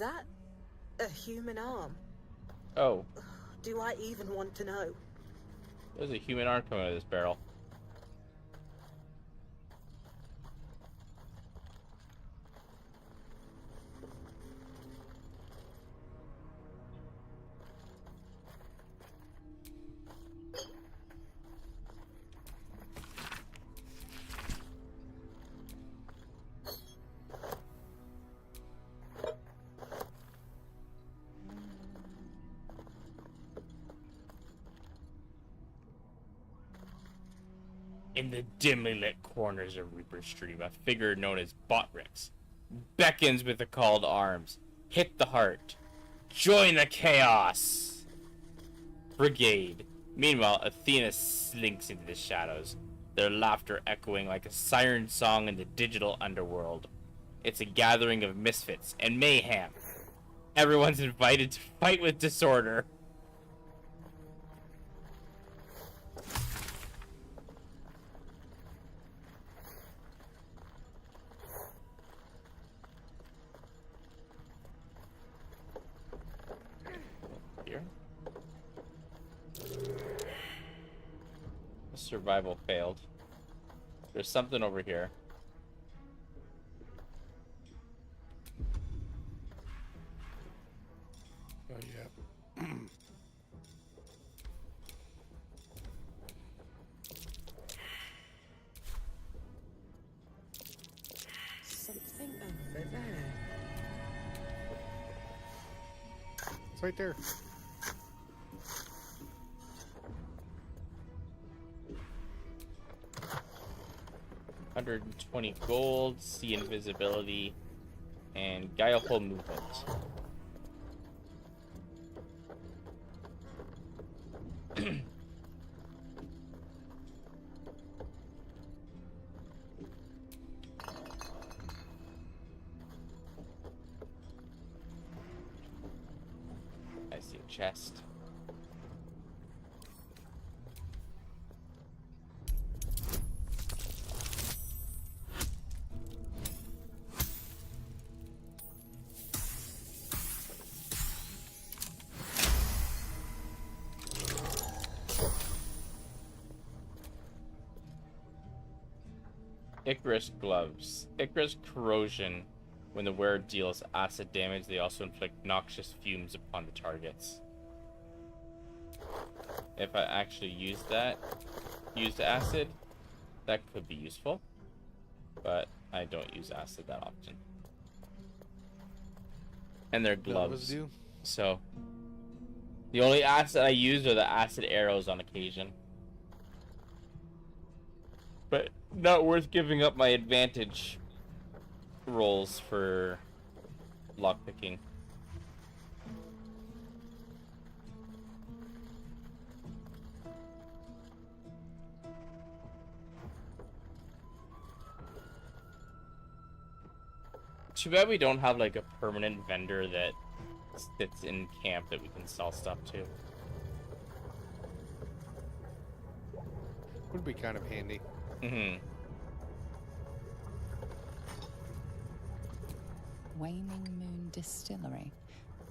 that a human arm? Oh, Do I even want to know? there's a human arm coming out of this barrel. In the dimly lit corners of Reaper Stream, a figure known as Botrix beckons with the called arms. Hit the heart. Join the chaos! Brigade. Meanwhile, Athena slinks into the shadows, their laughter echoing like a siren song in the digital underworld. It's a gathering of misfits and mayhem. Everyone's invited to fight with disorder. Here. Survival failed. There's something over here. Oh, yeah. Something over there. It's right there. $120 gold, see invisibility, and guileful movement. I see a chest. Icarus gloves. Icarus corrosion. When the wearer deals acid damage, they also inflict noxious fumes upon the targets. If I actually used acid, that could be useful. But I don't use acid that often. And they're gloves. So the only acid I use are the acid arrows on occasion. But not worth giving up my advantage rolls for lockpicking. Too bad we don't have like a permanent vendor that sits in camp that we can sell stuff to. Would be kind of handy. Mm-hmm. Waning Moon Distillery.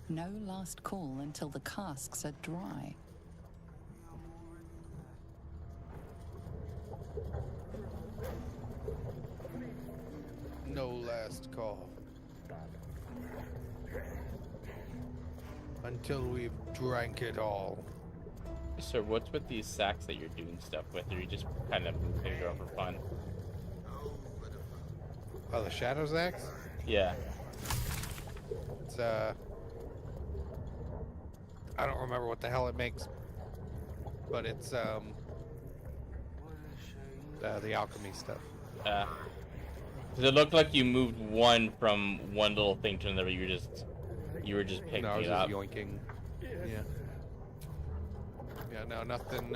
No last call until the casks are dry. No last call. Until we've drank it all. So what's with these sacks that you're doing stuff with? Or you just kind of move things around for fun? Oh, the Shadows Axe? Yeah. It's, I don't remember what the hell it makes. But it's, the alchemy stuff. Does it look like you moved one from one little thing to another? You were just picking no, I was it just up. yoinking. Yeah. Yeah, no, nothing,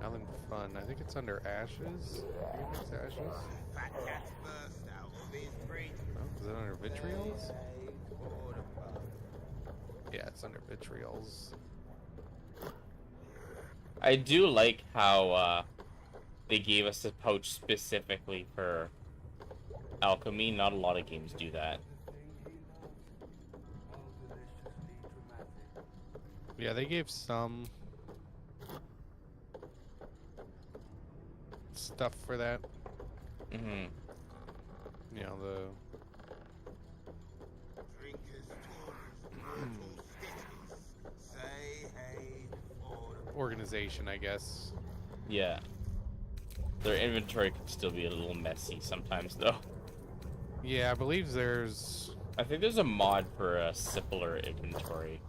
nothing fun. I think it's under ashes. I think it's ashes. Oh, is it under vitriols? Yeah, it's under vitriols. I do like how they gave us a pouch specifically for alchemy. Not a lot of games do that. Yeah, they gave some stuff for that. Mm-hmm. You know, the organization, I guess. Yeah. Their inventory can still be a little messy sometimes, though. Yeah, I believe there's... I think there's a mod for a simpler inventory.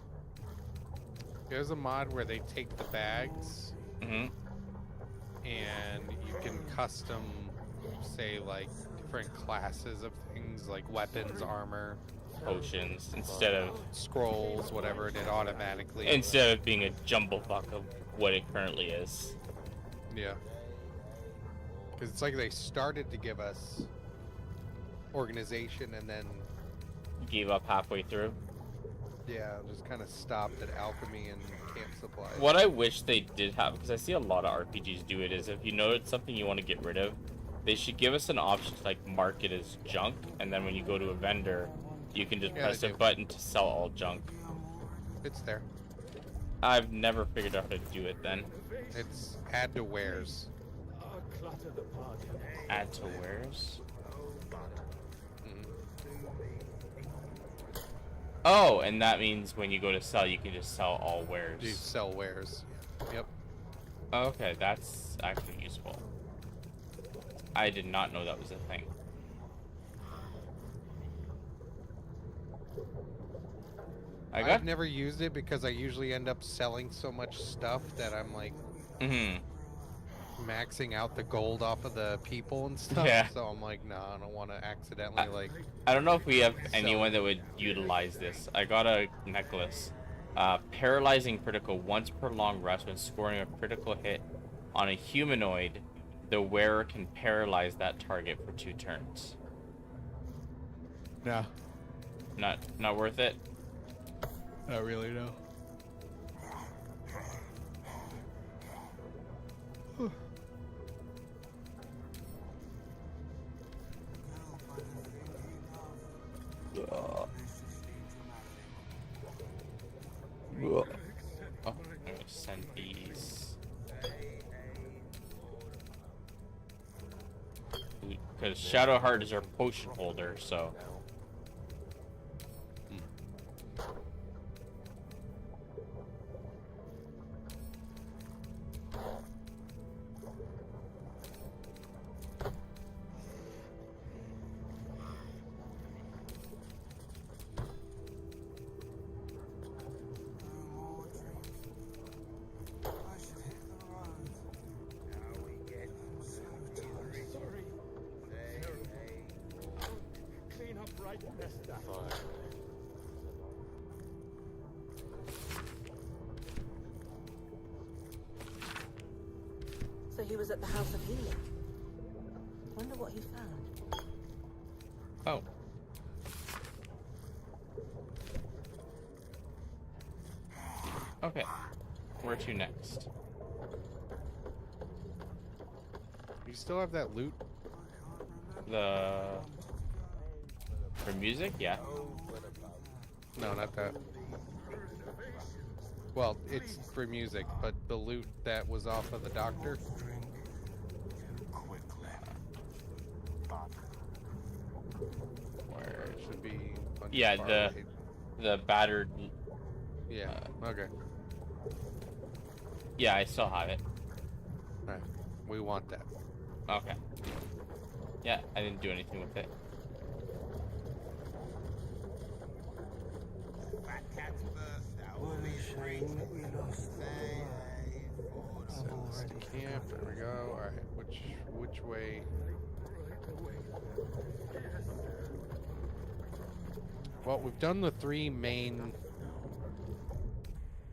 There's a mod where they take the bags Mm-hmm. and you can custom, say, like, different classes of things, like weapons, armor, Potions, instead of scrolls, whatever, and it automatically... Instead of being a jumble-fuck of what it currently is. Yeah. Because it's like they started to give us organization and then... Gave up halfway through. Yeah, just kind of stopped at alchemy and camp supplies. What I wish they did have, because I see a lot of RPGs do it, is if you know it's something you want to get rid of, they should give us an option to like mark it as junk, and then when you go to a vendor, you can just press a button to sell all junk. It's there. I've never figured out how to do it then. It's add to wares. Add to wares? Oh, and that means when you go to sell, you can just sell all wares. You sell wares. Yep. Okay, that's actually useful. I did not know that was a thing. I've never used it because I usually end up selling so much stuff that I'm like maxing out the gold off of the people and stuff. Yeah. So I'm like, no, I don't want to accidentally like... I don't know if we have anyone that would utilize this. I got a necklace. Paralyzing critical once per long rest. When scoring a critical hit on a humanoid, the wearer can paralyze that target for 2 turns. No. Not worth it? Not really, no. Oh, I'm gonna send these. Because Shadowheart is our potion holder, so. So he was at the House of Healing. Wonder what he found. Oh. Okay. Where to next? You still have that loot? For music? Yeah. No, not that. Well, it's for music, but the loot that was off of the doctor. Where it should be. Yeah, the battered. Yeah. Okay. Yeah, I still have it. Alright. We want that. Okay. Yeah, I didn't do anything with it. Camp. There we go. All right. Which way? Well, we've done the 3 main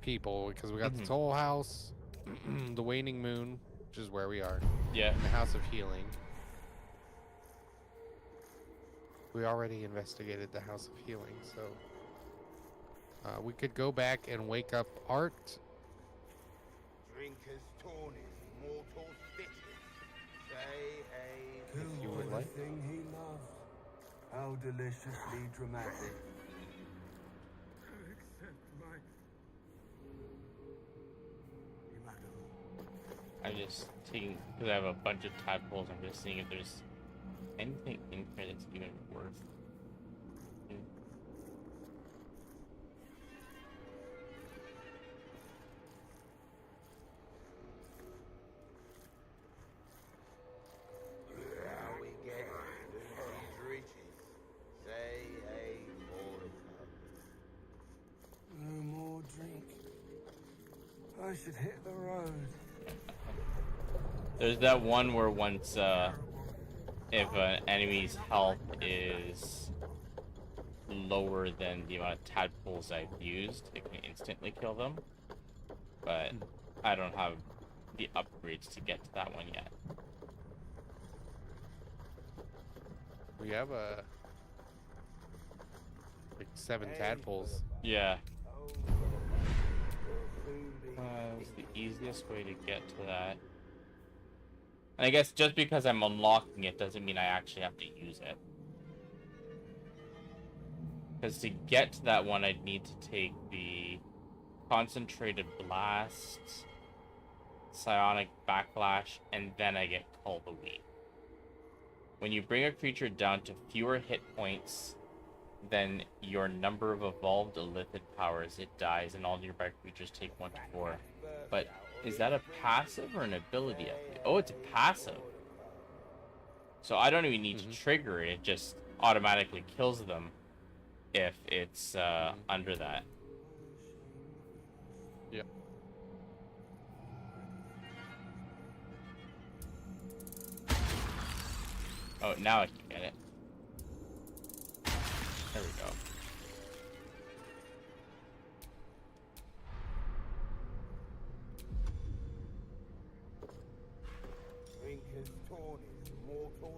people because we got the Toll House, the Waning Moon, which is where we are. Yeah. And the House of Healing. We already investigated the House of Healing, so we could go back and wake up Art. Drinkers torn his mortal stitches. Say hey. If you would like. Thing he loved. How deliciously dramatic. Accept my I'm just taking, because I have a bunch of tadpoles, I'm just seeing if there's anything in here that's even worth. Now we get to riches. Say hey for the pub. No more drink. I should hit the road. There's that one where once, if an enemy's health is lower than the amount of tadpoles I've used, it can instantly kill them. But I don't have the upgrades to get to that one yet. We have like 7 tadpoles. Yeah. It's the easiest way to get to that. And I guess just because I'm unlocking it doesn't mean I actually have to use it. Because to get to that one, I'd need to take the Concentrated Blast, Psionic Backlash, and then I get Call the Weed. When you bring a creature down to fewer hit points than your number of evolved illithid powers, it dies, and all nearby creatures take 1 to 4. But is that a passive or an ability upgrade? Oh, it's a passive. So I don't even need to trigger it, it just automatically kills them if it's under that. Yep. Oh, now I can get it. There we go.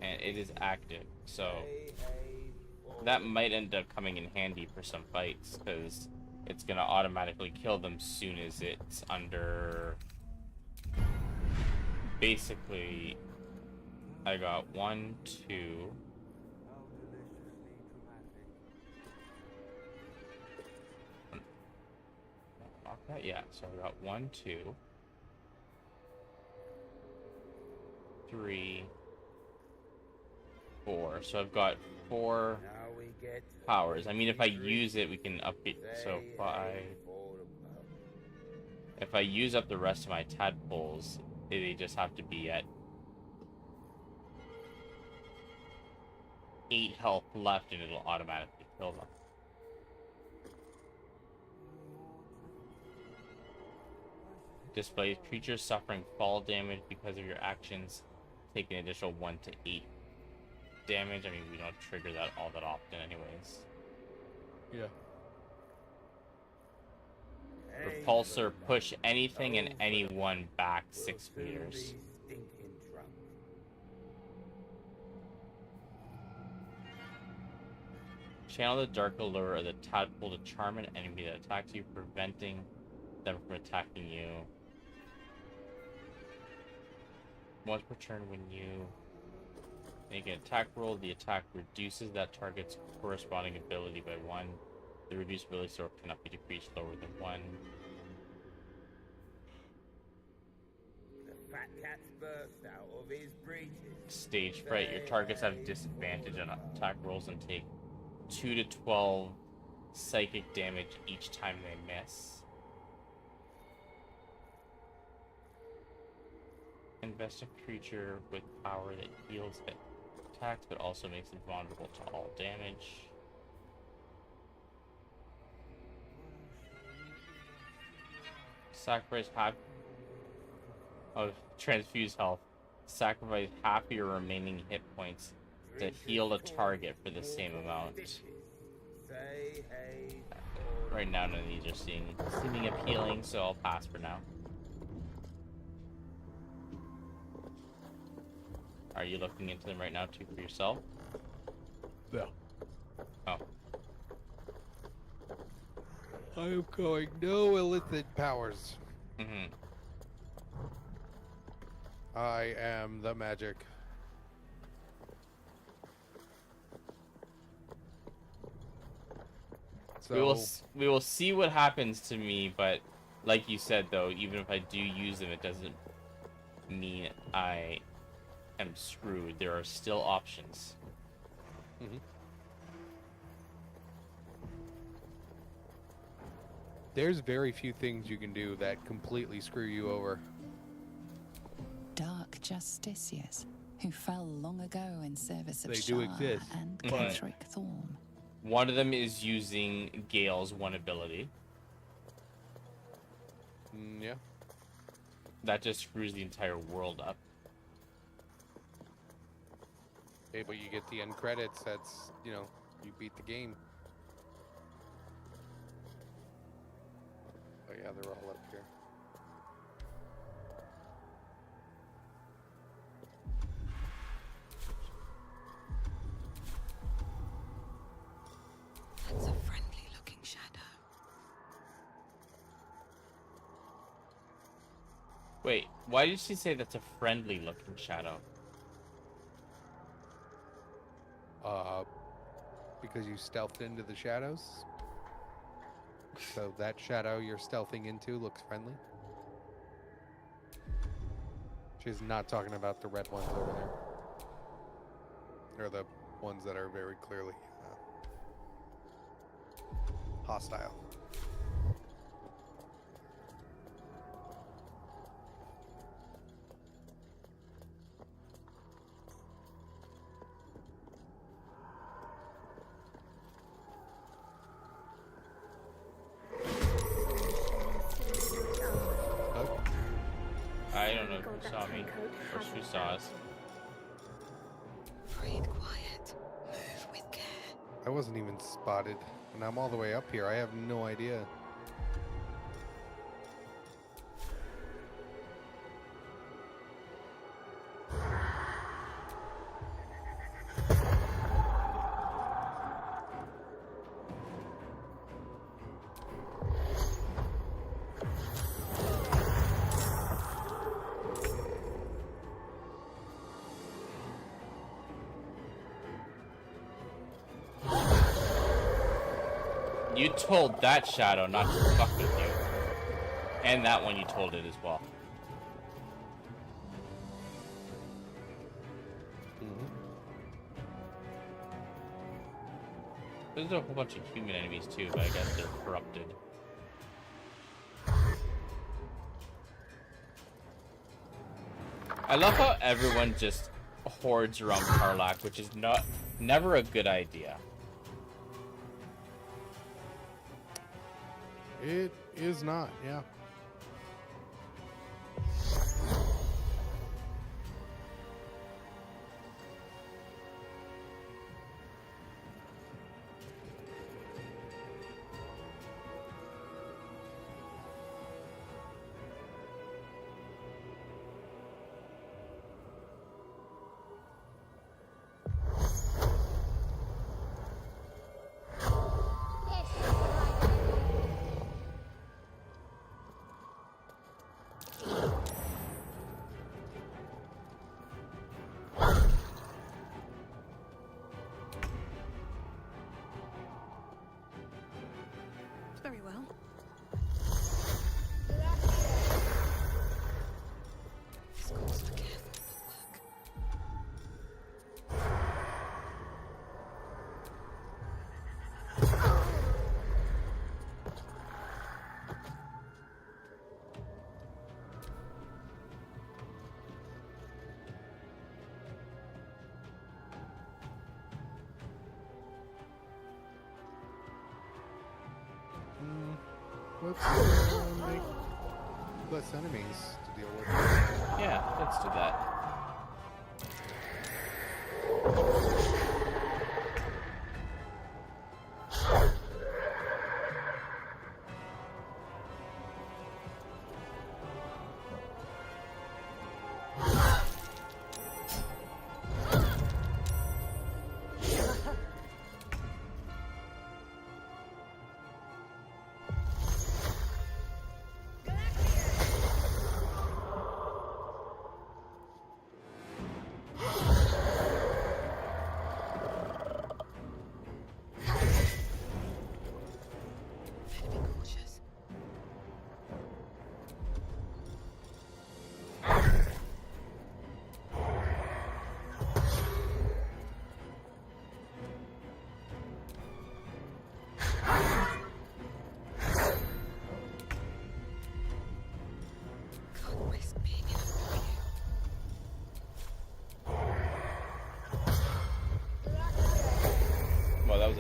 And it is active, so that might end up coming in handy for some fights, because it's gonna automatically kill them soon as it's under. Basically, I got 1, 2. Not that, yeah. So I got 1, 2, 3, 4. So I've got 4 powers. I mean, if I use it, we can up it. So 5. If I use up the rest of my tadpoles, they just have to be at 8 health left, and it'll automatically kill them. Displays creatures suffering fall damage because of your actions. Take an additional 1 to 8 damage. I mean, we don't trigger that all that often anyways. Yeah. Repulsor, push anything and anyone back 6 meters. Channel the dark allure of the tadpole to charm an enemy that attacks you, preventing them from attacking you. Once per turn, when you make an attack roll, the attack reduces that target's corresponding ability by 1. The reduced ability score cannot be decreased lower than 1. The fat cat's burst out of his breeches. Stage fright. Your targets have disadvantage on attack rolls and take 2 to 12 psychic damage each time they miss. Invest a creature with power that heals at attacks, but also makes it vulnerable to all damage. Sacrifice half of transfuse health. Sacrifice half of your remaining hit points to heal a target for the same amount. Right now, none of these are seeming appealing, so I'll pass for now. Are you looking into them right now too for yourself? No. Oh. I'm going no illithid powers. Mm-hmm. I am the magic. So We will see what happens to me, but like you said though, even if I do use them, it doesn't mean I am screwed. There are still options. Mm-hmm. There's very few things you can do that completely screw you over. Dark justiciars who fell long ago in service of They Shah do exist, and but- Catherick Thorm. One of them is using Gale's one ability. Yeah. That just screws the entire world up. Hey, but you get the end credits. That's, you know, you beat the game. Oh yeah, they're all up here. That's a friendly-looking shadow. Wait, why did she say that's a friendly looking shadow? Because you stealthed into the shadows. So that shadow you're stealthing into looks friendly. She's not talking about the red ones over there. Or the ones that are very clearly hostile. I don't know who saw me or who saw us. Breathe quiet. Move with care. I wasn't even spotted, and I'm all the way up here. I have no idea. You told that shadow not to fuck with you. And that one you told it as well. There's a whole bunch of human enemies too, but I guess they're corrupted. I love how everyone just hoards around Karlach, which is never a good idea. It is not, yeah. Very well. This calls for careful footwork. Let's make less enemies to deal with. Yeah, let's do that.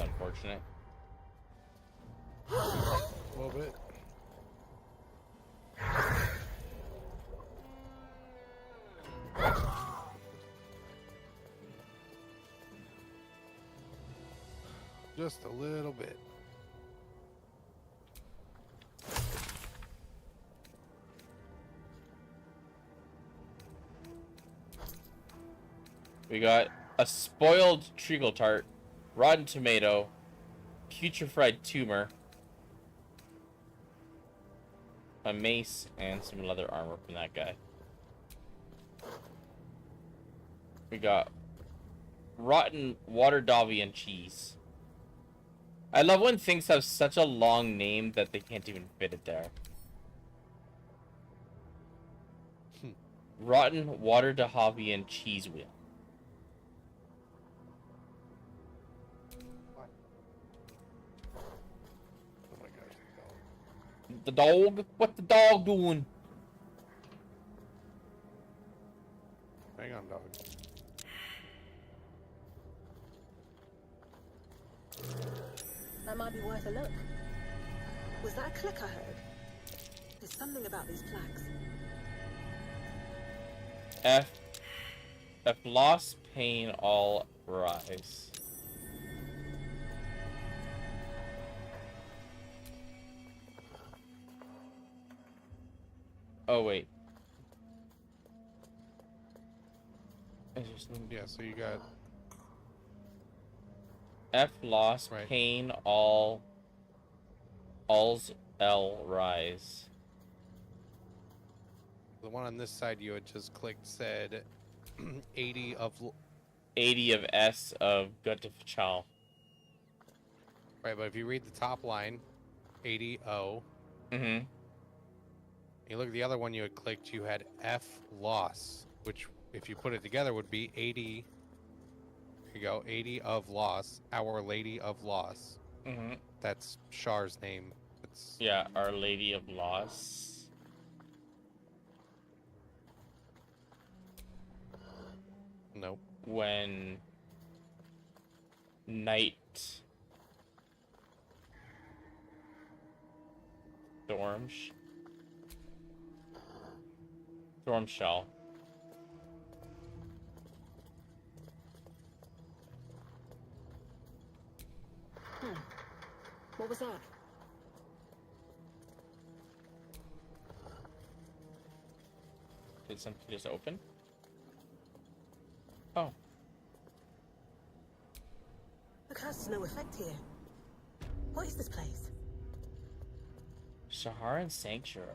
unfortunate. A little bit. Just a little bit. We got a spoiled treacle tart, rotten tomato, putrefied tumor, a mace, and some leather armor from that guy. We got rotten water Davian cheese. I love when things have such a long name that they can't even fit it there. Rotten water Davian cheese wheel. Oh my gosh, The dog? What's the dog doing? hang on, dog. That might be worth a look. Was that a click I heard? There's something about these plaques. F loss, pain, all rise. Oh wait. Yeah, so you got F loss, right. pain, all's L rise. The one on this side you had just clicked said 80 of 80 of S of Gutafchal. right, but if you read the top line, 80 O. Mm-hmm. You look at the other one you had clicked, you had F loss, which if you put it together would be 80. Here you go, 80 of loss, Our Lady of Loss. Mm-hmm. That's Shar's name. It's Yeah, Our Lady of Loss. Nope. When night storm shell. What was that? Did something just open? Oh. The curse has no effect here. What is this place? Shaharan Sanctuary.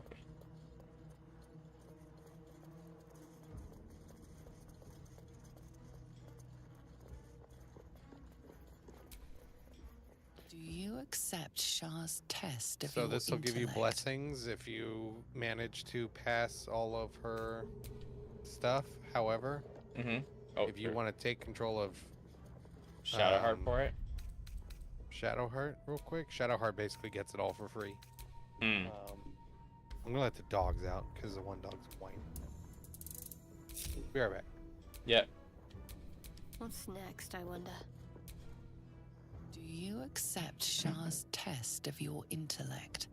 Do you accept Shah's test of so your this will give you intellect? blessings if you manage to pass all of her stuff. However, if you want to take control of Shadowheart for it? Shadowheart real quick. Shadowheart basically gets it all for free. Hmm. I'm gonna let the dogs out because the one dog's whining. Be right back. Yep. What's next, I wonder? Do you accept Shah's test of your intellect?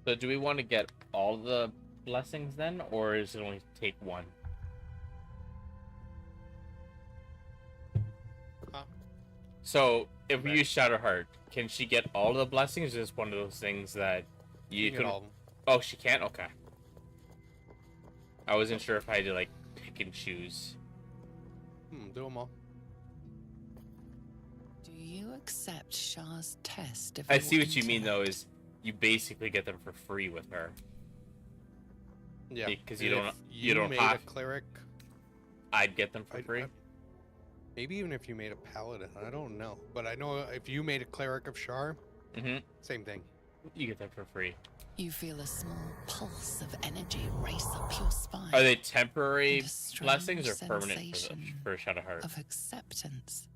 So do we want to get all the blessings then, or is it only take one? So if we use Shadowheart, can she get all the blessings? Or is this one of those things that you get can? all of them. Oh, she can't. Okay. I wasn't sure if I had to like pick and choose. Do them all. Do you accept Shah's test? If I see what you mean though. Is you basically get them for free with her? Yeah, Because and you if don't. You don't made have. a cleric. I'd get them for free. Maybe even if you made a paladin, I don't know. But I know if you made a cleric of Shar, same thing. You get them for free. You feel a small pulse of energy race up your spine. Are they temporary and a strange blessings or permanent sensation for Shadowheart? of acceptance.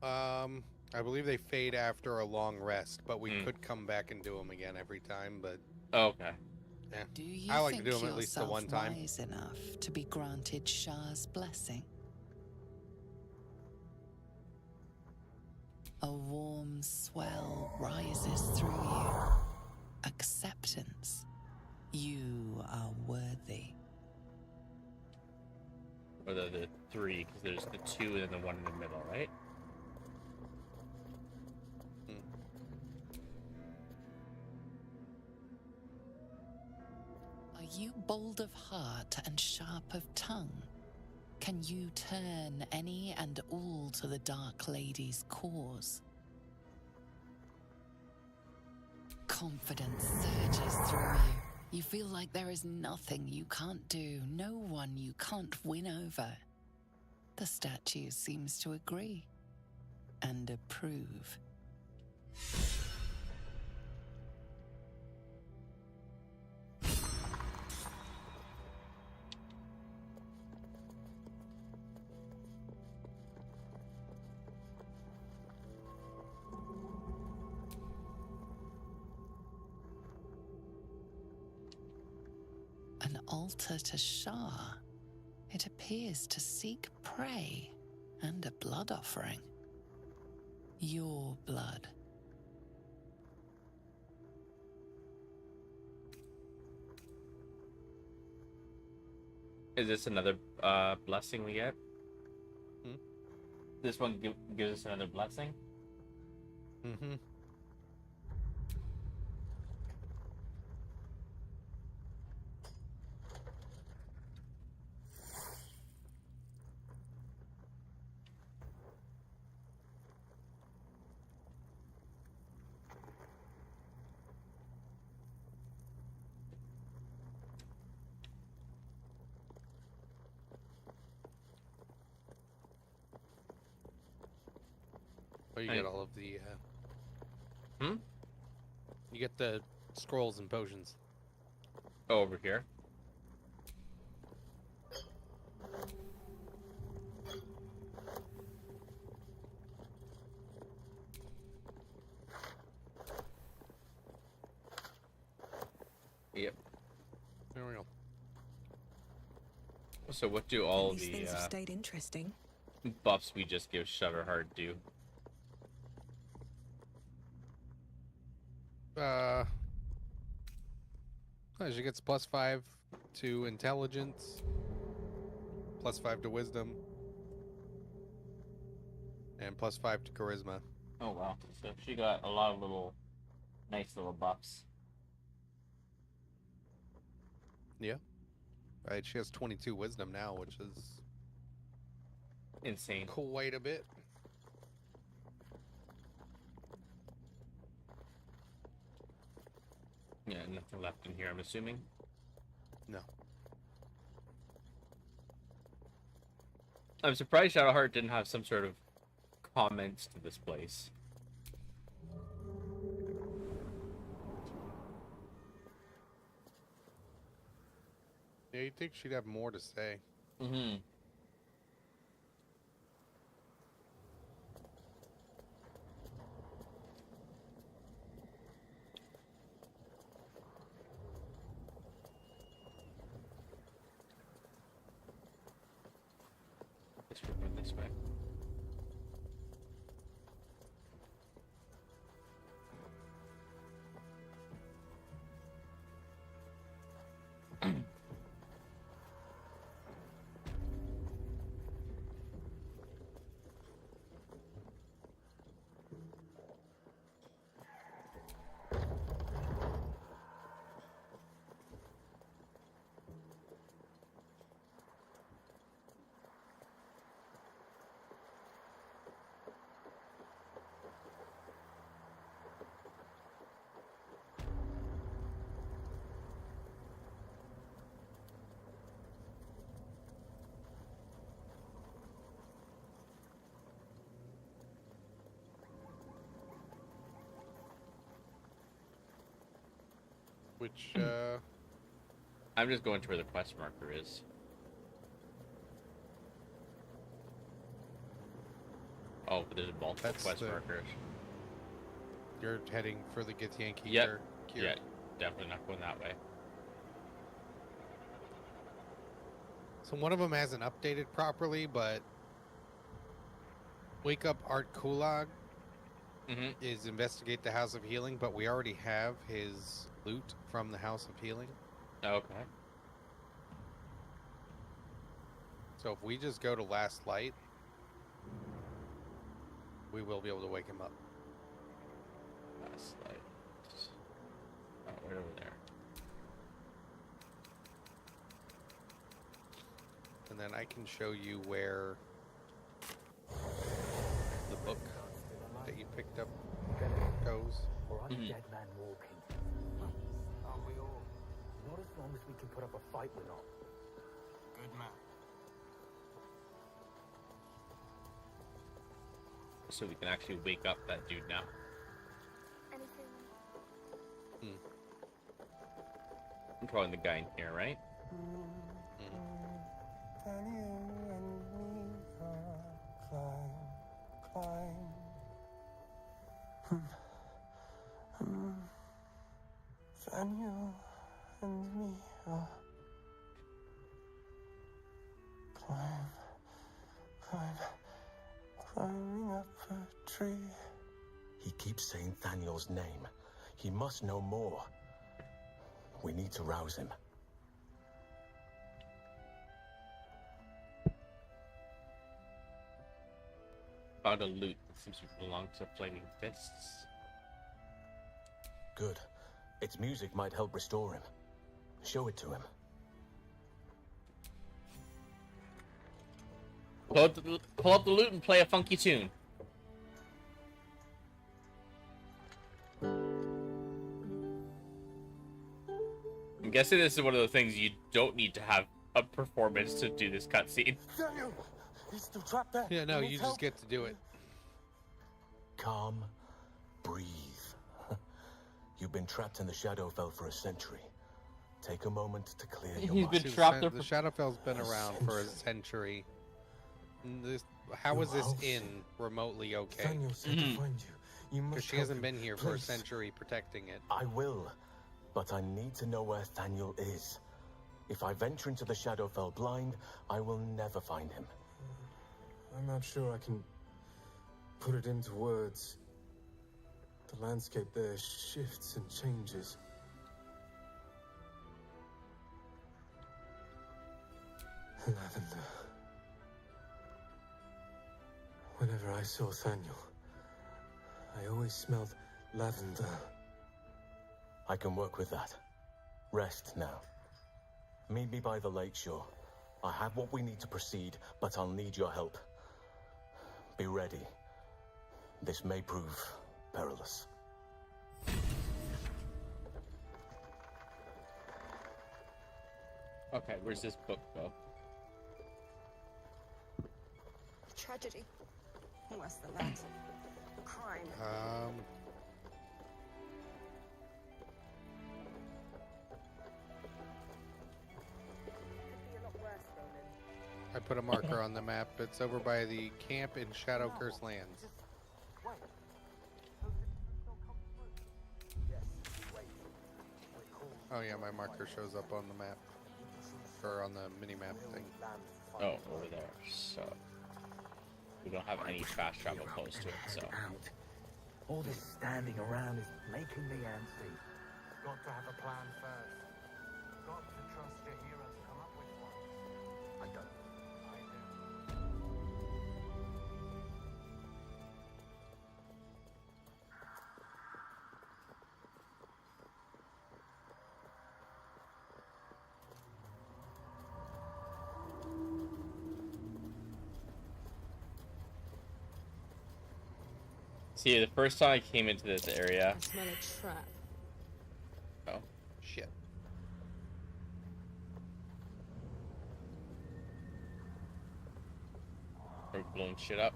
I believe they fade after a long rest, but we could come back and do them again every time. But okay. Yeah. Do you I like to think do them at least the one time. wise enough to be granted Shah's blessing? A warm swell rises through you. Acceptance. You are worthy. Or the three, because there's the two and then the one in the middle, right? Are you bold of heart and sharp of tongue? Can you turn any and all to the Dark Lady's cause? Confidence surges through you. You feel like there is nothing you can't do, no one you can't win over. The statue seems to agree and approve. An altar to Shah. It appears to seek prey and a blood offering. Your blood. Is this another blessing we get? This one gives us another blessing? Mm-hmm. Oh, you get all of the. You get the scrolls and potions. Oh, over here. Yep. There we go. So what do all These the things have stayed interesting. buffs we just give Shadowheart do? She gets +5 to intelligence, +5 to wisdom, and +5 to charisma. Oh wow! So she got a lot of nice little buffs. Yeah. Right. She has 22 wisdom now, which is insane. Quite a bit. Yeah, nothing left in here, I'm assuming. No. I'm surprised Shadowheart didn't have some sort of comments to this place. Yeah, you'd think she'd have more to say. Mm-hmm. This way. Which, I'm just going to where the quest marker is. Oh, but there's multiple That's quest the- markers. You're heading for the Githyanki Yep. cure. Yeah, definitely not going that way. So one of them hasn't updated properly, but Wake Up Art Kulag is investigate the House of Healing, but we already have his loot from the House of Healing. Okay. So if we just go to Last Light, we will be able to wake him up. Last light. Oh, right over there. And then I can show you where the book that you picked up goes. Or I'm a dead man walking. Aren't we all? Not as long as we can put up a fight, we're not. Good man. So we can actually wake up that dude now. Anything? I'm throwing the guy in here, right? And you and me climb. And you and me climbing up a tree. He keeps saying Thaniel's name. He must know more. We need to rouse him. Found a loot that seems to belong to Flaming Fists. Good. Its music might help restore him. Show it to him. Pull up the loot and play a funky tune. I'm guessing this is one of the things you don't need to have a performance to do this cutscene. Daniel! He's still trapped there. Yeah, no, He you needs just help. get to do it. Calm. Breathe. You've been trapped in the Shadowfell for a century. Take a moment to clear your He's mind. been See, trapped there the for... Shadowfell's been around for a century. How is this inn remotely okay? Daniel said to find you. You must Because she help hasn't him. been here for a Please. century protecting it. I will, but I need to know where Thaniel is. If I venture into the Shadowfell blind, I will never find him. I'm not sure I can put it into words. The landscape there shifts and changes. Lavender. Whenever I saw Thaniel, I always smelled lavender. I can work with that. Rest now. Meet me by the lakeshore. I have what we need to proceed, but I'll need your help. Be ready. This may prove perilous. Okay, where's this book go? Tragedy. Worse than that. Crime. I put a marker on the map. It's over by the camp in Shadowcurse Lands. Oh yeah, my marker shows up on the map. Or on the mini-map thing. Oh, over there. So we don't have any fast travel close to it, so All this standing around is making me antsy. Got to have a plan first. Got to trust your hero to come up with one. I don't. see, the first time I came into this area. I smell a trap. Oh shit! We're blowing shit up.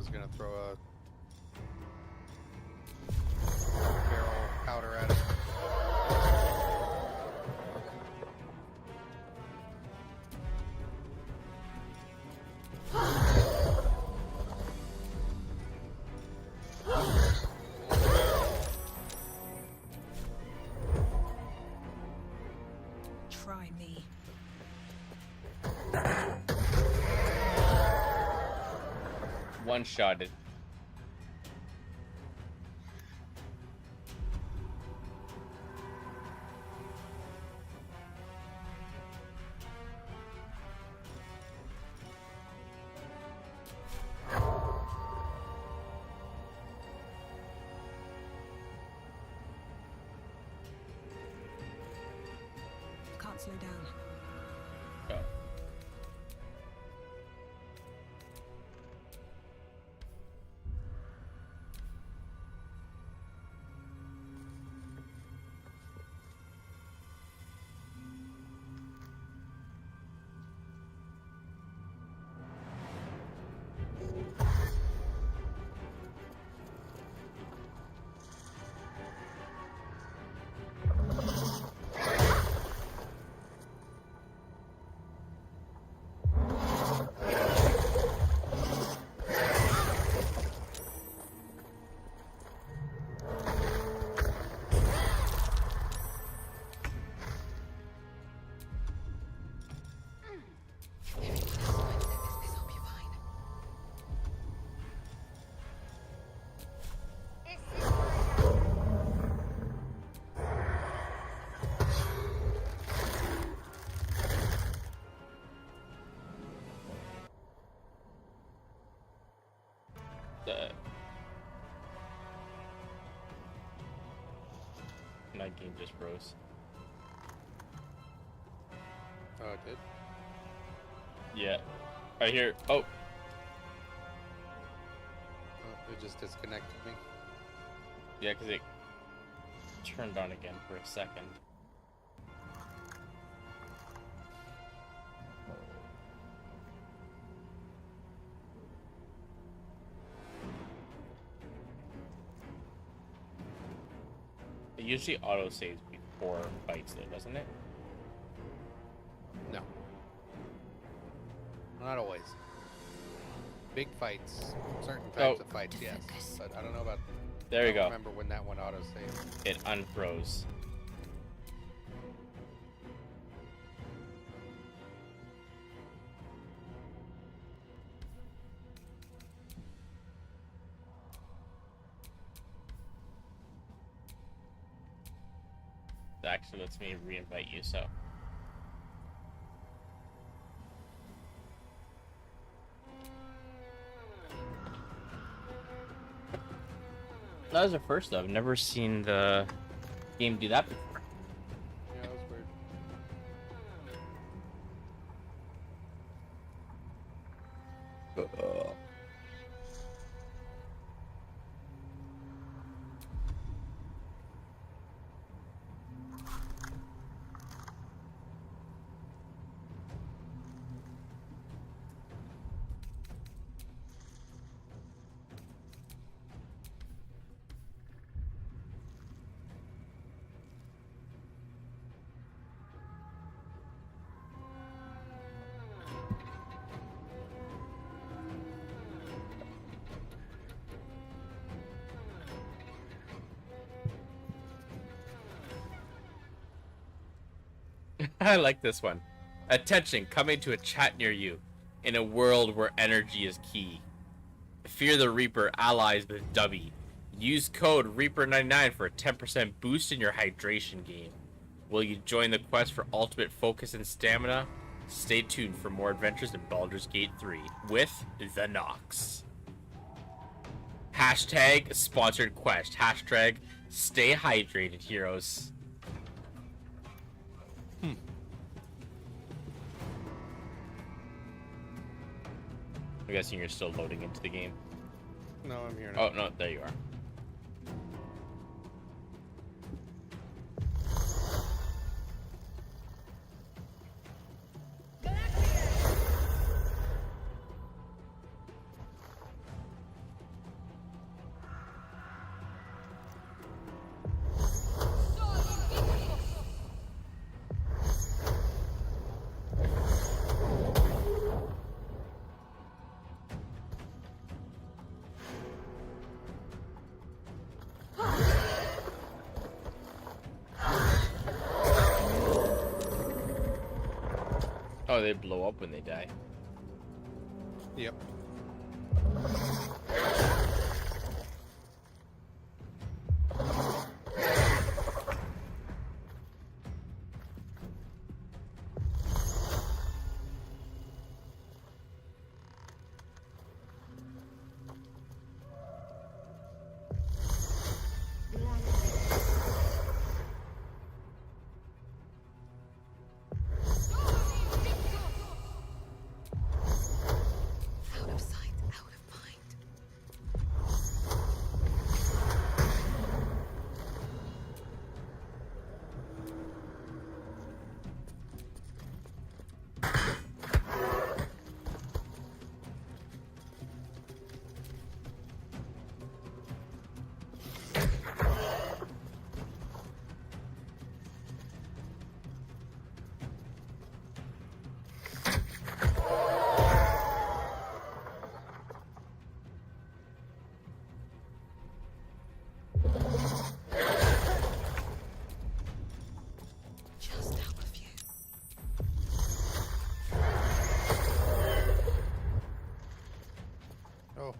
was gonna throw a barrel powder at him. Try me. One-shotted. Can't slow down. Oh. My game just froze. Oh, it did? Yeah. Right here. Oh. Oh, it just disconnected me. Yeah, because it turned on again for a second. It usually auto-saves before fights though, doesn't it? No. Not always. Big fights, certain types of fights, yes. But I don't know about... There you I don't go. remember when that one auto-saved. It unfroze. It actually lets me re-invite you, so... That was the first though. I've never seen the game do that before. Yeah, that was weird. I like this one. Attention, coming to a chat near you. In a world where energy is key. Fear the Reaper allies with Dubby. Use code Reaper99 for a 10% boost in your hydration game. Will you join the quest for ultimate focus and stamina? Stay tuned for more adventures in Baldur's Gate 3 with the knoxx. Hashtag sponsored quest. Hashtag stay hydrated, heroes. I'm guessing you're still loading into the game. No, I'm here now. Oh, no, there you are. Oh, they blow up when they die. Yep. Out of sight, out of mind. Just out of view. Oh.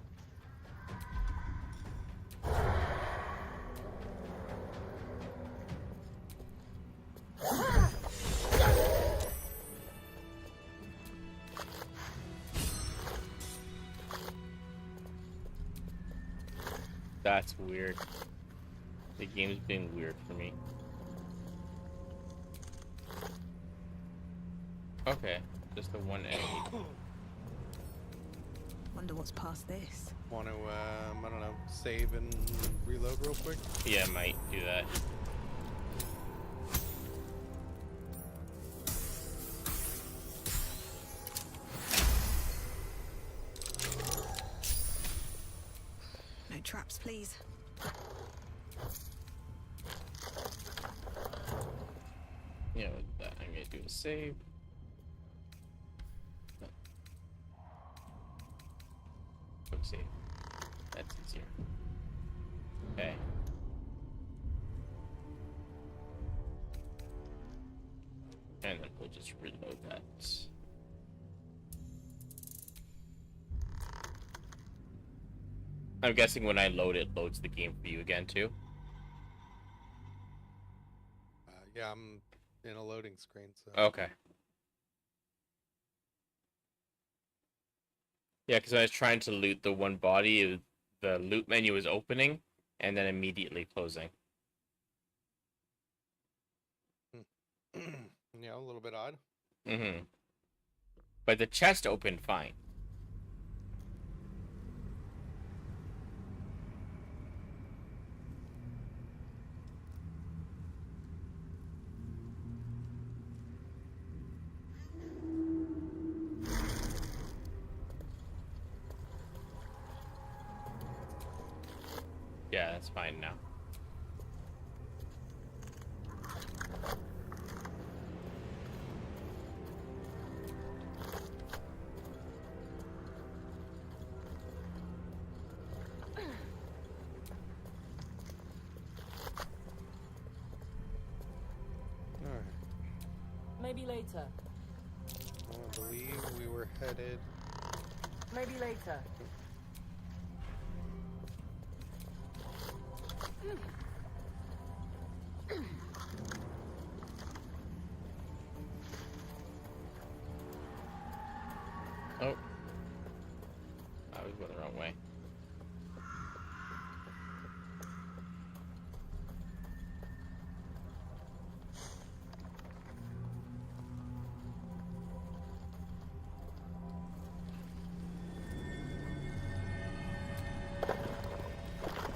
That's weird. The game's being weird for me. Okay, just the one enemy. Wonder what's past this. Want to, I don't know, save and reload real quick? Yeah, I might do that. No traps, please. Yeah, with that, I'm gonna do a save. Quick save. That's easier. Okay. And then we'll just reload that. I'm guessing when I load it, loads the game for you again too. Yeah, I'm in a loading screen, so. Okay. Yeah, because I was trying to loot the one body, the loot menu was opening, and then immediately closing. Yeah, a little bit odd. Mm-hmm. But the chest opened fine. Yeah, that's fine now. Alright. Maybe later. I believe we were headed. Maybe later. Oh. I was going the wrong way.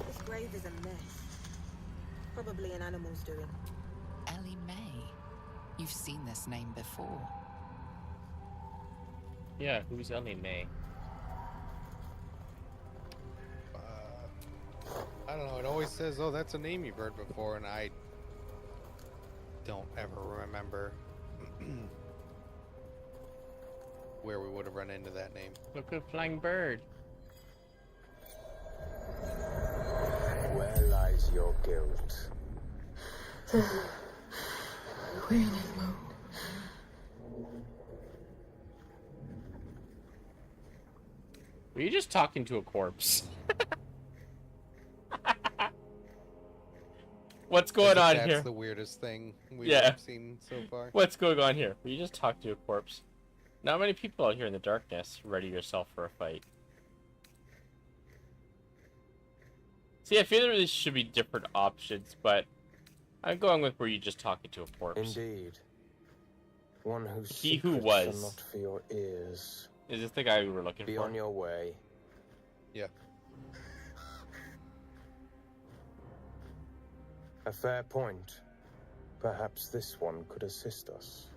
This grave is a mess. Probably an animal's doing. Ellie May. You've seen this name before. Yeah, who's Ellie May? I don't know, it always says, oh, that's a name you've heard before, and I don't ever remember where we would have run into that name. Look at flying bird. Where lies your guilt? The Queen is Were you just talking to a corpse? What's going on that's here? That's the weirdest thing we've seen so far. What's going on here? Were you just talking to a corpse? Not many people out here in the darkness. Ready yourself for a fight. See, I feel there really should be different options, but I'm going with where you just talking to a corpse. Indeed. One whose He who secrets was. are not for your ears. Is this the guy we were looking Be for? on your way. Yeah. A fair point. Perhaps this one could assist us.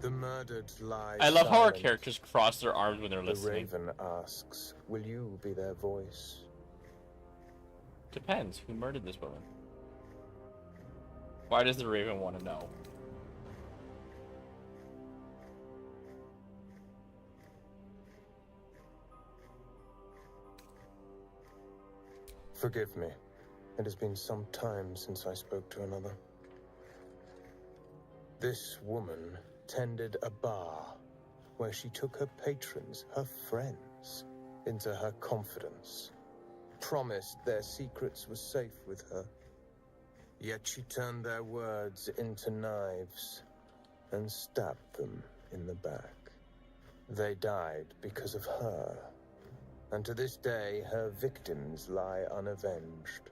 The murdered lie I love how our silent. characters cross their arms when they're listening. The Raven asks, will you be their voice? Depends. Who murdered this woman? Why does the Raven want to know? Forgive me. It has been some time since I spoke to another. This woman tended a bar where she took her patrons, her friends, into her confidence, promised their secrets were safe with her. Yet she turned their words into knives and stabbed them in the back. They died because of her, and to this day her victims lie unavenged.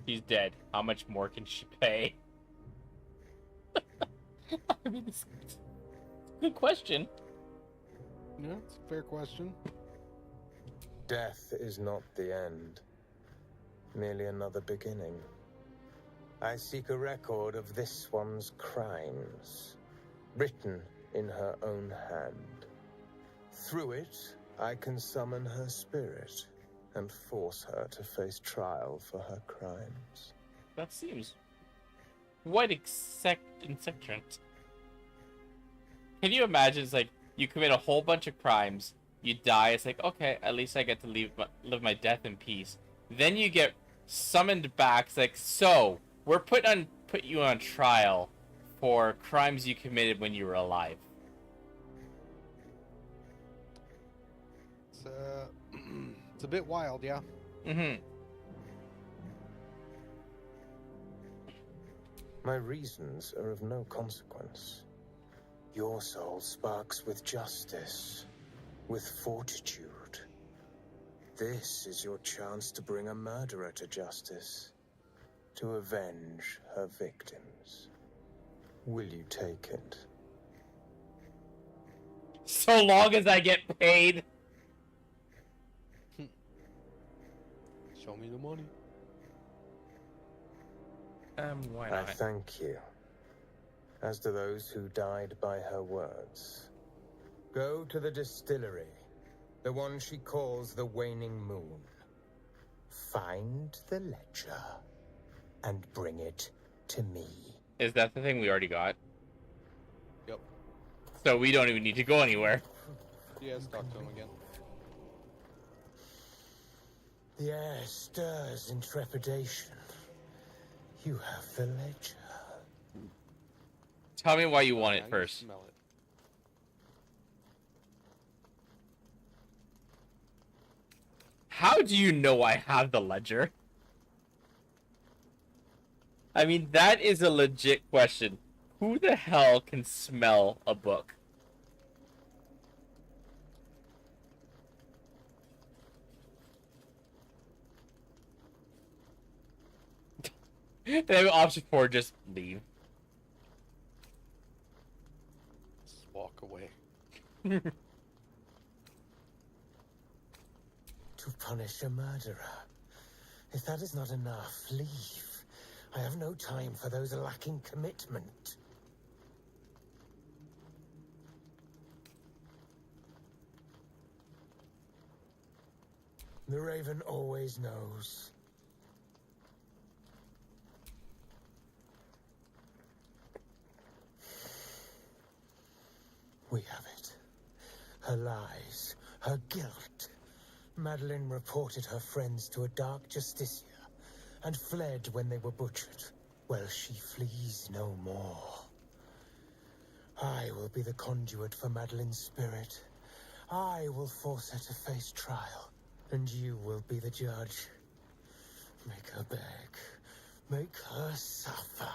He's dead. How much more can she pay? I mean, it's a good question. Yeah, it's a fair question. Death is not the end, merely another beginning. I seek a record of this one's crimes, written in her own hand. Through it, I can summon her spirit and force her to face trial for her crimes. That seems quite insectent. Can you imagine? It's like you commit a whole bunch of crimes, you die. It's like, okay, at least I get to live my death in peace. Then you get summoned back. It's like, so we're put you on trial for crimes you committed when you were alive. It's a bit wild, yeah. Mm-hmm. My reasons are of no consequence. Your soul sparks with justice, with fortitude. This is your chance to bring a murderer to justice, to avenge her victims. Will you take it? So long as I get paid. Show me the money. Why I not? thank you. As do those who died by her words. Go to the distillery, the one she calls the Waning Moon. Find the ledger and bring it to me. Is that the thing we already got? Yep. So we don't even need to go anywhere. Yeah, let's talk to him again. The air stirs in trepidation. You have the ledger. Tell me why you want it first. Smell it. How do you know I have the ledger? I mean, that is a legit question. Who the hell can smell a book? Then I have option 4, just leave. Just walk away. To punish a murderer. If that is not enough, leave. I have no time for those lacking commitment. The Raven always knows. We have it. Her lies, her guilt. Madeline reported her friends to a dark justiciar and fled when they were butchered. Well, she flees no more. I will be the conduit for Madeline's spirit. I will force her to face trial, and you will be the judge. Make her beg. Make her suffer.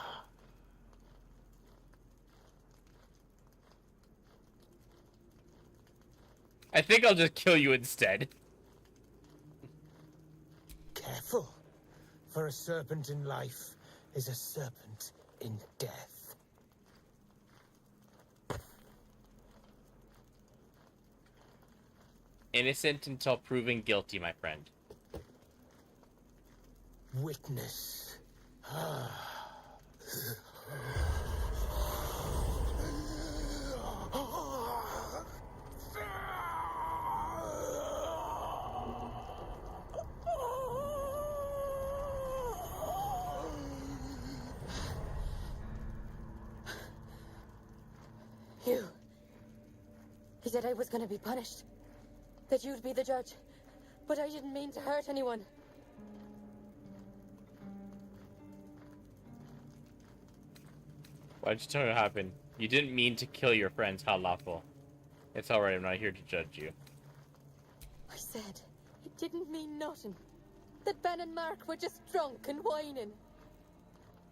I think I'll just kill you instead. Careful, for a serpent in life is a serpent in death. Innocent until proven guilty, my friend. Witness. You. He said I was going to be punished. That you'd be the judge. But I didn't mean to hurt anyone. Why'd you tell me what happened? You didn't mean to kill your friends. How lawful. It's alright, I'm not here to judge you. I said it didn't mean nothing. That Ben and Mark were just drunk and whining.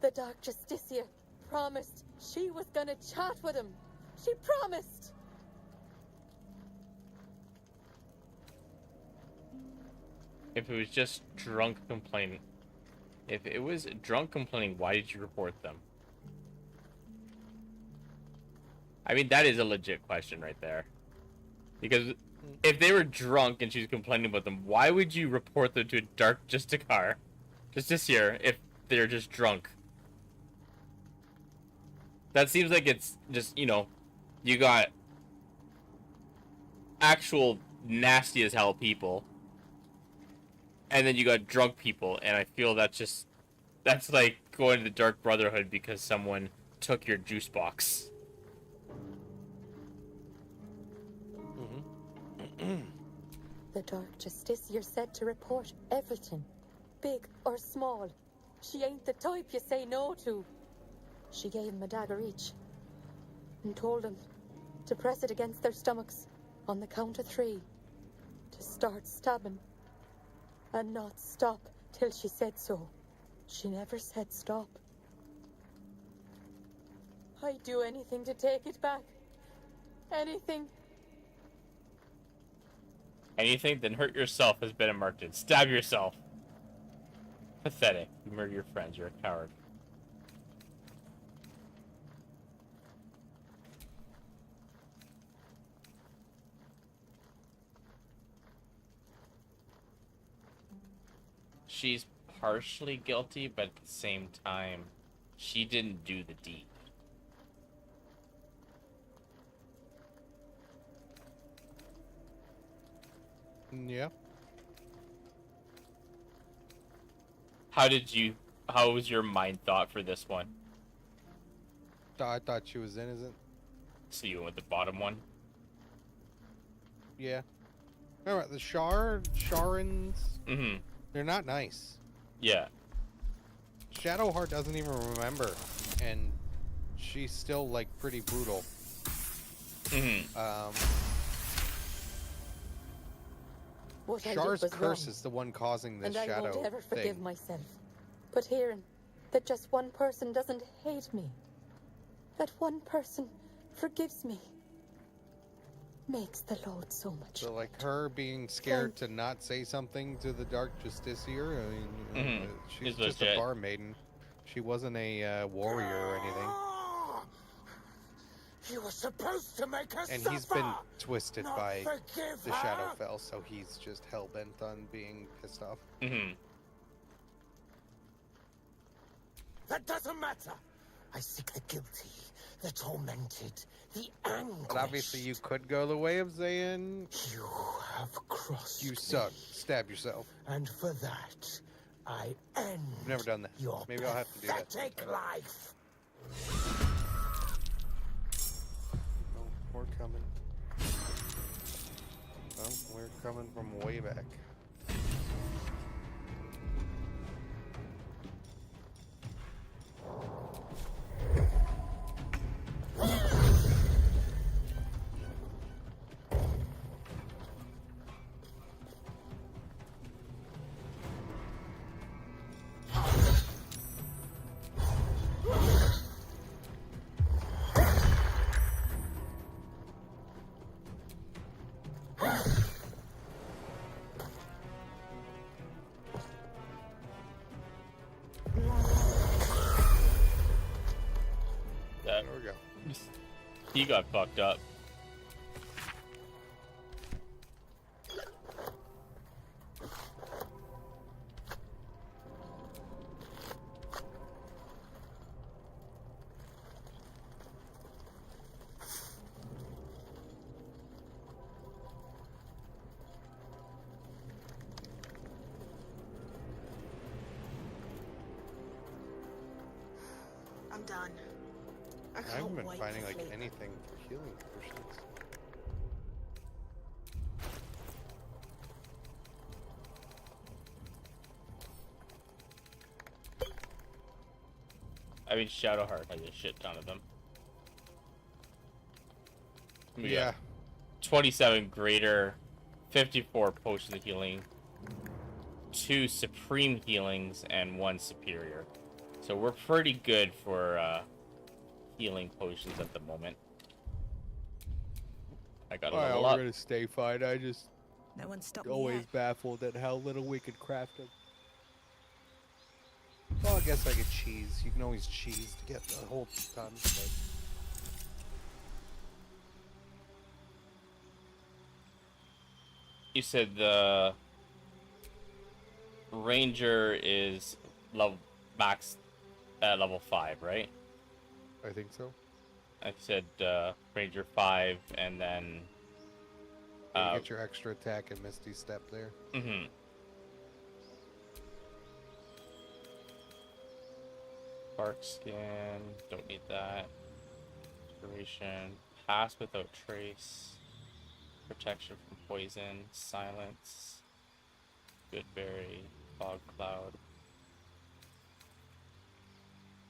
The Dark Justicia promised she was gonna chat with him. She promised. If it was just drunk complaining. If it was drunk complaining, why did you report them? I mean, that is a legit question right there. Because if they were drunk and she's complaining about them, why would you report them to a Dark Justicar? Justiciar if they're just drunk? That seems like it's just, you know, you got actual nasty as hell people. And then you got drunk people, and I feel that's like going to the Dark Brotherhood because someone took your juice box. The Dark Justiciar said to report everything, big or small. She ain't the type you say no to. She gave him a dagger each and told them to press it against their stomachs on the count of 3 to start stabbing and not stop till she said so. She never said stop. I'd do anything to take it back. Anything. Anything, then hurt yourself, as Ben marked it. Stab yourself. Pathetic. You murder your friends. You're a coward. She's partially guilty, but at the same time, she didn't do the deed. Yeah. How was your mind thought for this one? I thought she was innocent. So you went with the bottom one? Yeah. Alright, the Sharans, they're not nice. Yeah. Shadowheart doesn't even remember, and she's still, like, pretty brutal. What I did Char's was curse wrong, is the one causing this and I shadow won't ever forgive thing. myself. But hearing that just one person doesn't hate me, that one person forgives me, makes the load so much. So, like, her being scared to not say something to the Dark Justiciar, I mean, you know, she's just a bar maiden. She wasn't a warrior or anything. You were supposed to make us And suffer, he's been twisted not by forgive the her. Shadowfell, so he's just hell-bent on being pissed off. That doesn't matter. I seek the guilty, the tormented, the anguished. But obviously you could go the way of saying... You have crossed You suck. Stab yourself. And for that, I end I've never done that. your Maybe I'll have to do that. pathetic life. Oh, we're coming. Oh, we're coming from way back. He got fucked up. I'm done. I I can't haven't been wait finding to like sleep. anything for healing potions. I mean, Shadowheart has a shit ton of them. We Yeah. got 27 greater, 54 potions of healing, 2 supreme healings, and 1 superior. So we're pretty good for healing potions at the moment. I got a level we're up. gonna stay fine. I just No one stopped me always yet. baffled at how little we could craft them. Well, I guess I could cheese. You can always cheese to get a whole ton, but You said the ranger is level max at level 5, right? I think so. I said ranger 5, and then You get your extra attack and Misty Step there. mm-hmm. Bark skin, don't need that. Duration, pass without trace, protection from poison, silence, good berry, fog cloud,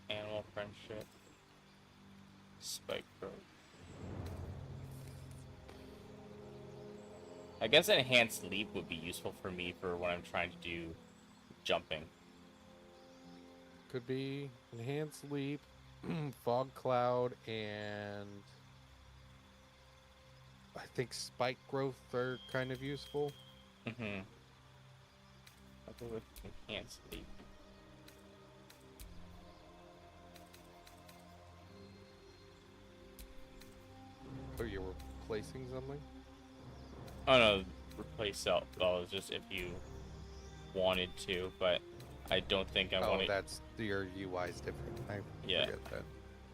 animal friendship, spike growth. I guess enhanced leap would be useful for me for when I'm trying to do jumping. Could be enhanced leap, fog cloud, and I think spike growth are kind of useful. Mm-hmm. I'll go with enhanced leap. Oh, you're replacing something? Oh no, replace it's just if you wanted to, but I don't think I want to. That's your UI's different. I forget that.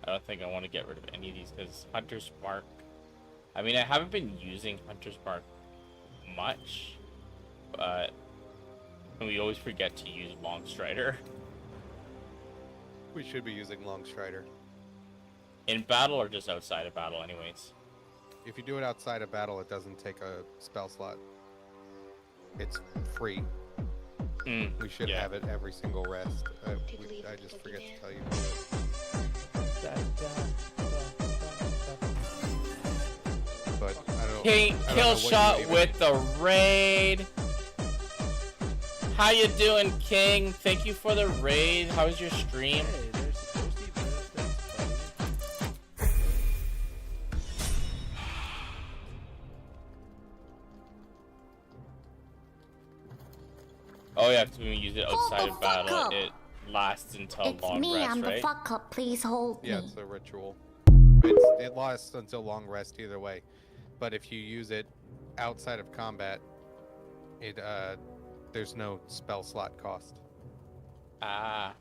I don't think I want to get rid of any of these because Hunter's Mark. I mean, I haven't been using Hunter's Mark much, but we always forget to use Long Strider. We should be using Long Strider. In battle or just outside of battle, anyways. If you do it outside of battle, it doesn't take a spell slot. It's free. We should have it every single rest. I just forget to tell you. But I don't. King kill shot with the raid. How you doing, King? Thank you for the raid. How was your stream? Oh yeah, because when we use it outside of battle, it lasts until long me, rest, I'm right? the fuck up. Please hold Yeah, me. it's a ritual. It lasts until long rest either way. But if you use it outside of combat, it there's no spell slot cost. Ah.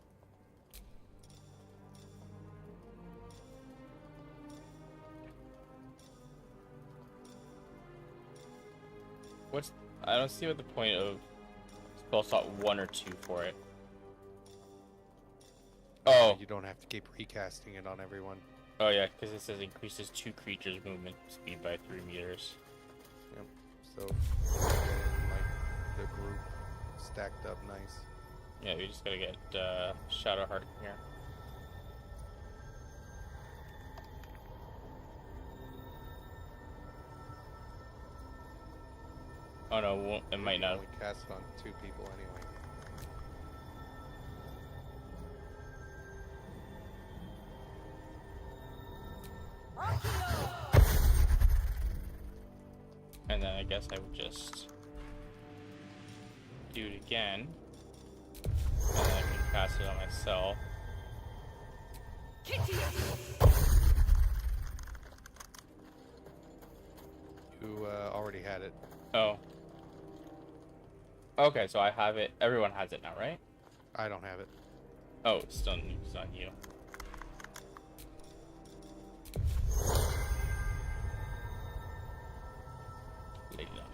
I don't see what the point of spell slot 1 or 2 for it. Oh. You don't have to keep recasting it on everyone. Oh yeah, because it says increases 2 creatures' movement speed by 3 meters. Yep. So, like the group stacked up nice. Yeah, we just gotta get Shadowheart in here. Oh no, it might not. We cast on 2 people anyway. And then I guess I would just do it again. And then I can cast it on myself. who already had it. Oh. Okay, so I have it. Everyone has it now, right? I don't have it. Oh, it's on you.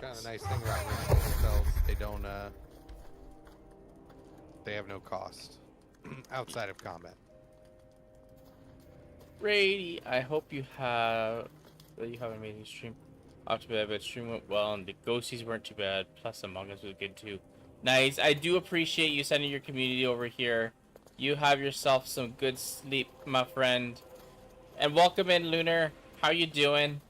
Kind of a nice thing about ritual spells. They don't, they have no cost outside of combat. Brady, I hope you have an amazing stream. Off to bed, but stream went well, and the ghosties weren't too bad. Plus, Among Us was good too. Nice. I do appreciate you sending your community over here. You have yourself some good sleep, my friend. And welcome in, Lunar. How you doing?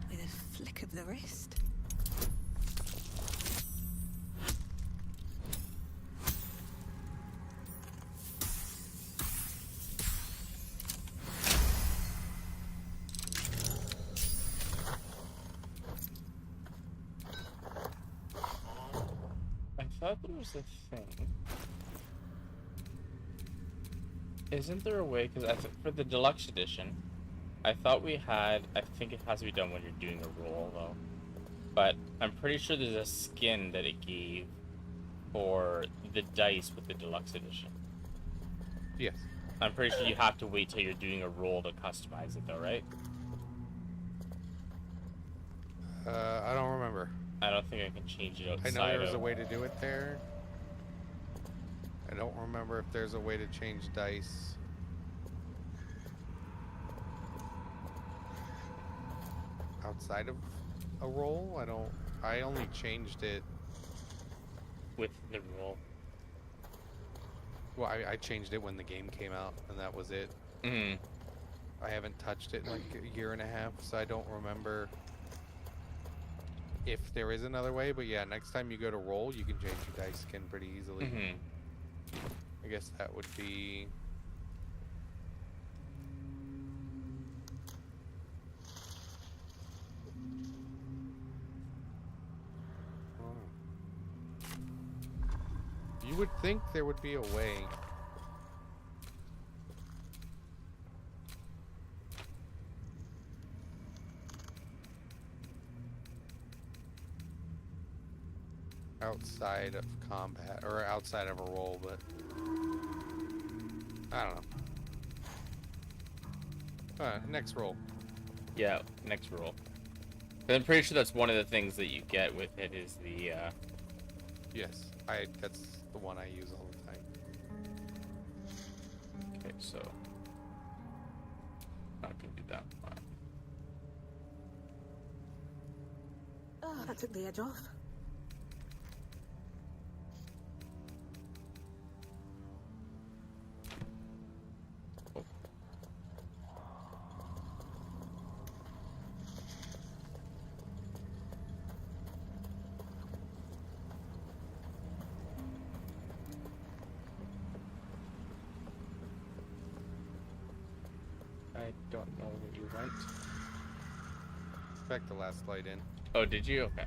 With a flick of the wrist. I thought there was a thing. Isn't there a way? Because for the deluxe edition, I thought we had. I think it has to be done when you're doing a roll, though. But I'm pretty sure there's a skin that it gave for the dice with the deluxe edition. Yes. I'm pretty sure you have to wait till you're doing a roll to customize it, though, right? I don't remember. I don't think I can change it outside. I know there's a way to do it there. I don't remember if there's a way to change dice. Outside of a roll? I only changed it with the roll. Well, I changed it when the game came out, and that was it. Mm. I haven't touched it in like a year and a half, so I don't remember if there is another way. But yeah, next time you go to roll, you can change your dice skin pretty easily. Mm-hmm. I guess that would be... You would think there would be a way. Outside of combat, or outside of a roll, but I don't know. Next roll. Yeah, next roll. But I'm pretty sure that's one of the things that you get with it is the Yes, that's the one I use all the time. Okay, so not gonna do that one. Oh, that took the edge off. I don't know where you went. Back the last light in. Oh, did you? Okay.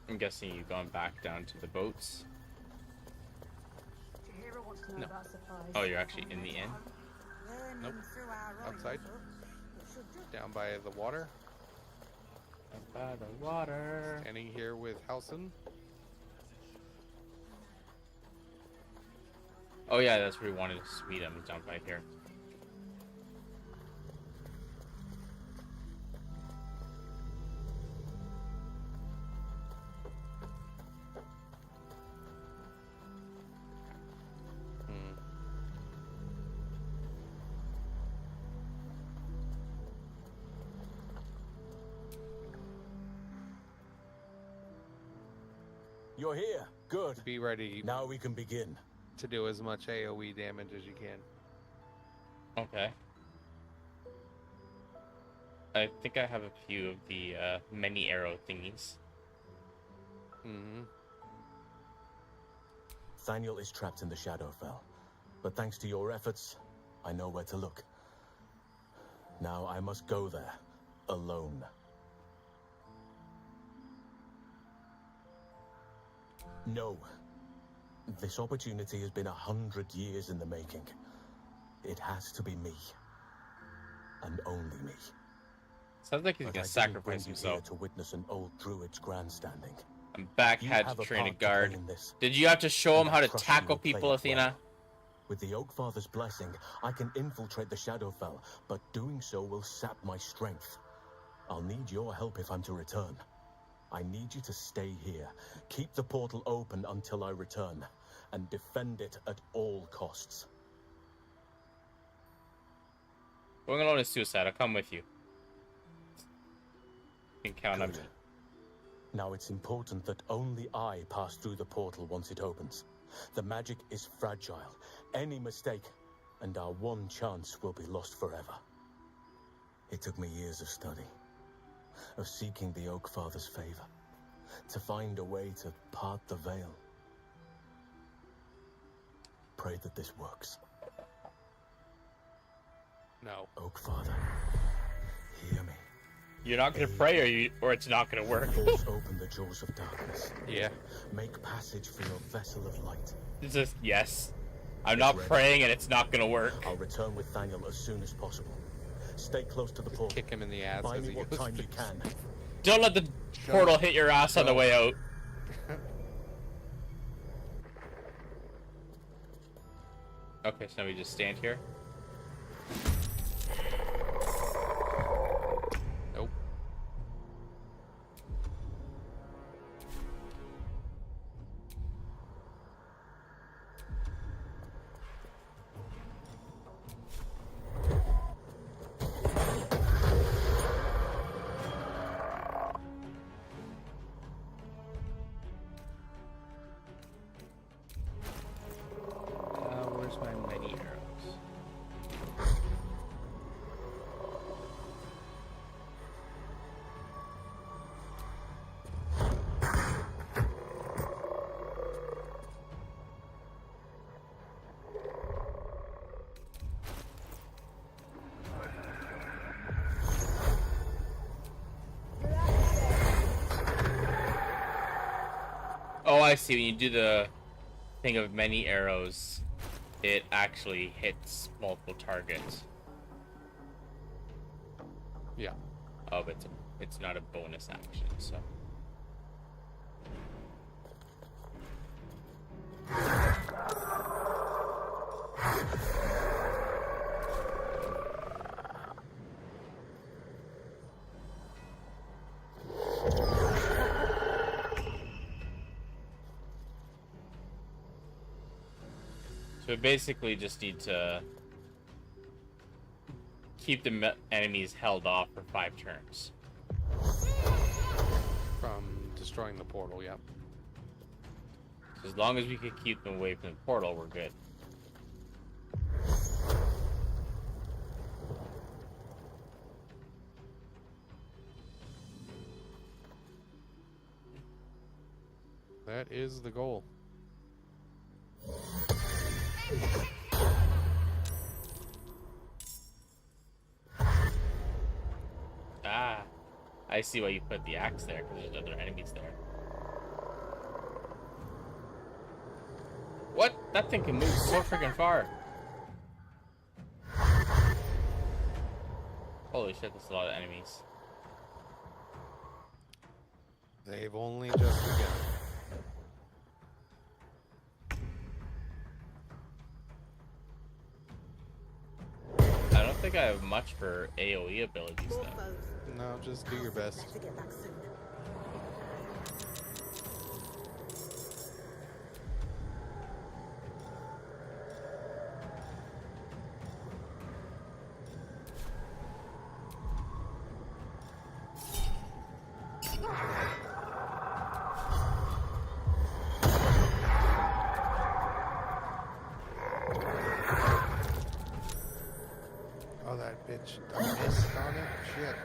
I'm guessing you've gone back down to the boats. No. Oh, you're actually in the inn? Nope. Outside. Down by the water. Down by the water. Standing here with Halson. Oh yeah, that's where we wanted to meet him. Down by here. You're here. Good. Be ready. Now we can begin. To do as much AoE damage as you can. Okay. I think I have a few of the many arrow thingies. Mm-hmm. Thaniel is trapped in the Shadowfell, but thanks to your efforts, I know where to look. Now I must go there, alone. No. This opportunity has been 100 years in the making. It has to be me. And only me. Sounds like he's gonna sacrifice himself. To witness an old druid's grandstanding. I'm back, had to train a guard. Did you have to show him how to tackle people, Athena? With the Oakfather's blessing, I can infiltrate the Shadowfell, but doing so will sap my strength. I'll need your help if I'm to return. I need you to stay here, keep the portal open until I return, and defend it at all costs. Going alone is suicide. I'll come with you. You can count on me. Now it's important that only I pass through the portal once it opens. The magic is fragile. Any mistake, and our one chance will be lost forever. It took me years of study, of seeking the Oakfather's favor, to find a way to part the veil. Pray that this works. No. Oakfather, hear me. You're not gonna pray, or it's not gonna work. Force open the jaws of darkness. Yeah. Make passage for your vessel of light. It's just yes. I'm not praying, and it's not gonna work. I'll return with Thaniel as soon as possible. Stay close to the portal. Kick him in the ass. Buy me what time you can. Don't let the portal hit your ass on the way out. Okay, so now we just stand here. Nope. Where's my many arrows? Oh, I see. When you do the thing of many arrows, it actually hits multiple targets. Yeah. Oh, but it's not a bonus action, so. So we basically just need to keep the enemies held off for 5 turns. From destroying the portal, yep. So as long as we can keep them away from the portal, we're good. That is the goal. Ah, I see why you put the axe there, because there's other enemies there. What? That thing can move so freaking far. Holy shit, that's a lot of enemies. They've only just begun. I don't think I have much for AoE abilities though. No, just do your best. Oh, that bitch. I missed on it? Shit.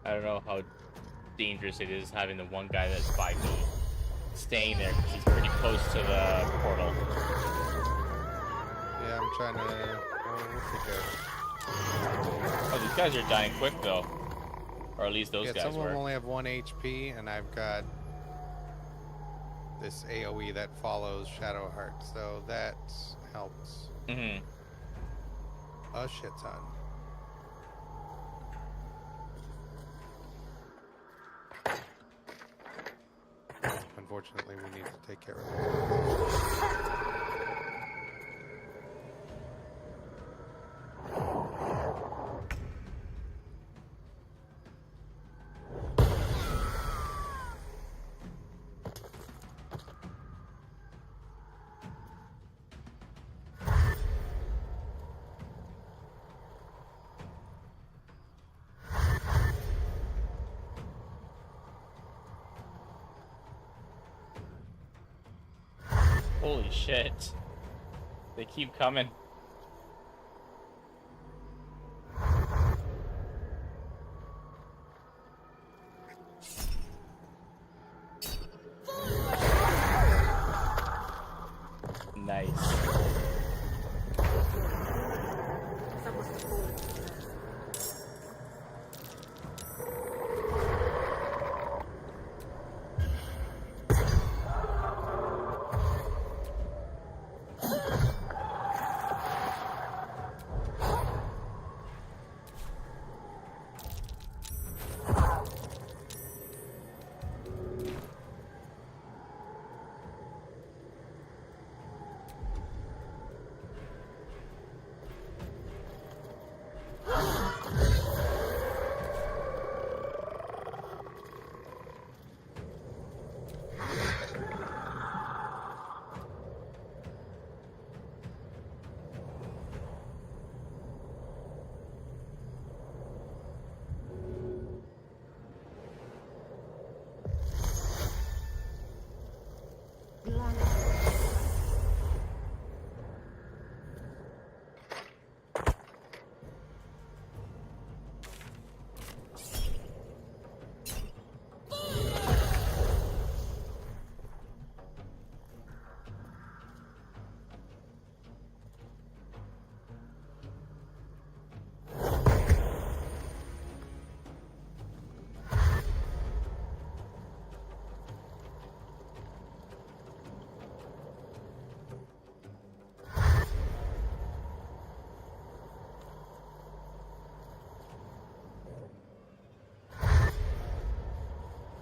I don't know how dangerous it is having the one guy that's by me staying there because he's pretty close to the portal. Yeah, I'm trying to. Oh, we'll take Oh, these guys are dying quick though, or at least those yeah, guys some of were. them only have 1 HP, and I've got this AOE that follows Shadowheart, so that helps. Mm-hmm. A shit ton. Unfortunately, we need to take care of it. Holy shit. They keep coming. Nice.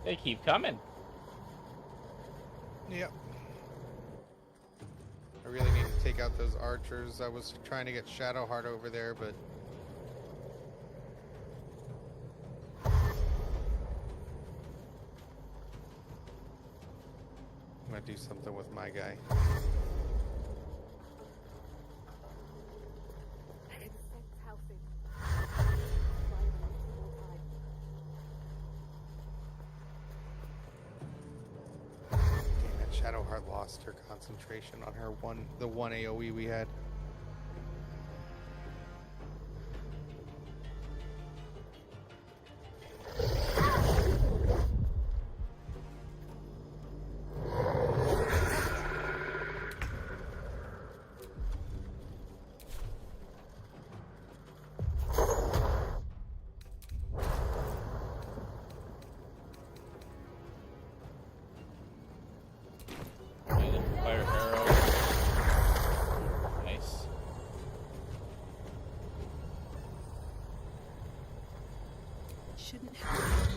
They keep coming. Yep. I really need to take out those archers. I was trying to get Shadowheart over there, but I'm gonna do something with my guy. Shadowheart lost her concentration on her the one AoE we had. Fire arrow. Nice. Shouldn't have.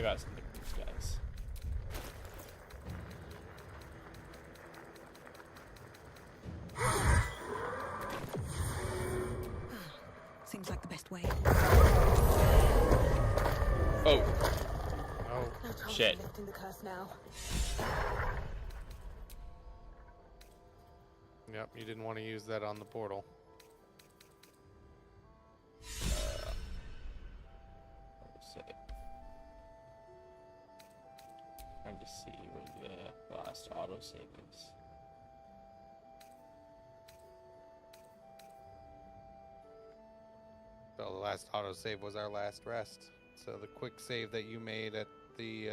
got something for these guys. Seems like the best way. Oh. Oh. No time Shit. for lifting the curse now. Yep, you didn't want to use that on the portal. Trying to see where the last autosave is. So the last autosave was our last rest. So the quick save that you made at the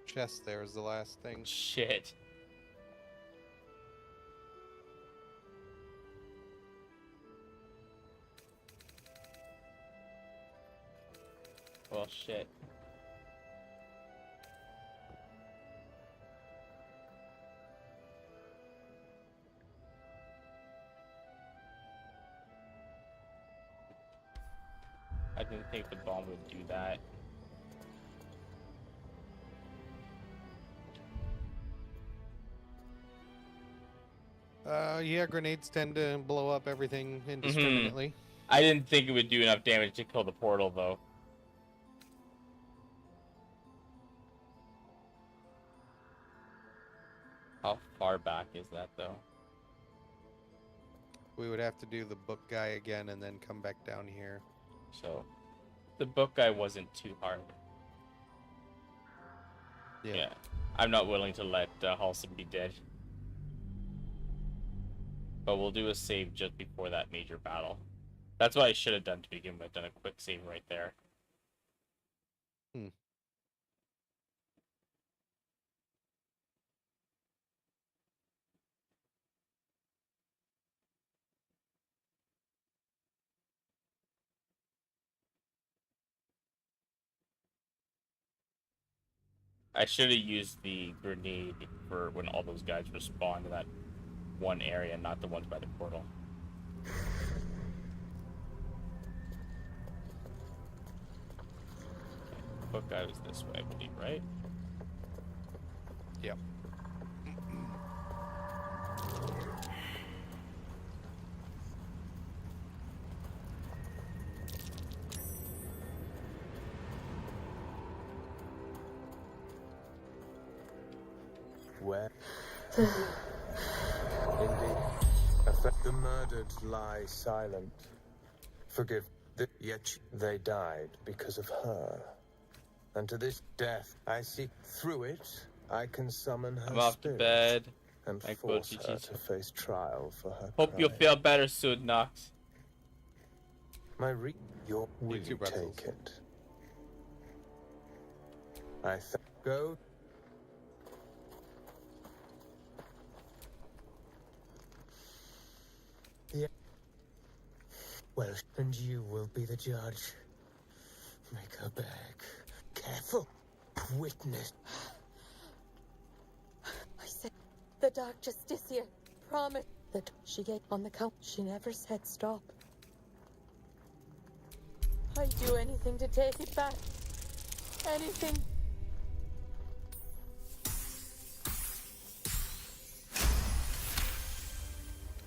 chest there is the last thing. Shit. Well, shit. I didn't think the bomb would do that. Yeah, grenades tend to blow up everything indiscriminately. I didn't think it would do enough damage to kill the portal, though. How far back is that, though? We would have to do the book guy again and then come back down here. So, the book guy wasn't too hard. Yeah. I'm not willing to let Halson be dead. But we'll do a save just before that major battle. That's what I should have done to begin with. Done a quick save right there. I should have used the grenade for when all those guys respawn to that one area, not the ones by the portal. Book guy was this way, I believe, right? Yep. Where? Indeed. The murdered lie silent. Forgive, yet they died because of her. And to this death, I seek through it, I can summon her I'm off to spirit bed. and I force quote her you. to face trial for her Hope you'll crime. feel better soon, knoxx. Your will you take it? I go. Yeah. Well, and you will be the judge. Make her beg. Careful. Witness. I said, the Dark Justicia promised that she gave on the count. She never said stop. I'd do anything to take it back. Anything.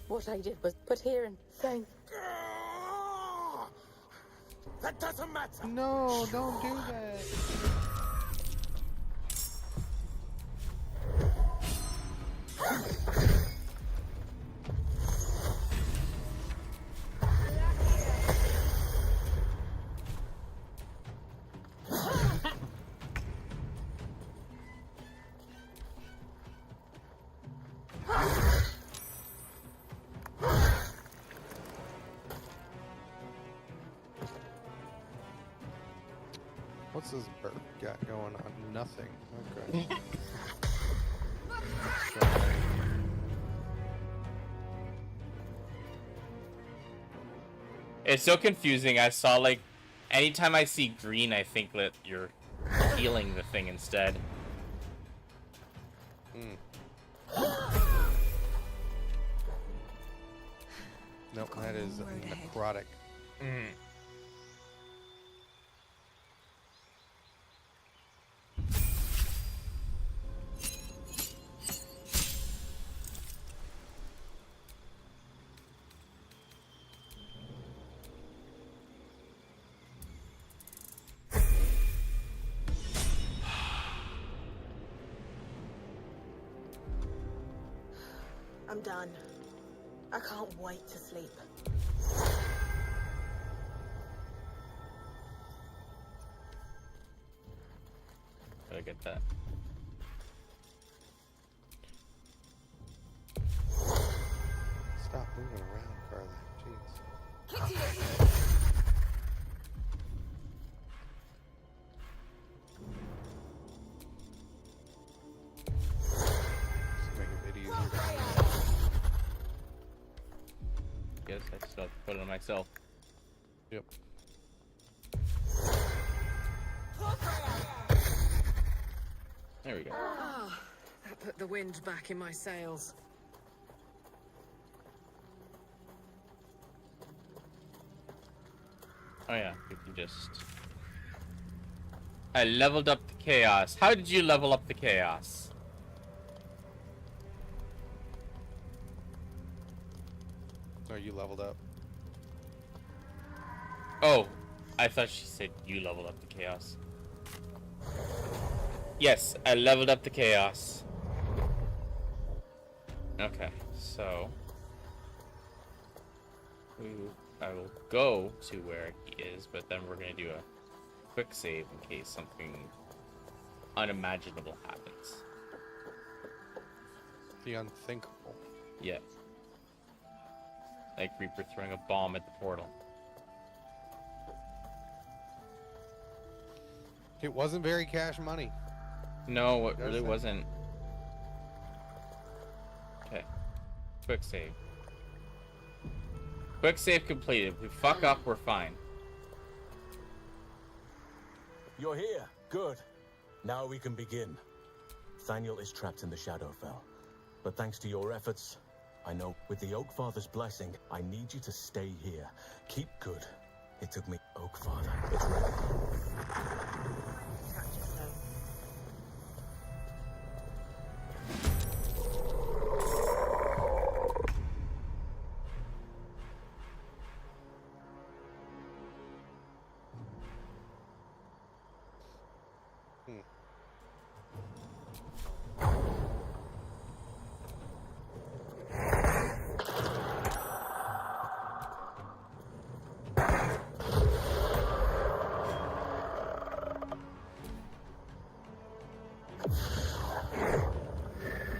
What I did was put here and thank. That doesn't matter. No, don't do that. What's this bird got going on? Nothing. Okay. It's so confusing. I saw, like, anytime I see green, I think that you're healing the thing instead. Nope, that is necrotic. I'm done. I can't wait to sleep. Gotta get that. Stop moving around, Carla. Jeez. Just make it a bit easier to handle. Guess I still have to put it on myself. Yep. There we go. Oh, that put the wind back in my sails. Oh yeah, we can just... I leveled up the chaos. How did you level up the chaos? Are you leveled up? Oh, I thought she said you leveled up the chaos. Yes, I leveled up the chaos. Okay, so... I will go to where he is, but then we're gonna do a quick save in case something unimaginable happens. The unthinkable. Yeah. Like Reaper throwing a bomb at the portal. It wasn't very cash money. No, it really wasn't. Okay. Quick save. Quick save completed. If we fuck up, we're fine. You're here. Good. Now we can begin. Thaniel is trapped in the Shadowfell. But thanks to your efforts, I know with the Oakfather's blessing, I need you to stay here. Keep good. It took me... Oakfather, it's ready.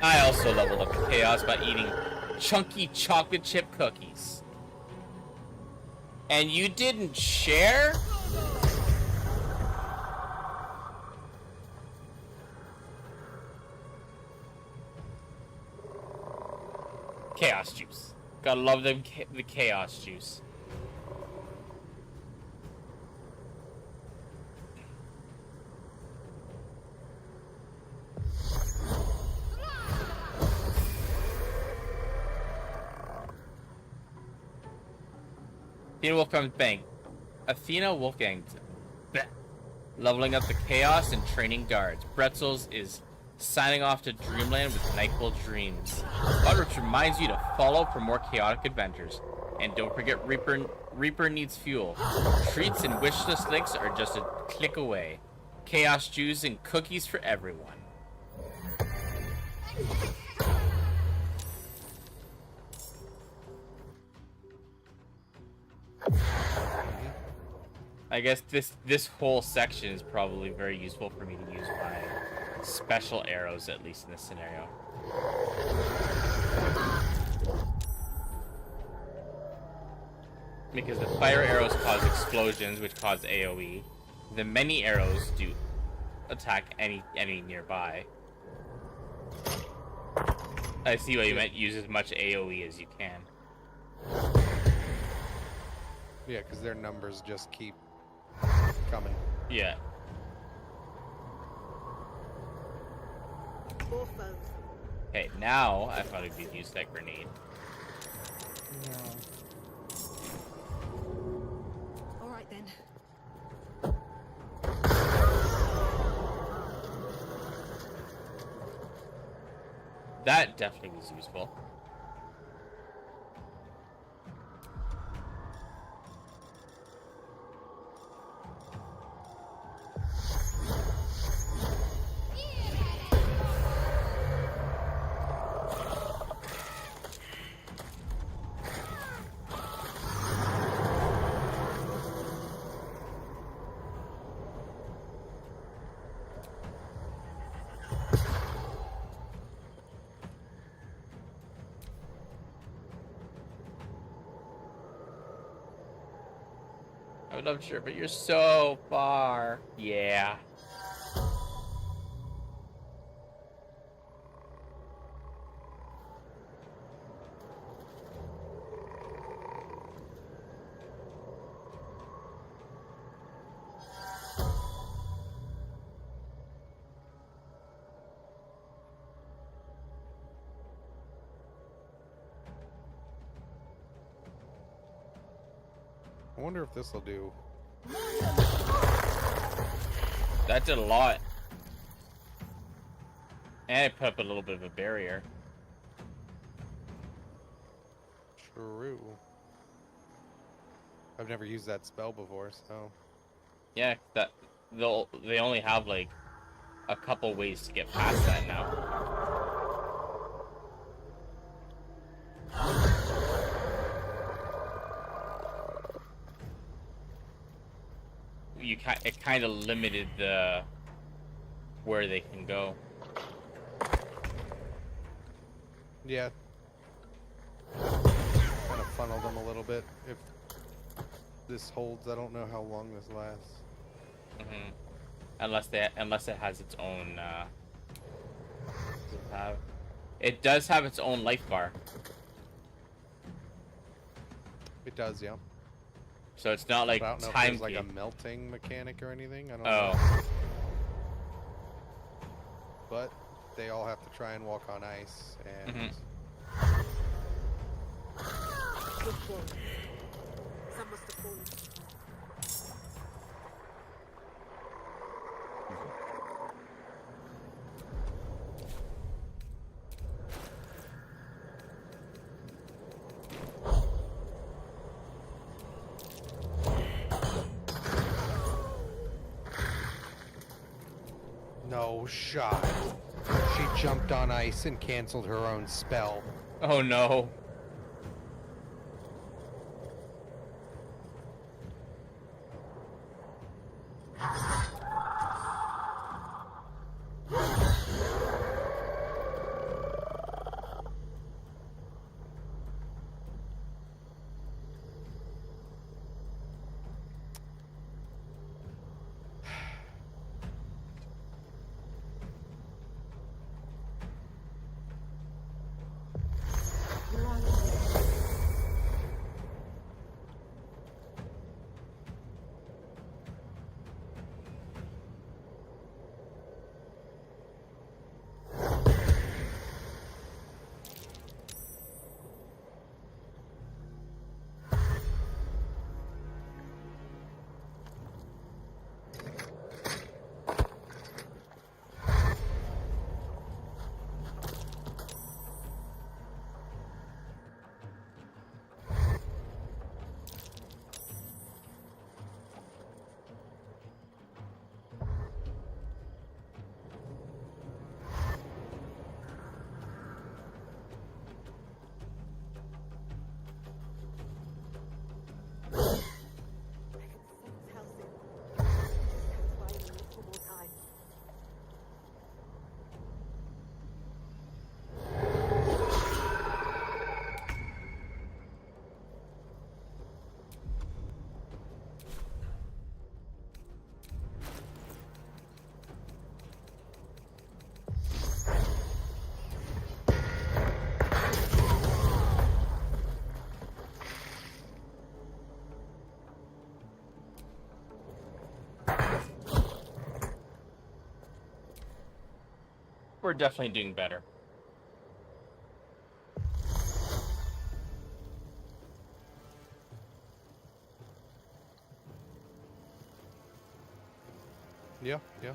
I also leveled up the chaos by eating chunky chocolate chip cookies. And you didn't share? Chaos juice. Gotta love the chaos juice. Athena Wolfgang's Bank. Athena Wolfgang. Leveling up the chaos and training guards. Bretzels is signing off to Dreamland with NyQuil Dreams. Baldurs reminds you to follow for more chaotic adventures. And don't forget Reaper needs fuel. Treats and wishlist links are just a click away. Chaos Jews and cookies for everyone. I guess this whole section is probably very useful for me to use my special arrows, at least in this scenario. Because the fire arrows cause explosions, which cause AoE. The many arrows do attack any nearby. I see what you meant. Use as much AoE as you can. Yeah, because their numbers just keep coming. Yeah. Okay, now I thought it'd be use that grenade. All right then. That definitely was useful. I'm sure, but you're so far. Yeah. I wonder if this will do. That did a lot. And it put up a little bit of a barrier. True. I've never used that spell before, so. Yeah, that they only have like a couple ways to get past that now. It kind of limited the where they can go. Yeah. Kind of funnel them a little bit. If this holds, I don't know how long this lasts. Unless it has its own. It does have its own life bar. It does, yeah. So it's not like I don't know time. if there's like a melting mechanic or anything. I don't know. But they all have to try and walk on ice, and Some must have fallen. no shot. She jumped on ice and canceled her own spell. Oh no. We're definitely doing better. Yeah, yeah.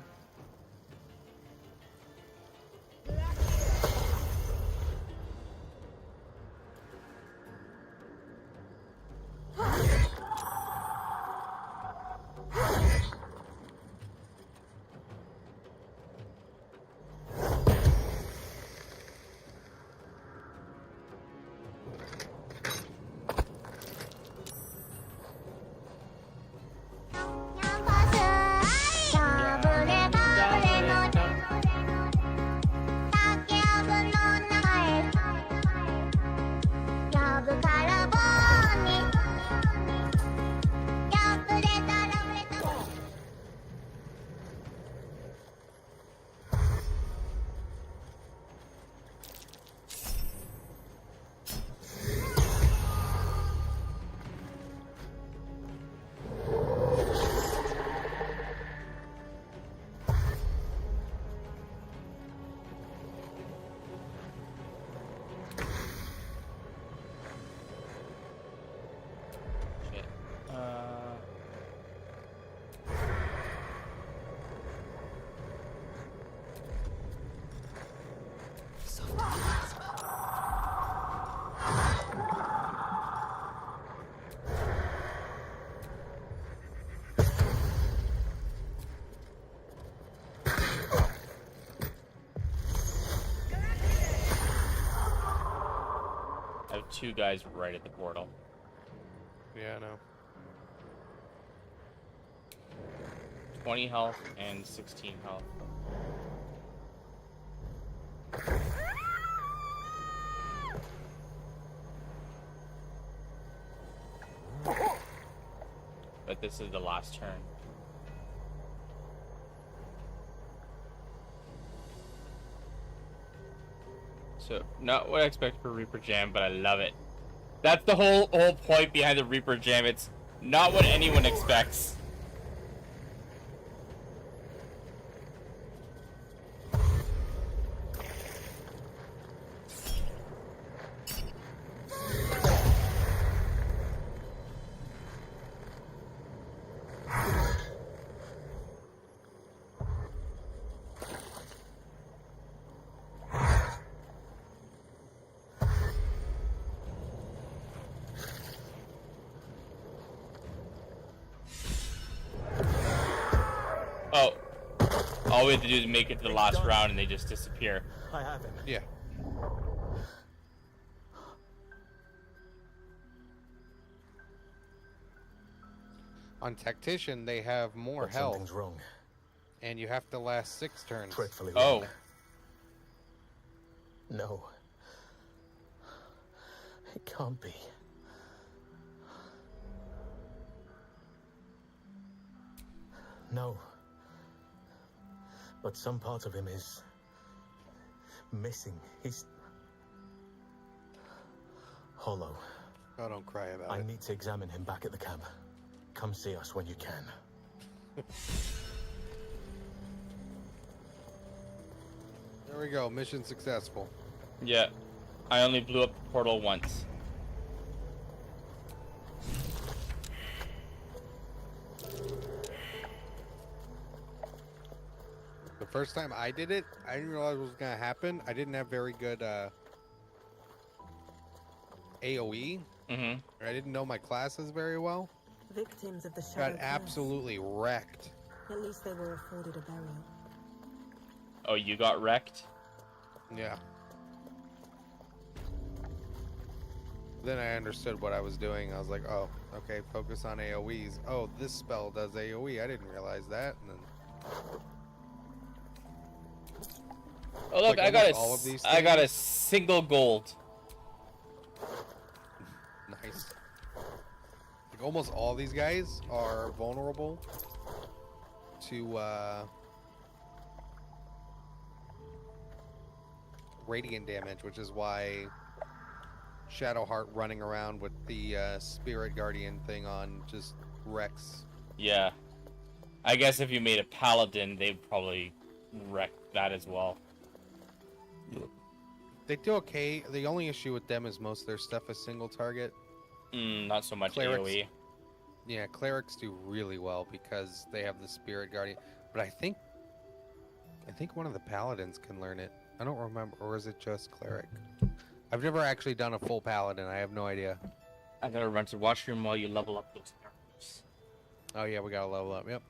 have 2 guys right at the portal. Yeah, I know. 20 health and 16 health. But this is the last turn. So, not what I expect for Reaper Jam, but I love it. That's the whole point behind the Reaper Jam. It's not what anyone expects. Oh. All we have to do is make it to the last round and they just disappear. I have him. Yeah. On Tactician, they have more But health. something's wrong. And you have to last 6 turns. Dreadfully wrong. Oh. No. It can't be. No. But some part of him is missing. He's hollow. Oh, don't cry about I it. need to examine him back at the camp. Come see us when you can. There we go. Mission successful. Yeah. I only blew up the portal once. The first time I did it, I didn't realize what was going to happen. I didn't have very good AoE. Mm-hmm. I didn't know my classes very well. Victims of the Got shadow curse. absolutely wrecked. At least they were afforded a burial. Oh, you got wrecked? Yeah. Then I understood what I was doing. I was like, oh, okay, focus on AoEs. Oh, this spell does AoE. I didn't realize that. And then... Oh look, Like all of these I got a things? single gold. Nice. Like almost all these guys are vulnerable to radiant damage, which is why Shadowheart running around with the Spirit Guardian thing on just wrecks. Yeah. I guess if you made a paladin, they'd probably wreck that as well. They do okay. The only issue with them is most of their stuff is single target. Not so much Clerics- AoE. Yeah, clerics do really well because they have the Spirit Guardian. But I think one of the paladins can learn it. I don't remember, or is it just cleric? I've never actually done a full paladin. I have no idea. I gotta run to the washroom while you level up those characters. Oh yeah, we gotta level up. Yep.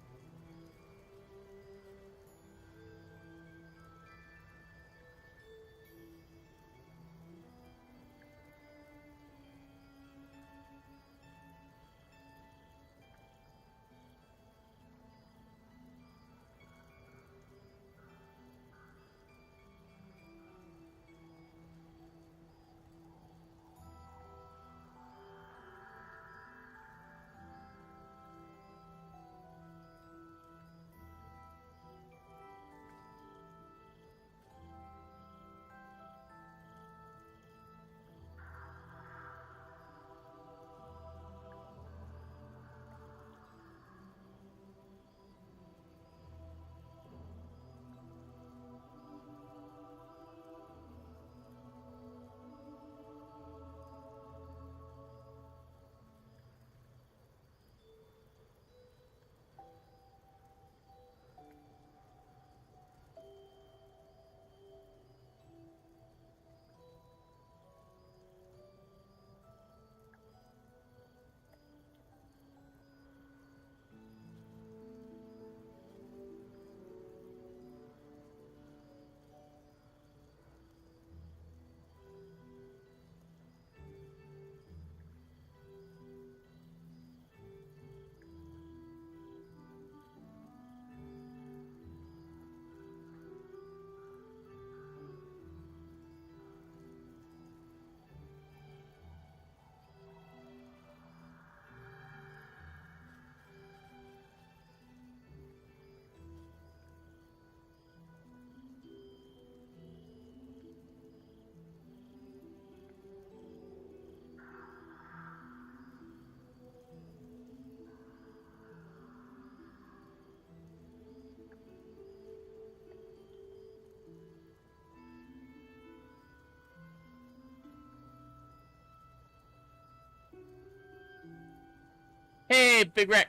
Hey, Big Rick.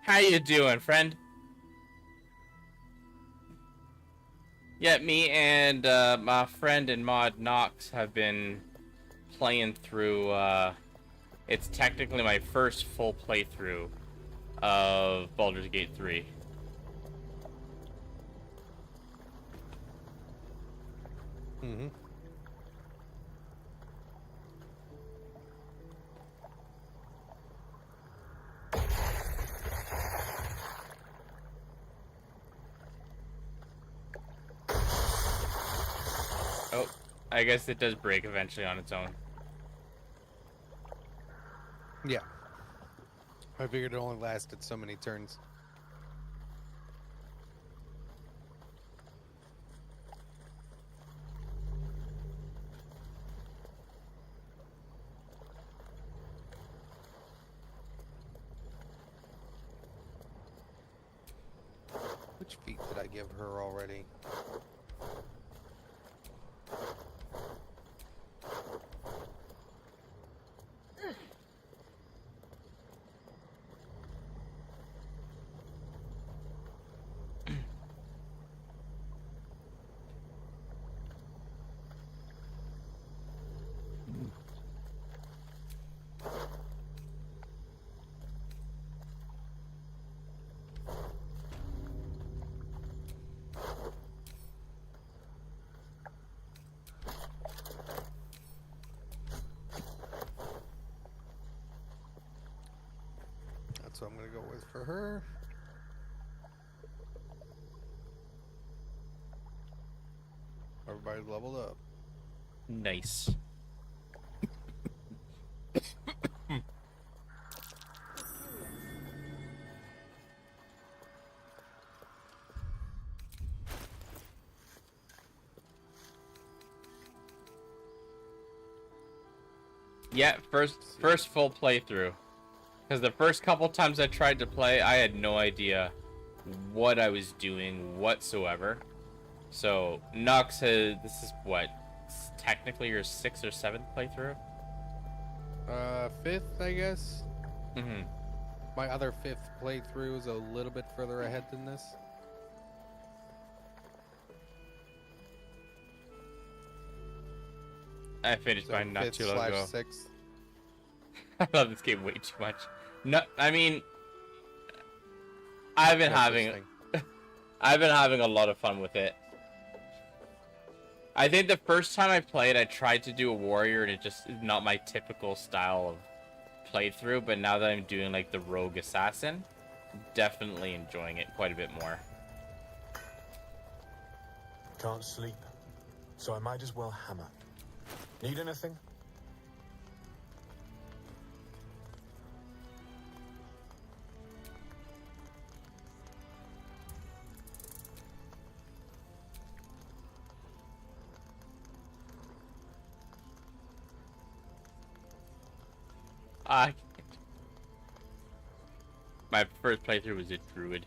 How you doing, friend? Yeah, me and my friend and mod Knox have been playing through, it's technically my first full playthrough of Baldur's Gate 3. Mm-hmm. Oh, I guess it does break eventually on its own. Yeah. I figured it only lasted so many turns. Which feat did I give her already? That's what I'm gonna go with for her. Everybody's leveled up. Nice. Yeah, first full playthrough. Because the first couple times I tried to play, I had no idea what I was doing whatsoever. So, Knox has, this is what, technically your 6th or 7th playthrough? 5th, I guess. Mm-hmm. My other 5th playthrough is a little bit further ahead than this. I finished mine not too long ago. 5/6. I love this game way too much. No, I mean, I've been having a lot of fun with it. I think the first time I played, I tried to do a warrior, and it just is not my typical style of playthrough. But now that I'm doing like the rogue assassin, definitely enjoying it quite a bit more. Can't sleep, so I might as well hammer. Need anything? My first playthrough was a druid.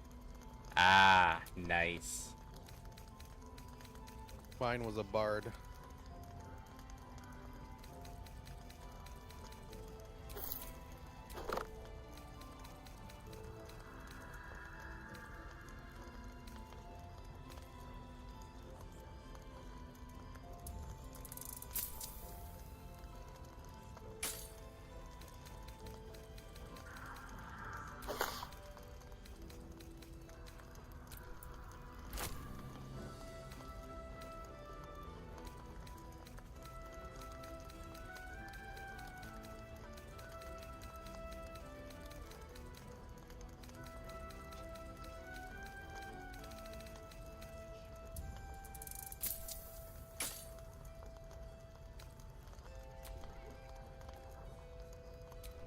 Ah, nice. Mine was a bard.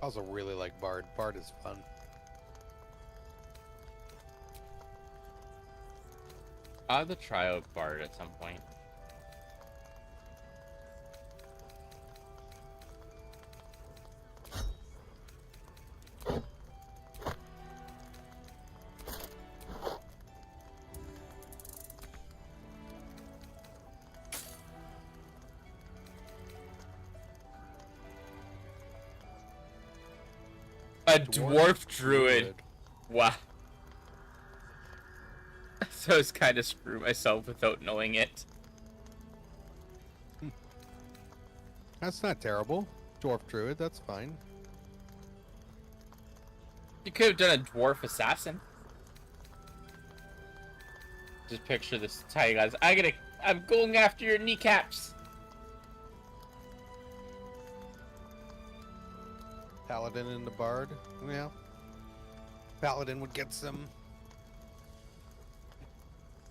I also really like Bard. Bard is fun. I'll have to try out Bard at some point. A dwarf druid. Wow. So I was kind of screw myself without knowing it. That's not terrible. Dwarf druid, that's fine. You could have done a dwarf assassin. Just picture this tiny guys. I'm going after your kneecaps. Paladin and the bard. Yeah. Paladin would get some.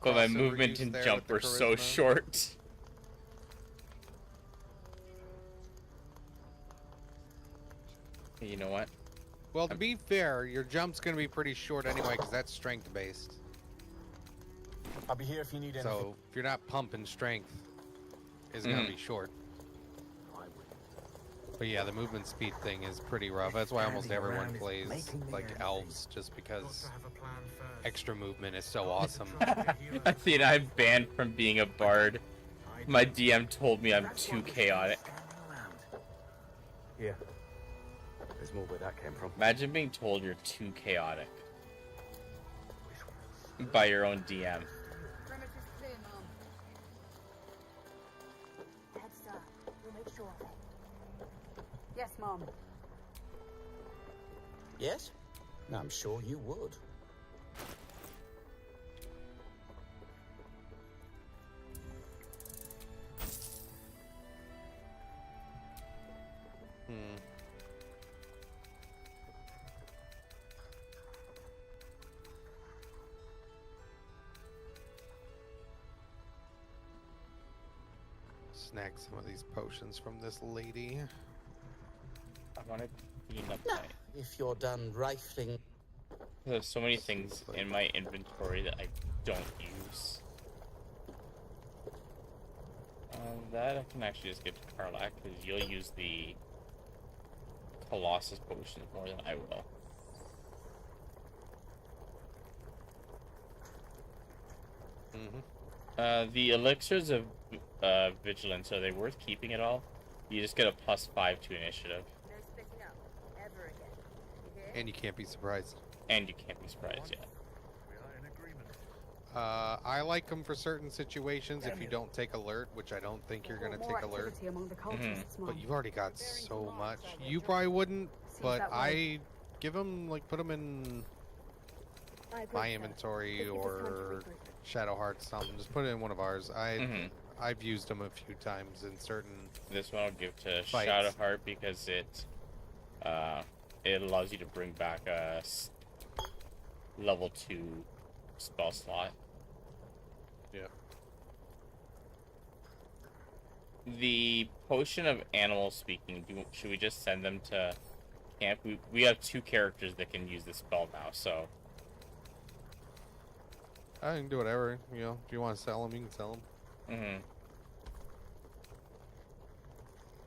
But my movement and jump were so short. You know what? Well, to be fair, your jump's gonna be pretty short anyway, because that's strength based. I'll be here if you need anything. So if you're not pumping strength, it's gonna be short. But yeah, the movement speed thing is pretty rough. That's why almost everyone plays like elves, just because extra movement is so awesome. I think I'm banned from being a bard. My DM told me I'm too chaotic. Yeah. There's more where that came from. Imagine being told you're too chaotic by your own DM. Yes, Mom. Yes? I'm sure you would. Snag some of these potions from this lady. I want to clean up Nah, if you're done rifling. There's so many things in my inventory that I don't use. That I can actually just give to Karlak, because you'll use the Colossus potions more than I will. The elixirs of vigilance, are they worth keeping at all? You just get a +5 to initiative. And you can't be surprised. And you can't be surprised yet. I like them for certain situations if you don't take alert, which I don't think you're going to take alert. But you've already got so much. You probably wouldn't, but I give them, like, put them in my inventory or Shadowheart something. Just put it in one of ours. I've used them a few times in certain This one I'll give to fights. Shadowheart because it allows you to bring back a level 2 spell slot. Yeah. The potion of animal speaking, should we just send them to camp? We have 2 characters that can use the spell now, so I can do whatever, you know. If you want to sell them, you can sell them.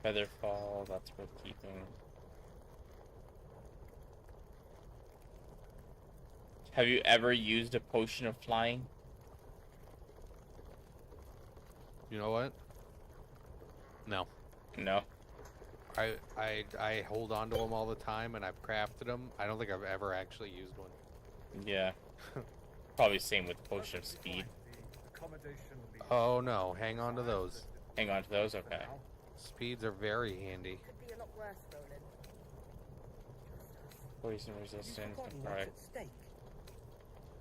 Featherfall, that's worth keeping. Have you ever used a potion of flying? You know what? No. No. I hold on to them all the time, and I've crafted them. I don't think I've ever actually used one. Yeah. Probably same with potion of speed. Oh no, hang on to those. Hang on to those? Okay. Speeds are very handy. Poison resistance, alright.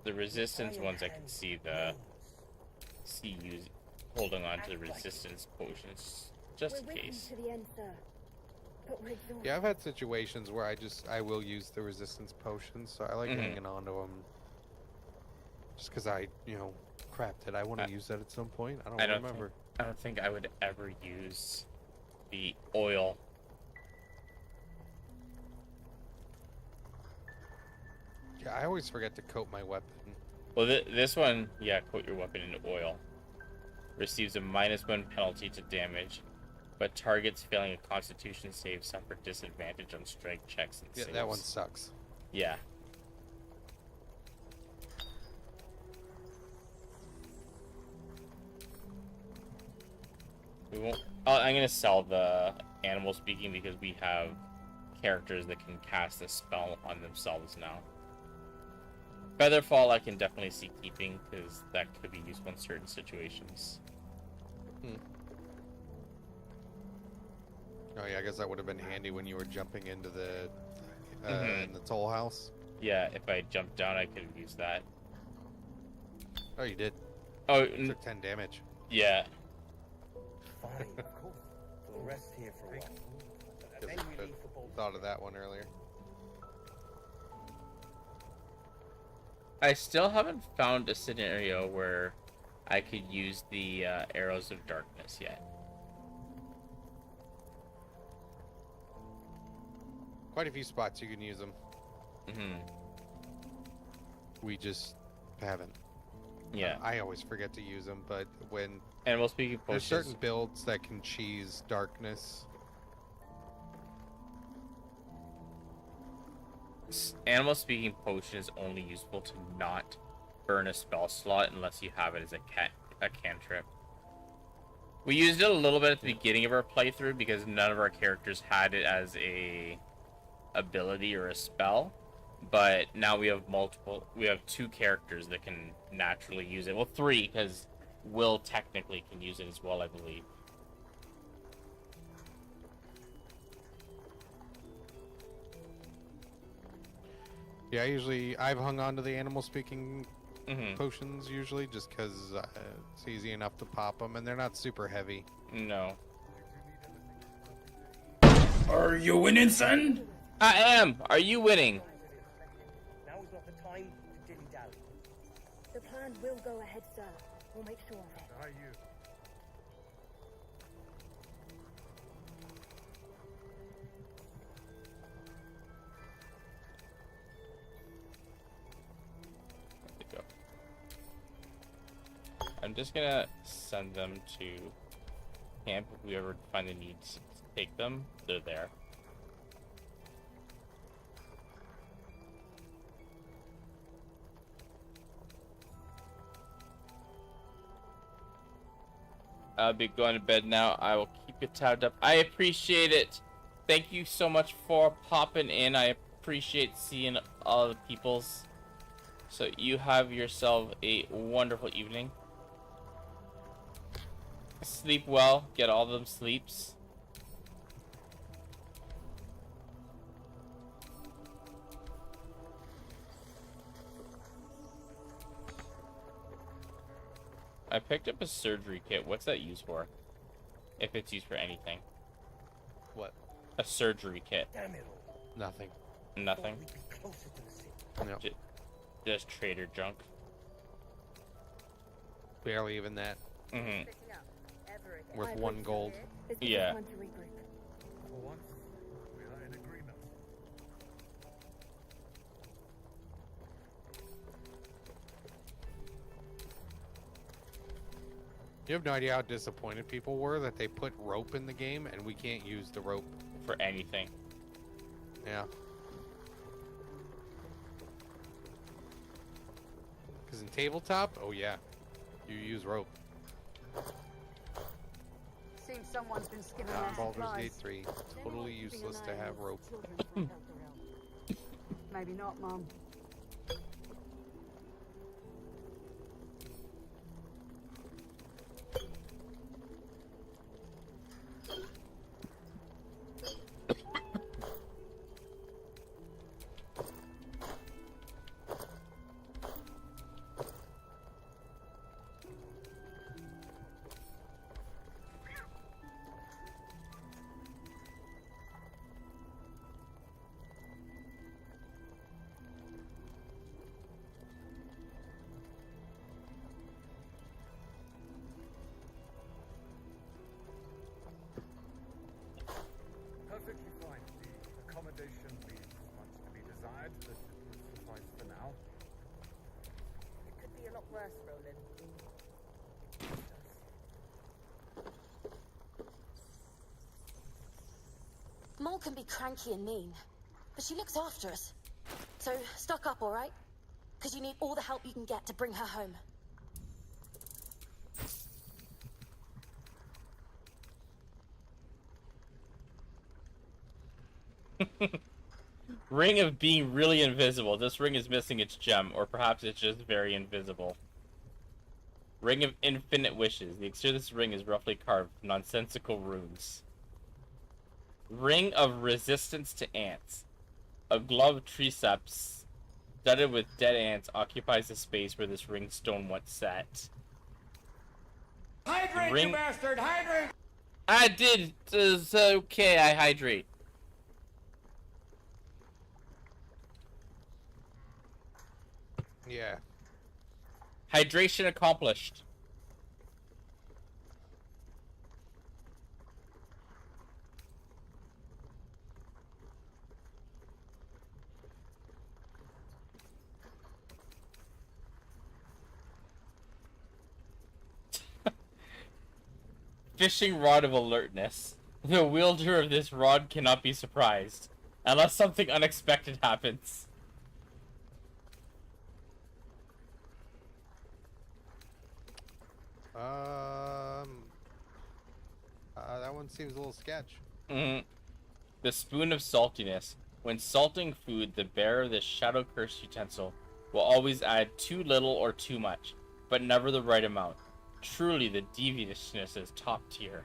The resistance ones I can see holding on to the resistance potions just in case. Yeah, I've had situations where I will use the resistance potions, so I like hanging on to them. Just because I, crapped it. I want to use that at some point. I don't remember. I don't think I would ever use the oil. Yeah, I always forget to coat my weapon. Well, this one, yeah, coat your weapon in oil. Receives a -1 penalty to damage, but targets failing a Constitution save suffer disadvantage on strength checks and saves. Yeah, that one sucks. Yeah. We won't. I'm gonna sell the animal speaking because we have characters that can cast a spell on themselves now. Featherfall I can definitely see keeping, because that could be useful in certain situations. Oh yeah, I guess that would have been handy when you were jumping into the Mhm. in the toll house. Yeah, if I jumped down, I could have used that. Oh, you did. Oh, You took 10 damage. Yeah. Fine, of course. We'll rest here for a while. Guess I should thought of that one earlier. I still haven't found a scenario where I could use the arrows of darkness yet. Quite a few spots you can use them. We just haven't. Yeah. I always forget to use them, but when Animal speaking there's potions. certain builds that can cheese darkness. Animal speaking potion is only useful to not burn a spell slot unless you have it as a cantrip. We used it a little bit at the beginning of our playthrough because none of our characters had it as a ability or a spell, but now we have two characters that can naturally use it. Well, 3, because Will technically can use it as well, I believe. Yeah, I've hung on to the animal speaking potions usually just because it's easy enough to pop them and they're not super heavy. No. Are you winning, son? I am. Are you winning? Now is not the time to dilly-dally. The plan will go ahead, sir. We'll make sure of it. Are you? I'm just gonna send them to camp if we ever find the need to take them. They're there. I'll be going to bed now. I will keep it tabbed up. I appreciate it. Thank you so much for popping in. I appreciate seeing all the peoples. So you have yourself a wonderful evening. Sleep well. Get all them sleeps. I picked up a surgery kit. What's that used for? If it's used for anything. What? A surgery kit. Damn it. Nothing. Nothing. We'd be closer to the city. No. Just trader junk. Barely even that. Mm-hmm. Worth 1 gold. Yeah. For once, we are in agreement. You have no idea how disappointed people were that they put rope in the game and we can't use the rope for anything. Yeah. Because in tabletop, oh yeah, you use rope. Seems someone's been skimming Yeah, their Baldur's supplies. Gate 3, totally useless to have rope. Maybe not, Mum. Perfectly fine. The accommodation leaves much to be desired, but it will suffice for now. It could be a lot worse, Roland. Mol can be cranky and mean, but she looks after us. So, stock up, alright? Because you need all the help you can get to bring her home. Ring of being really invisible. This ring is missing its gem, or perhaps it's just very invisible. Ring of infinite wishes. The exterior of this ring is roughly carved with nonsensical runes. Ring of resistance to ants. A glove triceps studded with dead ants occupies the space where this ring stone once sat. Hydrate, you bastard! Hydrate! I did. It's okay, I hydrate. Yeah. Hydration accomplished. Fishing rod of alertness. The wielder of this rod cannot be surprised, unless something unexpected happens. That one seems a little sketch. The spoon of saltiness. When salting food, the bearer of this shadow cursed utensil will always add too little or too much, but never the right amount. Truly, the deviousness is top tier.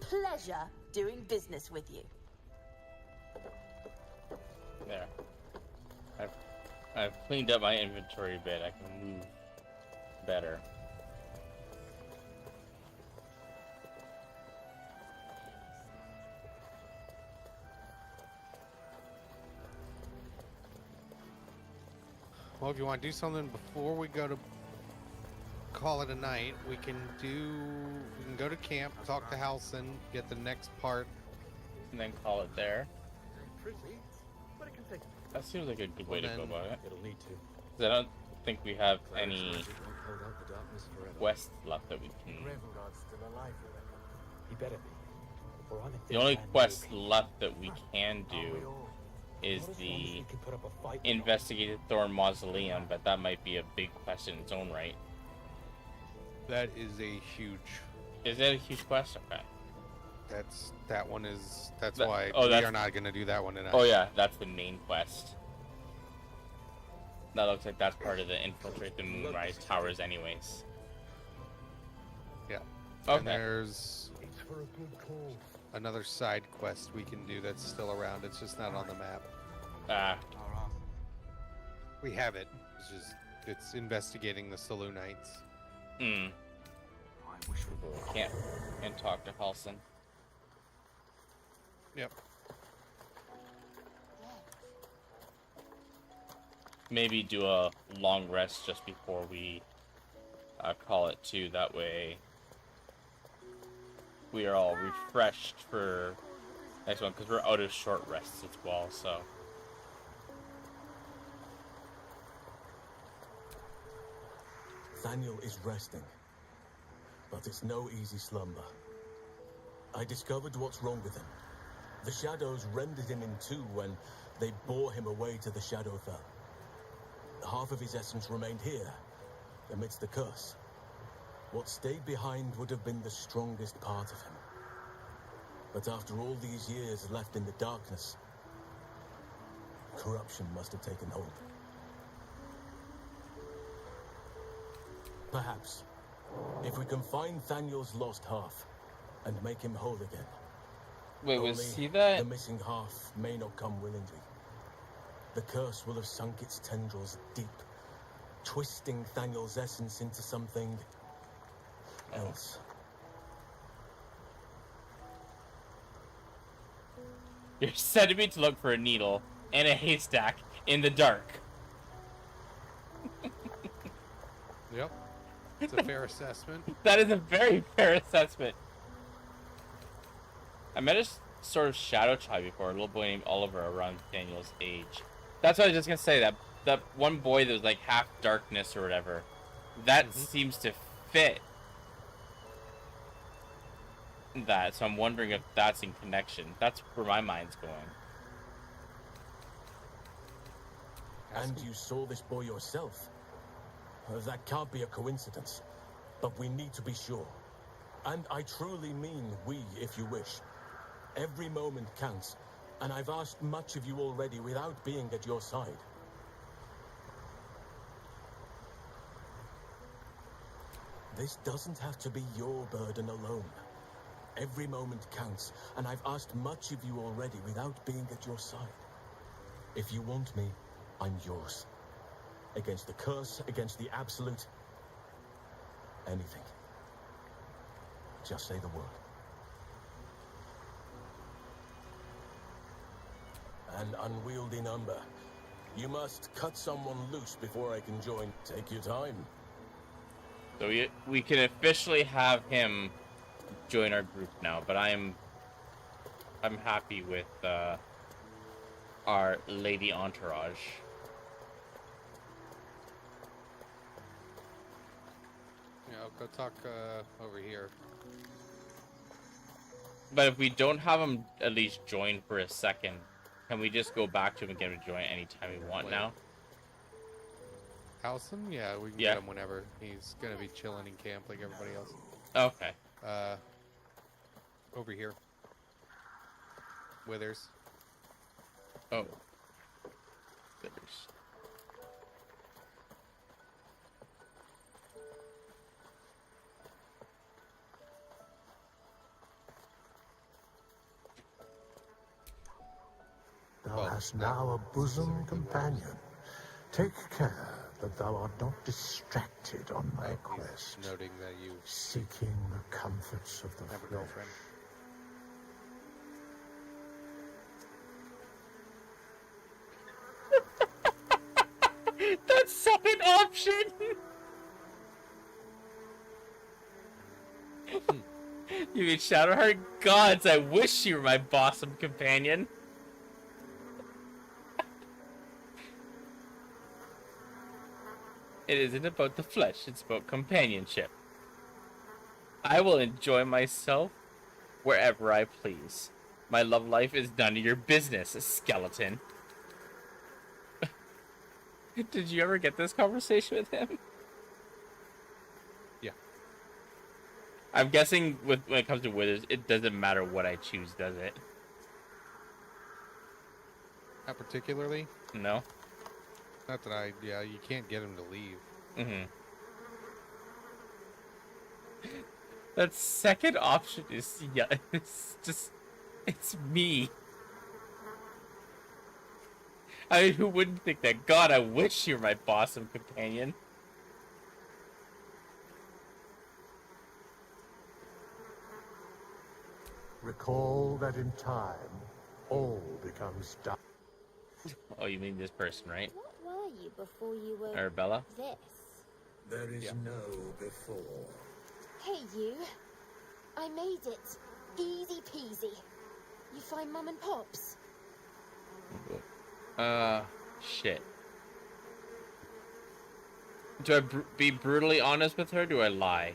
Pleasure doing business with you. There. I've cleaned up my inventory a bit. I can move better. Well, if you want to do something before we go to call it a night, we can go to camp, talk to Halson, get the next part, and then call it there. Pretty, but it can take. That seems like a good way to go about it. It'll need to. 'Cause I don't think we have any quests left that we can. Gravenguard's still alive, remember? He better be. Or I'm The only quest left that we can do is the investigated Thorn Mausoleum, but that might be a big quest in its own right. That is a huge. Is that a huge quest? Okay. That's why we are not going to do that one tonight. Oh yeah, that's the main quest. That looks like that's part of the infiltrate the Moonrise Towers, anyways. Yeah. Okay. And there's another side quest we can do that's still around. It's just not on the map. We have it. It's investigating the Selûnites. Can't talk to Halson. Yep. Maybe do a long rest just before we call it too. That way we are all refreshed for next one, because we're out of short rests as well. So. Thaniel is resting, but it's no easy slumber. I discovered what's wrong with him. The shadows rendered him in two when they bore him away to the Shadowfell. Half of his essence remained here, amidst the curse. What stayed behind would have been the strongest part of him. But after all these years left in the darkness, corruption must have taken hold. Perhaps, if we can find Thaniel's lost half and make him whole again. Wait, was he The missing half may not come willingly. The curse will have sunk its tendrils deep, twisting Thaniel's essence into something else. You're sending me to look for a needle and a haystack in the dark. Yep. It's a fair assessment. That is a very fair assessment. I sort of shadow child before, a little boy named Oliver around Daniel's age. That's what I was just gonna say, that one boy that was like half darkness or whatever. That seems to fit that, so I'm wondering if that's in connection. That's where my mind's going. And you saw this boy yourself? That can't be a coincidence. But we need to be sure. And I truly mean we, if you wish. Every moment counts, and I've asked much of you already without being at your side. This doesn't have to be your burden alone. Every moment counts, and I've asked much of you already without being at your side. If you want me, I'm yours. Against the curse, against the absolute. Anything. Just say the word. An unwieldy number. You must cut someone loose before I can join. Take your time. So we can officially have him join our group now, but I'm happy with our lady entourage. Yeah, I'll go talk over here. But if we don't have him at least join for a second, can we just go back to him and get him to join anytime we want now? Howson? Yeah, we can get him whenever. He's gonna be chilling in camp like everybody else. Okay. Over here. Withers. Oh. Withers. Thou hast now a bosom companion. Take care that thou art not distracted on thy quest, noting that you seeking the comforts of the have a flesh. girlfriend. That second option! You mean Shadowheart? Gods, I wish you were my bosom companion. It isn't about the flesh, it's about companionship. I will enjoy myself wherever I please. My love life is none of your business, skeleton. Did you ever get this conversation with him? Yeah. I'm guessing when it comes to Withers, it doesn't matter what I choose, does it? Not particularly. No? Not that yeah, you can't get him to leave. Mm-hmm. That second option is, yeah, it's me. I mean, who wouldn't think that? God, I wish you were my bosom companion. Recall that in time, all becomes dark. Oh, you mean this person, right? What were you before you were Arabella? this? There is no before. Hey, you. I made it. Easy peasy. You find Mum and Pops? Shit. Do I be brutally honest with her, or do I lie?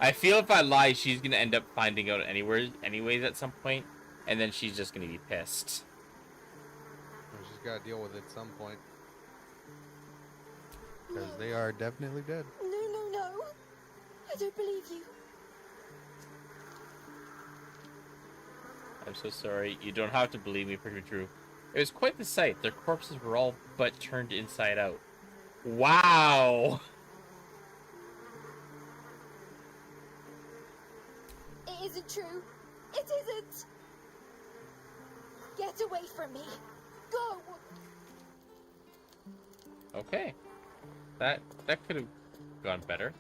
I feel if I lie, she's gonna end up finding out anyways at some point, and then she's just gonna be pissed. Well, she's gotta deal with it at some point. Because they are definitely dead. No. I don't believe you. I'm so sorry. You don't have to believe me for true. It was quite the sight. Their corpses were all but turned inside out. Wow! It isn't true. It isn't. Get away from me. Go. Okay. That could have gone better.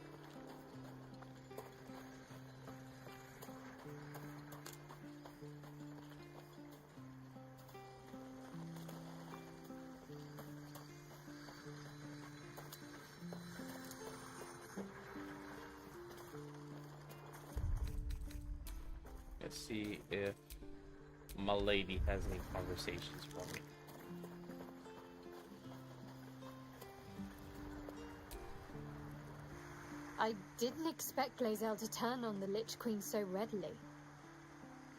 Let's see if my lady has any conversations for me. I didn't expect Glazel to turn on the Lich Queen so readily.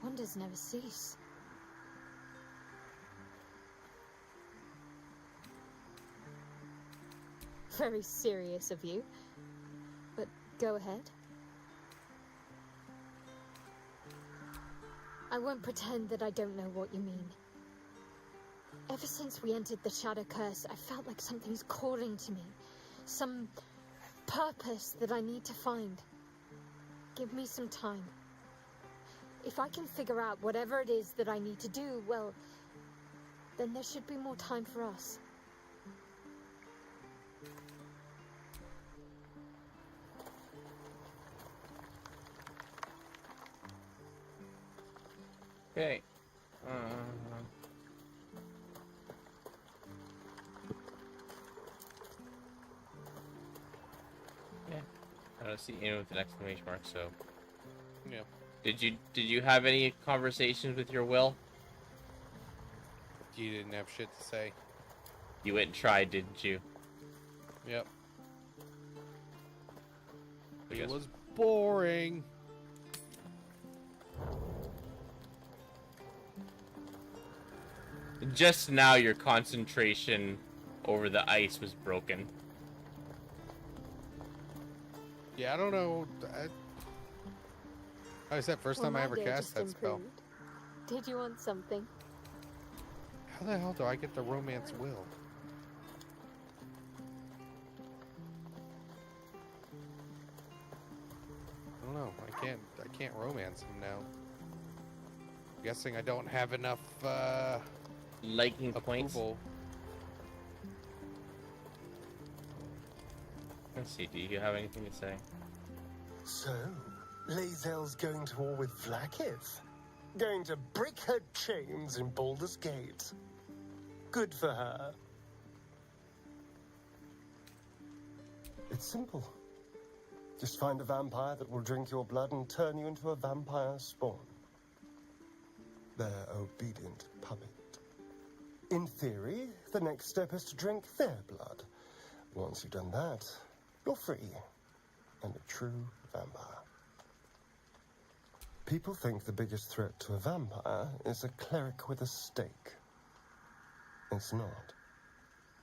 Wonders never cease. Very serious of you. But go ahead. I won't pretend that I don't know what you mean. Ever since we entered the Shadow Curse, I felt like something's calling to me. Some purpose that I need to find. Give me some time. If I can figure out whatever it is that I need to do, well, then there should be more time for us. Okay. Yeah. I don't see anyone with an exclamation mark, so. Yeah. Did you have any conversations with your will? You didn't have shit to say. You went and tried, didn't you? Yep. It was boring. Just now, your concentration over the ice was broken. Yeah, I don't know. I said first time I ever cast that spell. Did you want something? How the hell do I get the romance will? I don't know. I can't romance him now. I'm guessing I don't have enough liking points. Let's see, do you have anything to say? So, Lae'zel's going to war with Vlaakith? Going to break her chains in Baldur's Gate? Good for her. It's simple. Just find a vampire that will drink your blood and turn you into a vampire spawn. Their obedient puppet. In theory, the next step is to drink their blood. Once you've done that, you're free and a true vampire. People think the biggest threat to a vampire is a cleric with a stake. It's not.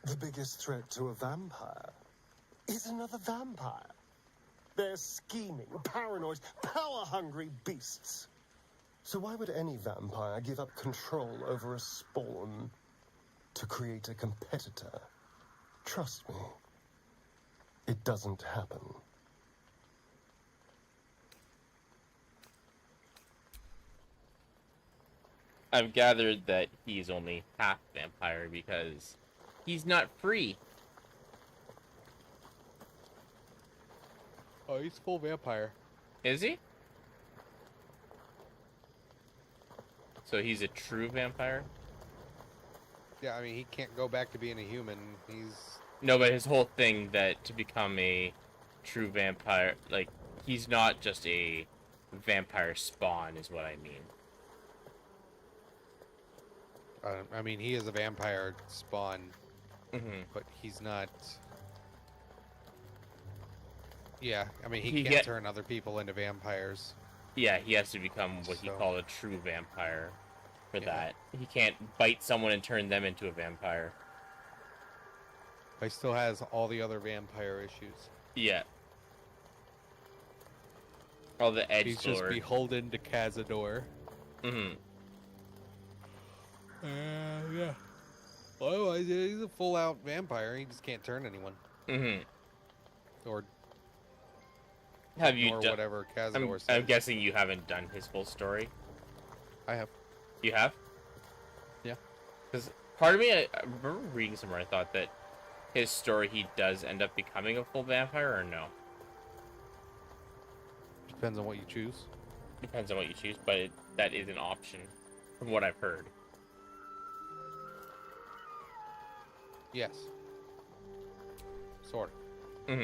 The biggest threat to a vampire is another vampire. They're scheming, paranoid, power-hungry beasts. So why would any vampire give up control over a spawn to create a competitor? Trust me, it doesn't happen. I've gathered that he's only half vampire because he's not free. Oh, he's full vampire. Is he? So he's a true vampire? Yeah, I mean, he can't go back to being a human. He's... No, but his whole thing that to become a true vampire, like, he's not just a vampire spawn is what I mean. I mean, he is a vampire spawn, but he's not... Yeah, I mean, he can't turn other people into vampires. Yeah, he has to become what he called a true vampire for that. He can't bite someone and turn them into a vampire. He still has all the other vampire issues. Yeah. All the edge He's just beholden to Cazador. Yeah. Well, he's a full-out vampire. He just can't turn anyone. Or have you done whatever Cazador says. I'm guessing you haven't done his full story. I have. You have? Yeah. Because part of me, I remember reading somewhere, I thought that his story, he does end up becoming a full vampire, or no? Depends on what you choose. Depends on what you choose, but that is an option, from what I've heard. Yes. Sort of.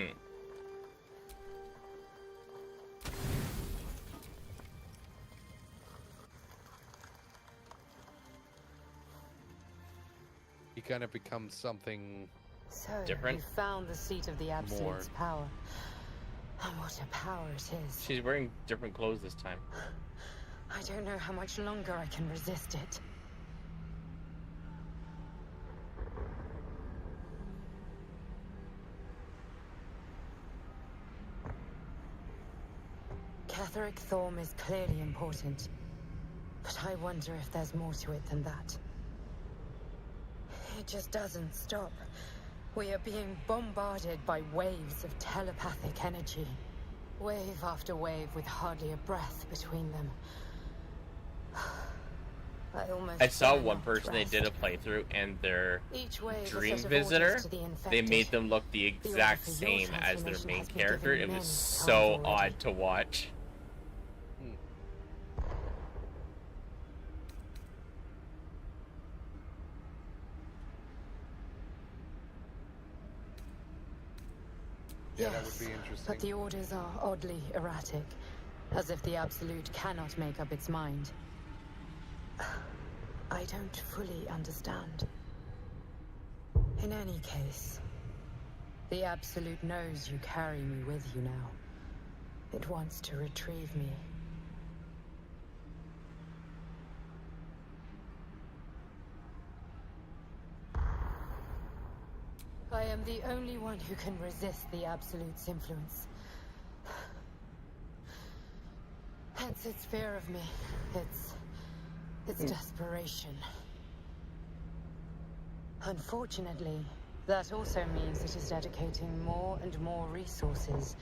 he kind of becomes something So, different. you found the seat of the Absolute's power. And what a power it is. She's wearing different clothes this time. I don't know how much longer I can resist it. Catherick Thorm is clearly important, but I wonder if there's more to it than that. It just doesn't stop. We are being bombarded by waves of telepathic energy. Wave after wave with hardly a breath between them. I saw one person they did a playthrough, and their dream visitor, they made them look the exact same as their main character. It was so odd to watch. Yeah, that would be interesting. But the orders are oddly erratic, as if the Absolute cannot make up its mind. I don't fully understand. In any case, the Absolute knows you carry me with you now. It wants to retrieve me. I am the only one who can resist the Absolute's influence. Hence its fear of me. Its desperation. Unfortunately, that also means it is dedicating more and more resources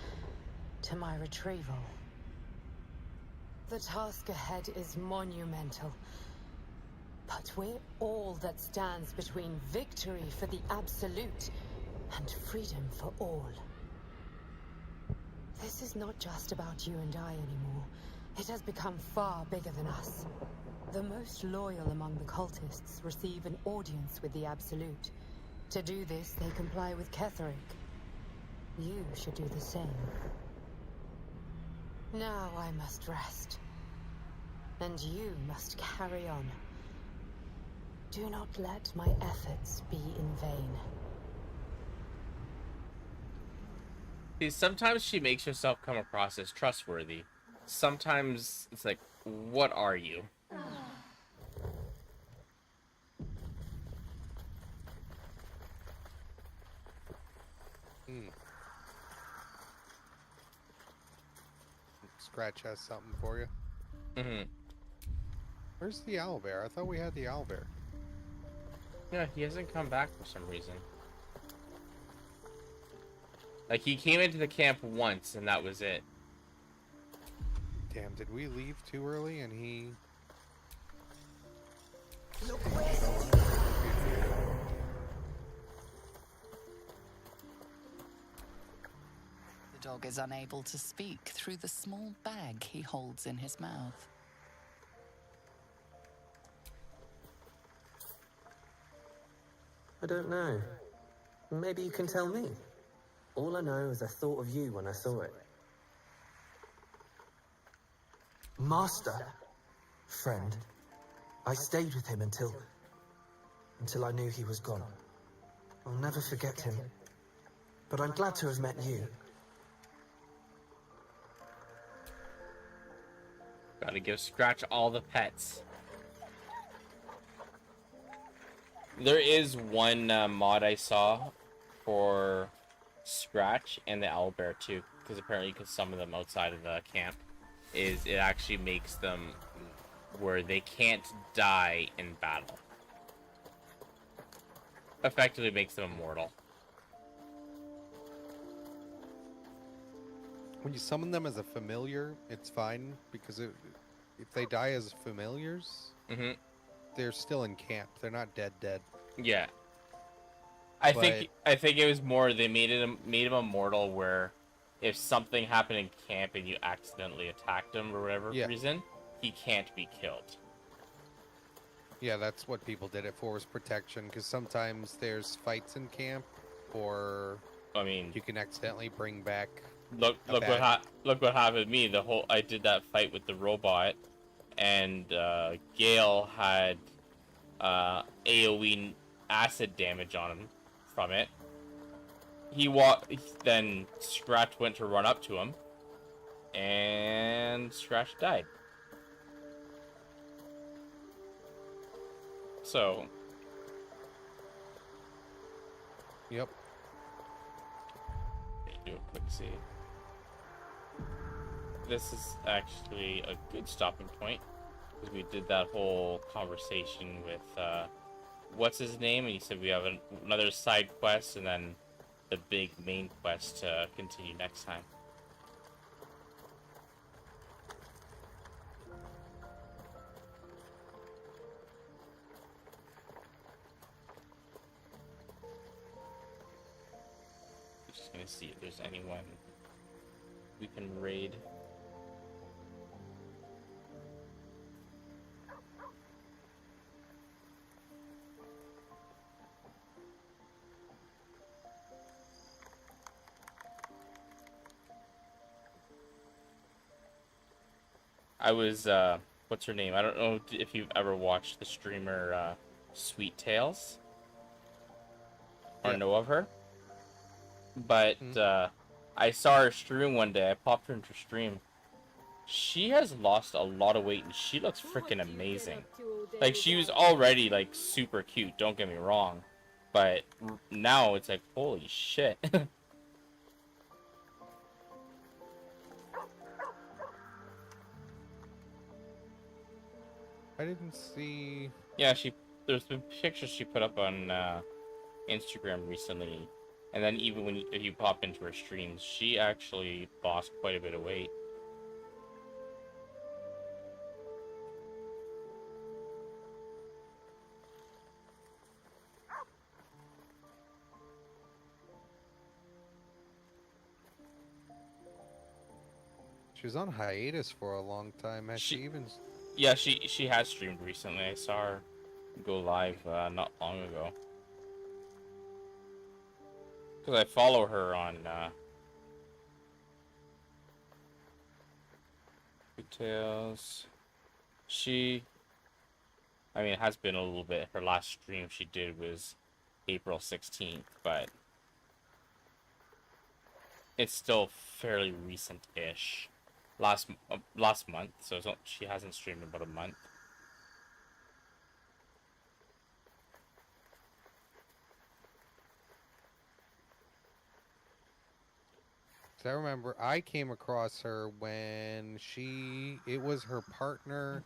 to my retrieval. The task ahead is monumental. But we're all that stands between victory for the Absolute and freedom for all. This is not just about you and I anymore. It has become far bigger than us. The most loyal among the cultists receive an audience with the Absolute. To do this, they comply with Ketherick. You should do the same. Now I must rest. And you must carry on. Do not let my efforts be in vain. See, sometimes she makes herself come across as trustworthy. Sometimes it's like, what are you? Scratch has something for you. Mm-hmm. Where's the owlbear? I thought we had the owlbear. Yeah, he hasn't come back for some reason. Like, he came into the camp once, and that was it. Damn, did we leave too early and he... The dog is unable to speak through the small bag he holds in his mouth. I don't know. Maybe you can tell me. All I know is I thought of you when I saw it. Master. Friend. I stayed with him until I knew he was gone. I'll never forget him. But I'm glad to have met you. Gotta give Scratch all the pets. There is one mod I saw for Scratch and the owlbear too, because apparently you can summon them outside of the camp. It actually makes them where they can't die in battle. Effectively makes them immortal. When you summon them as a familiar, it's fine, because if they die as familiars, they're still in camp. They're not dead. Yeah. I think it was more they made him immortal, where if something happened in camp and you accidentally attacked him for whatever reason, he can't be killed. Yeah, that's what people did it for, was protection, because sometimes there's fights in camp, or I mean, you can accidentally bring back. Look what happened to me. I did that fight with the robot, and Gale had AoE acid damage on him from it. Then Scratch went to run up to him, and Scratch died. So. Yep. Do a quick see. This is actually a good stopping point, because we did that whole conversation with what's his name, and he said we have another side quest and then the big main quest to continue next time. Just gonna see if there's anyone we can raid. I was, what's her name? I don't know if you've ever watched the streamer, Sweet Tales. Or know of her. But, I saw her stream one day. I popped her into stream. She has lost a lot of weight, and she looks freaking amazing. Like, she was already, like, super cute, don't get me wrong. But now it's like, holy shit. I didn't see... Yeah, there's been pictures she put up on Instagram recently. And then even if you pop into her streams, she actually lost quite a bit of weight. She was on hiatus for a long time. Has she even... Yeah, she has streamed recently. I saw her go live not long ago. Because I follow her on details. I mean, it has been a little bit. Her last stream she did was April 16th, but it's still fairly recent-ish. Last month, so she hasn't streamed in about a month. I remember I came across her when it was her partner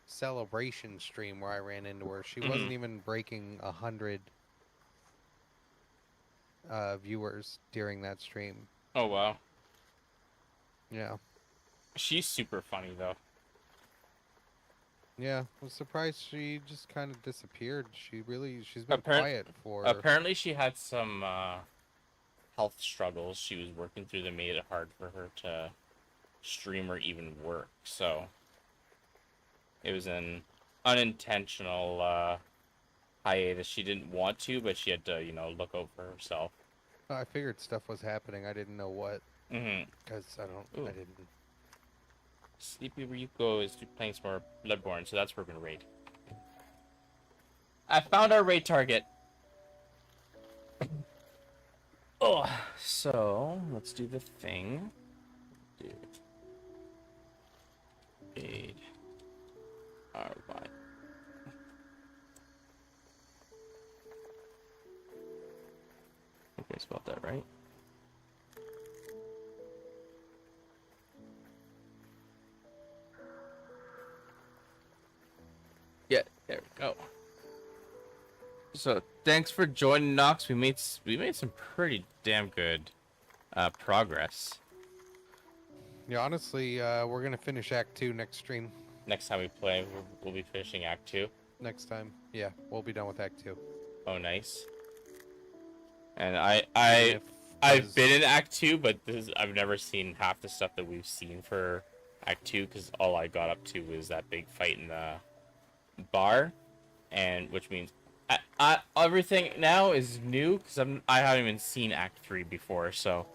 celebration stream where I ran into her. She wasn't even breaking 100 viewers during that stream. Oh, wow. Yeah. She's super funny, though. Yeah, I was surprised she just kind of disappeared. She's been quiet for... Apparently she had some health struggles she was working through that made it hard for her to stream or even work, so it was an unintentional hiatus. She didn't want to, but she had to, look out for herself. I figured stuff was happening. I didn't know what. Because I didn't... Sleepy Ryuko is playing some more Bloodborne, so that's where we're gonna raid. I found our raid target. Oh, so let's do the thing. Dude. Raid. Alright. Okay, I spelled that right. Yeah, there we go. So thanks for joining, knoxx. We made some pretty damn good progress. Yeah, honestly, we're gonna finish Act 2 next stream. Next time we play, we'll be finishing Act 2. Next time, yeah, we'll be done with Act 2. Oh, nice. And I've been in Act 2, but I've never seen half the stuff that we've seen for Act 2, because all I got up to was that big fight in the bar, and which means everything now is new, because I haven't even seen Act 3 before, so...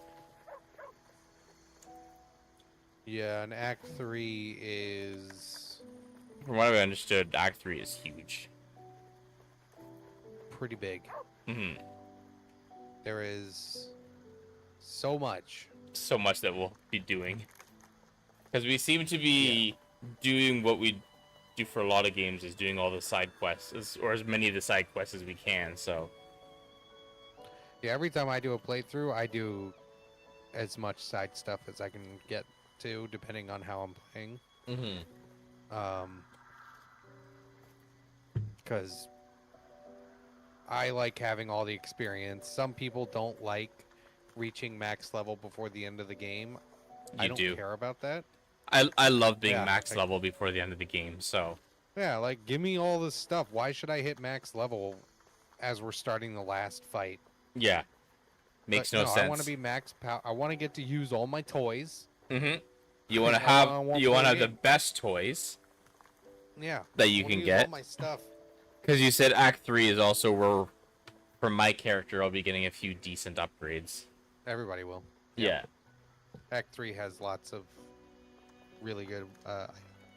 Yeah, and Act 3 is... From what I've understood, Act 3 is huge. pretty big. Mm-hmm. There is so much. So much that we'll be doing. Because we seem to be doing what we do for a lot of games, is doing all the side quests, or as many of the side quests as we can, so. Yeah, every time I do a playthrough, I do as much side stuff as I can get to, depending on how I'm playing. Mm-hmm. Because I like having all the experience. Some people don't like reaching max level before the end of the game. I don't care about that. I love being max level before the end of the game, so. Yeah, like, give me all this stuff. Why should I hit max level as we're starting the last fight? Yeah. Makes no sense. I want to be max power. I want to get to use all my toys. Mm-hmm. You want to have the best toys. Yeah. That you can get. All my stuff. Because you said Act 3 is also where, for my character, I'll be getting a few decent upgrades. Everybody will. Yeah. Act 3 has lots of really good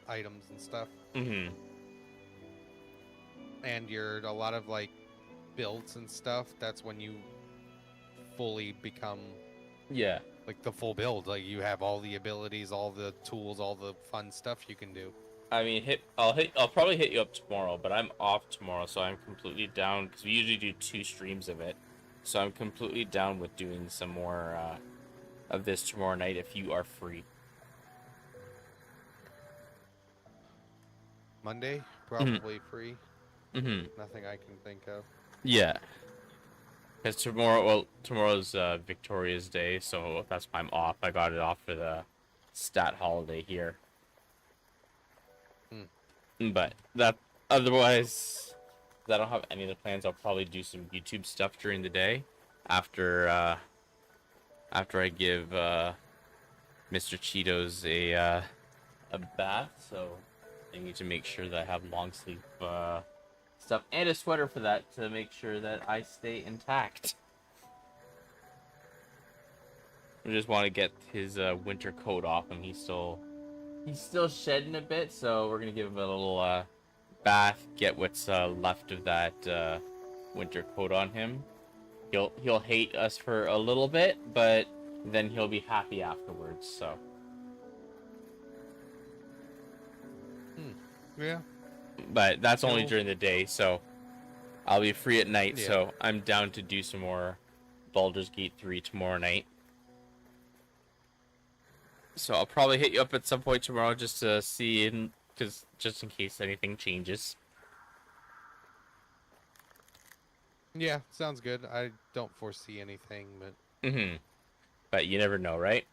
items and stuff. Mm-hmm. And a lot of, like, builds and stuff. That's when you fully become... Yeah. Like, the full build. Like, you have all the abilities, all the tools, all the fun stuff you can do. I mean, I'll probably hit you up tomorrow, but I'm off tomorrow, so I'm completely down, because we usually do 2 streams of it. So I'm completely down with doing some more of this tomorrow night if you are free. Monday, probably free. Mm-hmm. Nothing I can think of. Yeah. Because tomorrow's Victoria's Day, so that's why I'm off. I got it off for the stat holiday here. But otherwise, I don't have any of the plans. I'll probably do some YouTube stuff during the day after I give Mr. Cheetos a bath. So I need to make sure that I have long sleeve stuff and a sweater for that to make sure that I stay intact. I just want to get his winter coat off him. He's still shedding a bit, so we're gonna give him a little bath, get what's left of that winter coat on him. He'll hate us for a little bit, but then he'll be happy afterwards. So. Yeah. But that's only during the day, so I'll be free at night. Yeah. So I'm down to do some more Baldur's Gate 3 tomorrow night. So I'll probably hit you up at some point tomorrow just to see, just in case anything changes. Yeah, sounds good. I don't foresee anything, but... Mm-hmm. But you never know, right?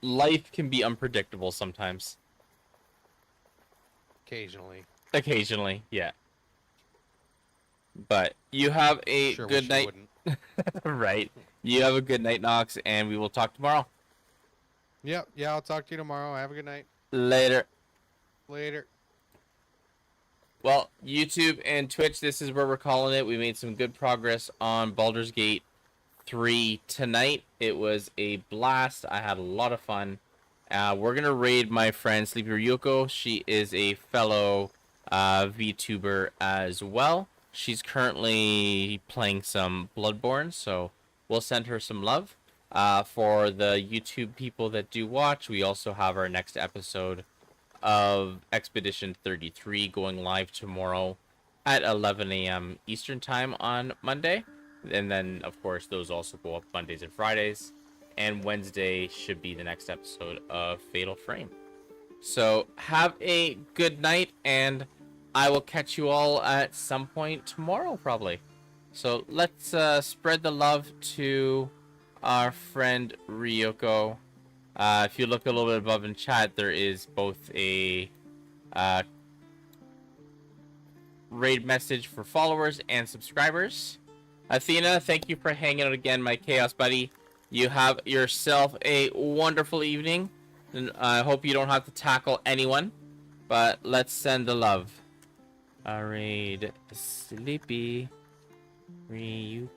Life can be unpredictable sometimes. Occasionally, yeah. But you have a good night. Right. You have a good night, Knox, and we will talk tomorrow. Yep, yeah, I'll talk to you tomorrow. Have a good night. Later. Well, YouTube and Twitch, this is where we're calling it. We made some good progress on Baldur's Gate 3 tonight. It was a blast. I had a lot of fun. We're going to raid my friend Sleepy Ryoko. She is a fellow VTuber as well. She's currently playing some Bloodborne, so we'll send her some love. For the YouTube people that do watch, we also have our next episode of Expedition 33 going live tomorrow at 11 a.m. Eastern Time on Monday. And then, of course, those also go up Mondays and Fridays. And Wednesday should be the next episode of Fatal Frame. So have a good night, and I will catch you all at some point tomorrow, probably. So let's spread the love to our friend Ryoko. If you look a little bit above in chat, there is both a raid message for followers and subscribers. Athena, thank you for hanging out again, my Chaos buddy. You have yourself a wonderful evening, and I hope you don't have to tackle anyone, but let's send the love. Raid Sleepy Ryoko.